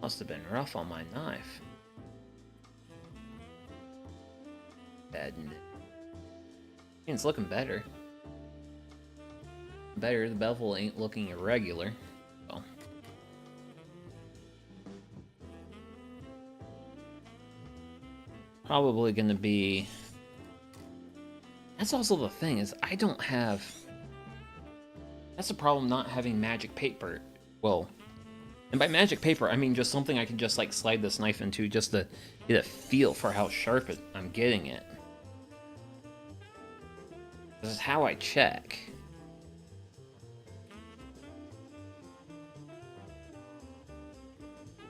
Must have been rough on my knife. Bad. It's looking better. The bevel ain't looking irregular. So. probably going to be... That's also the thing, is I don't have... That's the problem not having magic paper. Well, and by magic paper, I mean just something I can just like slide this knife into just to get a feel for how sharp I'm getting it. This is how I check.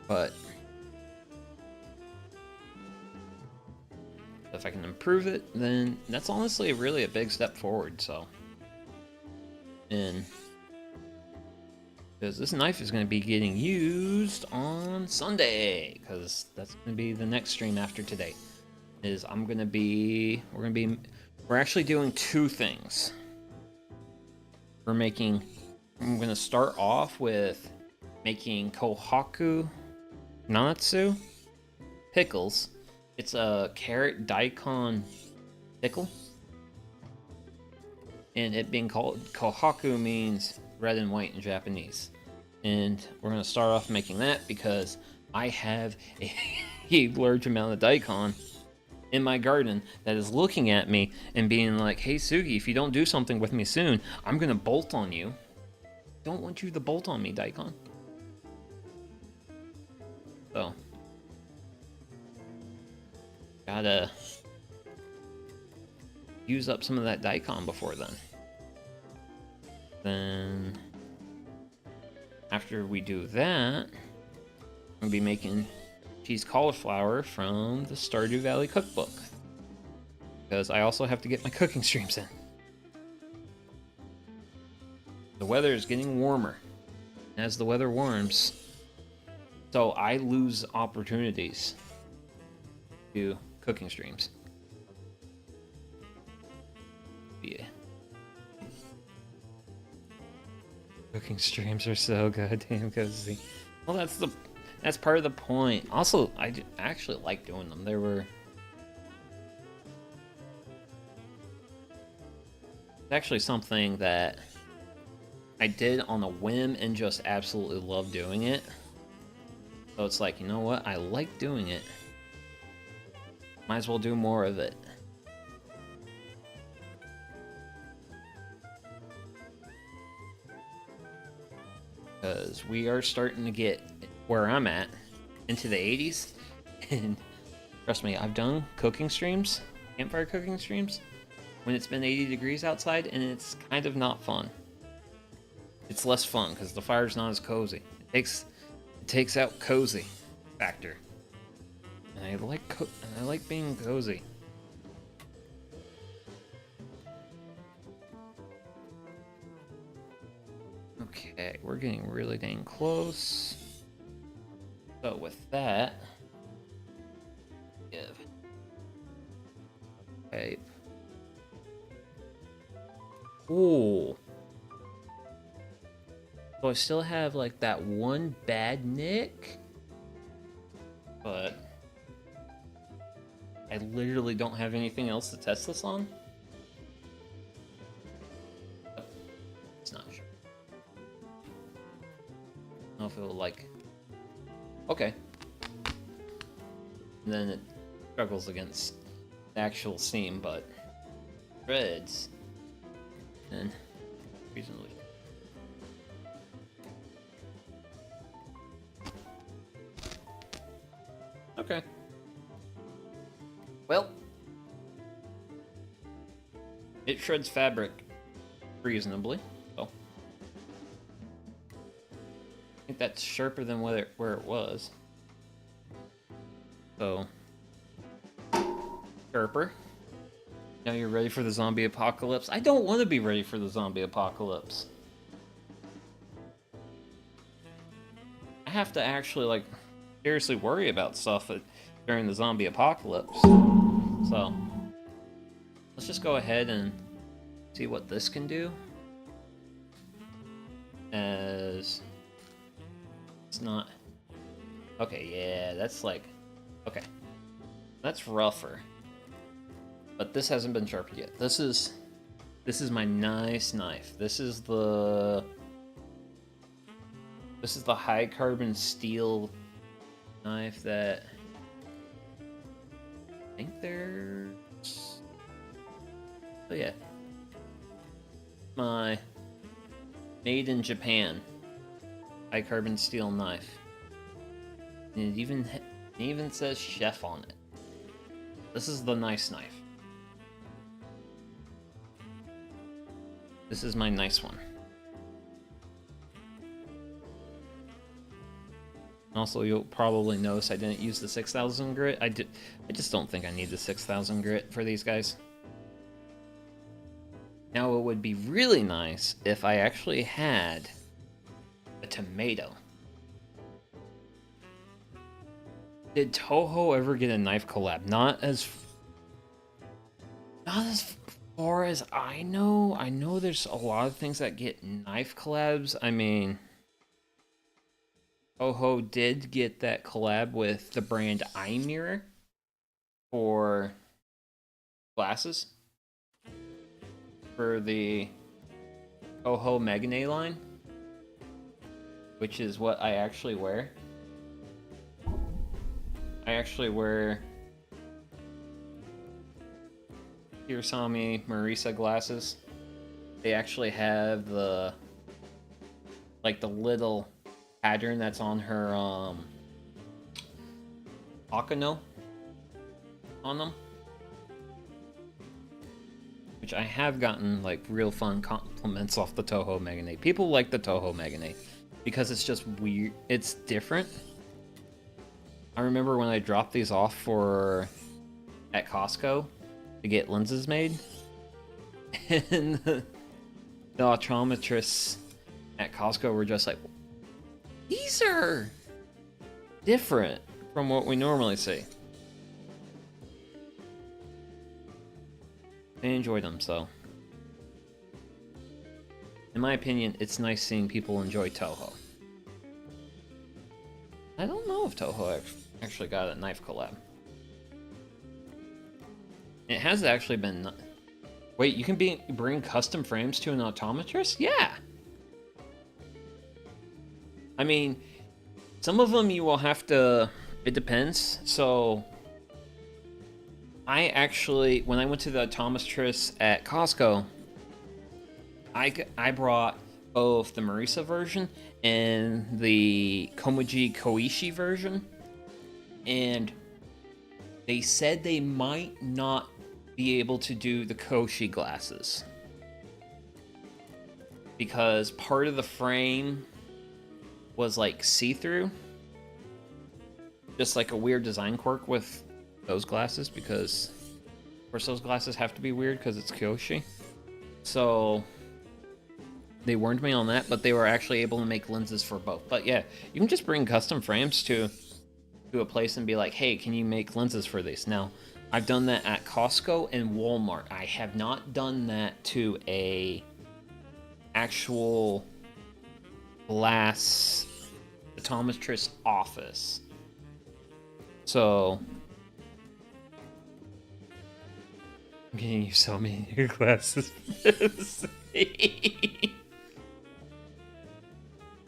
But if I can improve it, then that's honestly really a big step forward, so. And because this knife is going to be getting used on Sunday, because that's going to be the next stream after today. We're actually doing two things. I'm going to start off with making Kohaku Nanatsu pickles. It's a carrot daikon pickle. And it being called Kohaku means red and white in Japanese. And we're going to start off making that because I have a large amount of daikon in my garden that is looking at me and being like, hey Sugi, if you don't do something with me soon, I'm going to bolt on you. Don't want you to bolt on me, daikon. So, gotta use up some of that daikon before then. Then, after we do that, I'm gonna be making cheese cauliflower from the Stardew Valley cookbook. Because I also have to get my cooking streams in. The weather is getting warmer. As the weather warms, so I lose opportunities to cooking streams. Yeah. Cooking streams are so goddamn cozy. Well, that's part of the point. Also, I actually like doing them. It's actually something that I did on a whim and just absolutely love doing it. So it's like, you know what? I like doing it. Might as well do more of it. Because we are starting to get where I'm at into the 80s. And trust me, I've done cooking streams, campfire cooking streams, when it's been 80 degrees outside, and it's kind of not fun. It's less fun because the fire's not as cozy. It takes out cozy factor. And I like being cozy. Okay, we're getting really dang close. So with that, give tape. Ooh. So I still have like that one bad nick, but I literally don't have anything else to test this on. It's not sure. I don't know if it will like. Okay. And then it struggles against the actual seam, but threads. And reasonably. Okay. Well, it shreds fabric reasonably, so I think that's sharper than where it was. So, sharper. Now you're ready for the zombie apocalypse? I don't want to be ready for the zombie apocalypse. I have to actually, like, seriously worry about stuff during the zombie apocalypse. So, let's just go ahead and see what this can do. As it's not. Okay, yeah, that's like. Okay. That's rougher. But this hasn't been sharpened yet. This is my nice knife. This is the high carbon steel knife that think there's... Oh yeah. My made in Japan high carbon steel knife. And it even says chef on it. This is the nice knife. This is my nice one. Also, you'll probably notice I didn't use the 6,000 grit. I just don't think I need the 6,000 grit for these guys. Now, it would be really nice if I actually had a tomato. Did Toho ever get a knife collab? Not as far as I know. I know there's a lot of things that get knife collabs. I mean, Toho did get that collab with the brand Eye Mirror for glasses for the Toho Megane line, which is what I actually wear. I actually wear Hirasami Marisa glasses. They actually have the little pattern that's on her Akano on them, which I have gotten like real fun compliments off the Toho Megane. People like the Toho Megane because it's just weird. It's different. I remember when I dropped these off at Costco to get lenses made, and the optometrists at Costco were just like, "These are different from what we normally see." They enjoy them, so in my opinion, it's nice seeing people enjoy Toho. I don't know if Toho actually got a knife collab. It has actually been... Wait, you can bring custom frames to an optometrist? Yeah! I mean, some of them you will have to... It depends. So, I actually... When I went to the optometrist at Costco, I brought both the Marisa version and the Komuji Koishi version, and they said they might not be able to do the Koshi glasses because part of the frame was like see-through, just like a weird design quirk with those glasses, because of course those glasses have to be weird because it's Koshi. So they warned me on that, but they were actually able to make lenses for both. But yeah, you can just bring custom frames to a place and be like, hey, can you make lenses for these? Now, I've done that at Costco and Walmart. I have not done that to a actual glass optometrist office. So I'm getting you so many new glasses.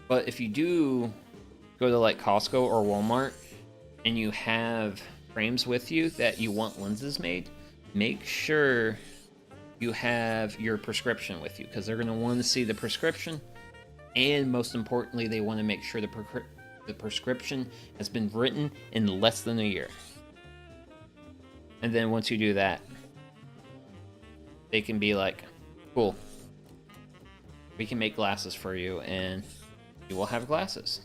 But if you do go to like Costco or Walmart and you have frames with you that you want lenses made, make sure you have your prescription with you, because they're going to want to see the prescription, and most importantly, they want to make sure the prescription has been written in less than a year. And then once you do that, they can be like, cool, we can make glasses for you, and you will have glasses.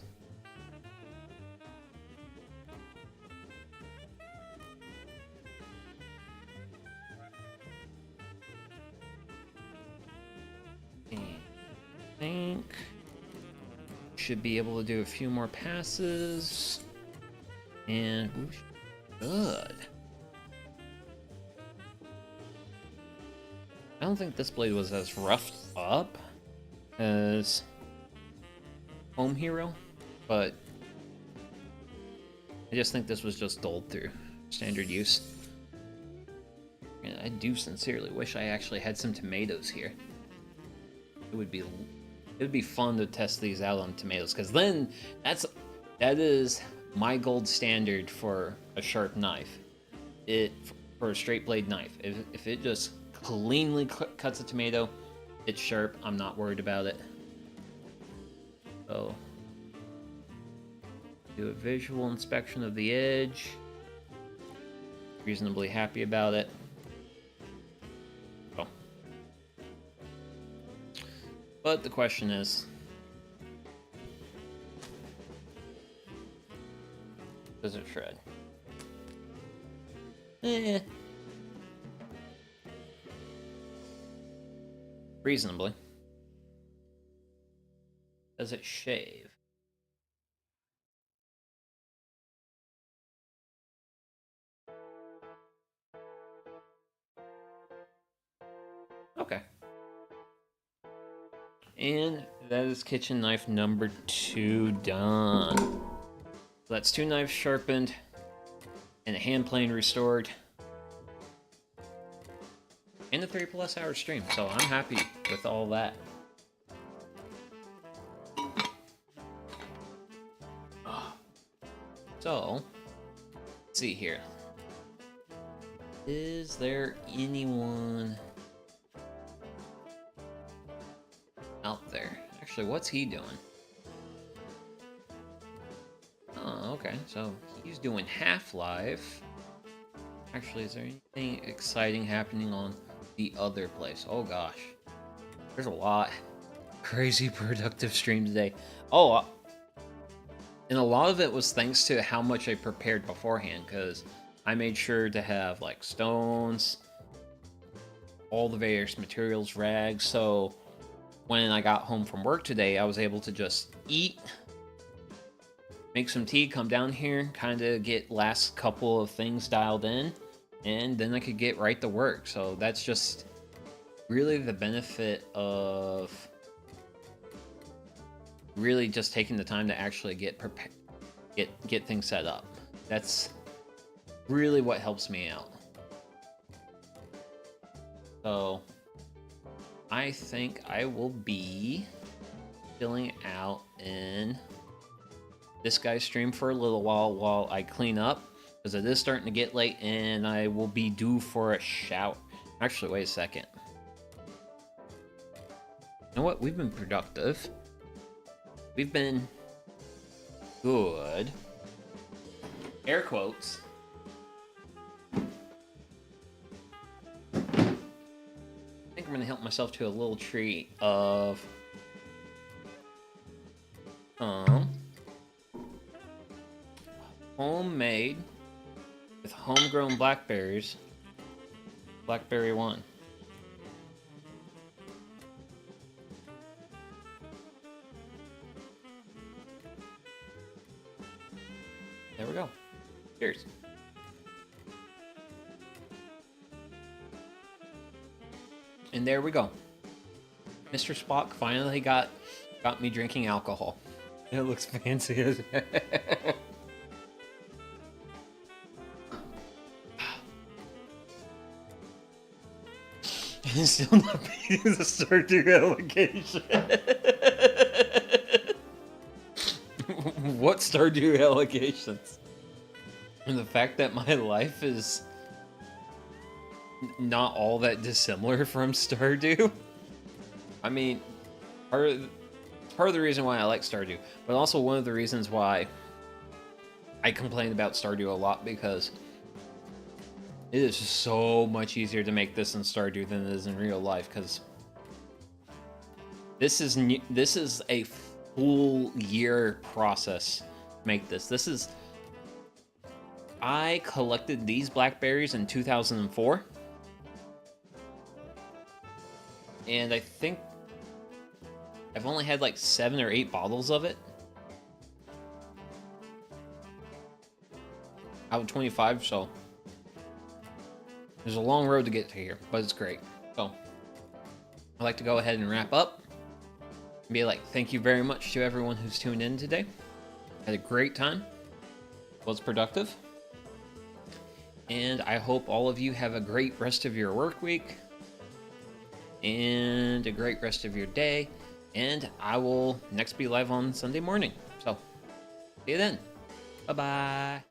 And I think should be able to do a few more passes, and good. I don't think this blade was as roughed up as Home Hero, but I just think this was just dulled through standard use. And I do sincerely wish I actually had some tomatoes here. It would be fun to test these out on tomatoes, because then that is my gold standard for a sharp knife, it for a straight blade knife. If it just cleanly cuts a tomato, it's sharp, I'm not worried about it. So, do a visual inspection of the edge. Reasonably happy about it. Oh. But the question is, does it shred? Reasonably. Does it shave? Okay. And that is kitchen knife number 2 done. So that's 2 knives sharpened and a hand plane restored. And a 3+ hour stream, so I'm happy with all that. So, let's see here. Is there anyone out there? Actually, what's he doing? Oh, okay, so he's doing Half-Life. Actually, is there anything exciting happening on the other place? Oh gosh, there's a lot. Crazy productive stream today. Oh, and a lot of it was thanks to how much I prepared beforehand, because I made sure to have like stones, all the various materials, rags, so when I got home from work today, I was able to just eat, make some tea, come down here, kind of get last couple of things dialed in, and then I could get right to work. So that's just really the benefit of really just taking the time to actually get prepared, get things set up. That's really what helps me out. So I think I will be chilling out in this guy's stream for a little while I clean up, because it is starting to get late and I will be due for a shower. Actually, wait a second. You know what? We've been productive. We've been good. Air quotes. I think I'm gonna help myself to a little treat of homemade with homegrown blackberries. Blackberry 1. There we go. Cheers. And there we go. Mr. Spock finally got me drinking alcohol. It looks fancy as He's still not beating the Stardew allegation. What Stardew allegations? And the fact that my life is not all that dissimilar from Stardew. I mean, part of the reason why I like Stardew, but also one of the reasons why I complain about Stardew a lot, because it is so much easier to make this in Stardew than it is in real life, because this is a full year process to make this. I collected these blackberries in 2004, and I think I've only had like 7 or 8 bottles of it out of 25, so there's a long road to get to here, but it's great. So I'd like to go ahead and wrap up and be like, thank you very much to everyone who's tuned in today. Had a great time. Was productive. And I hope all of you have a great rest of your work week and a great rest of your day. And I will next be live on Sunday morning. So see you then. Bye-bye.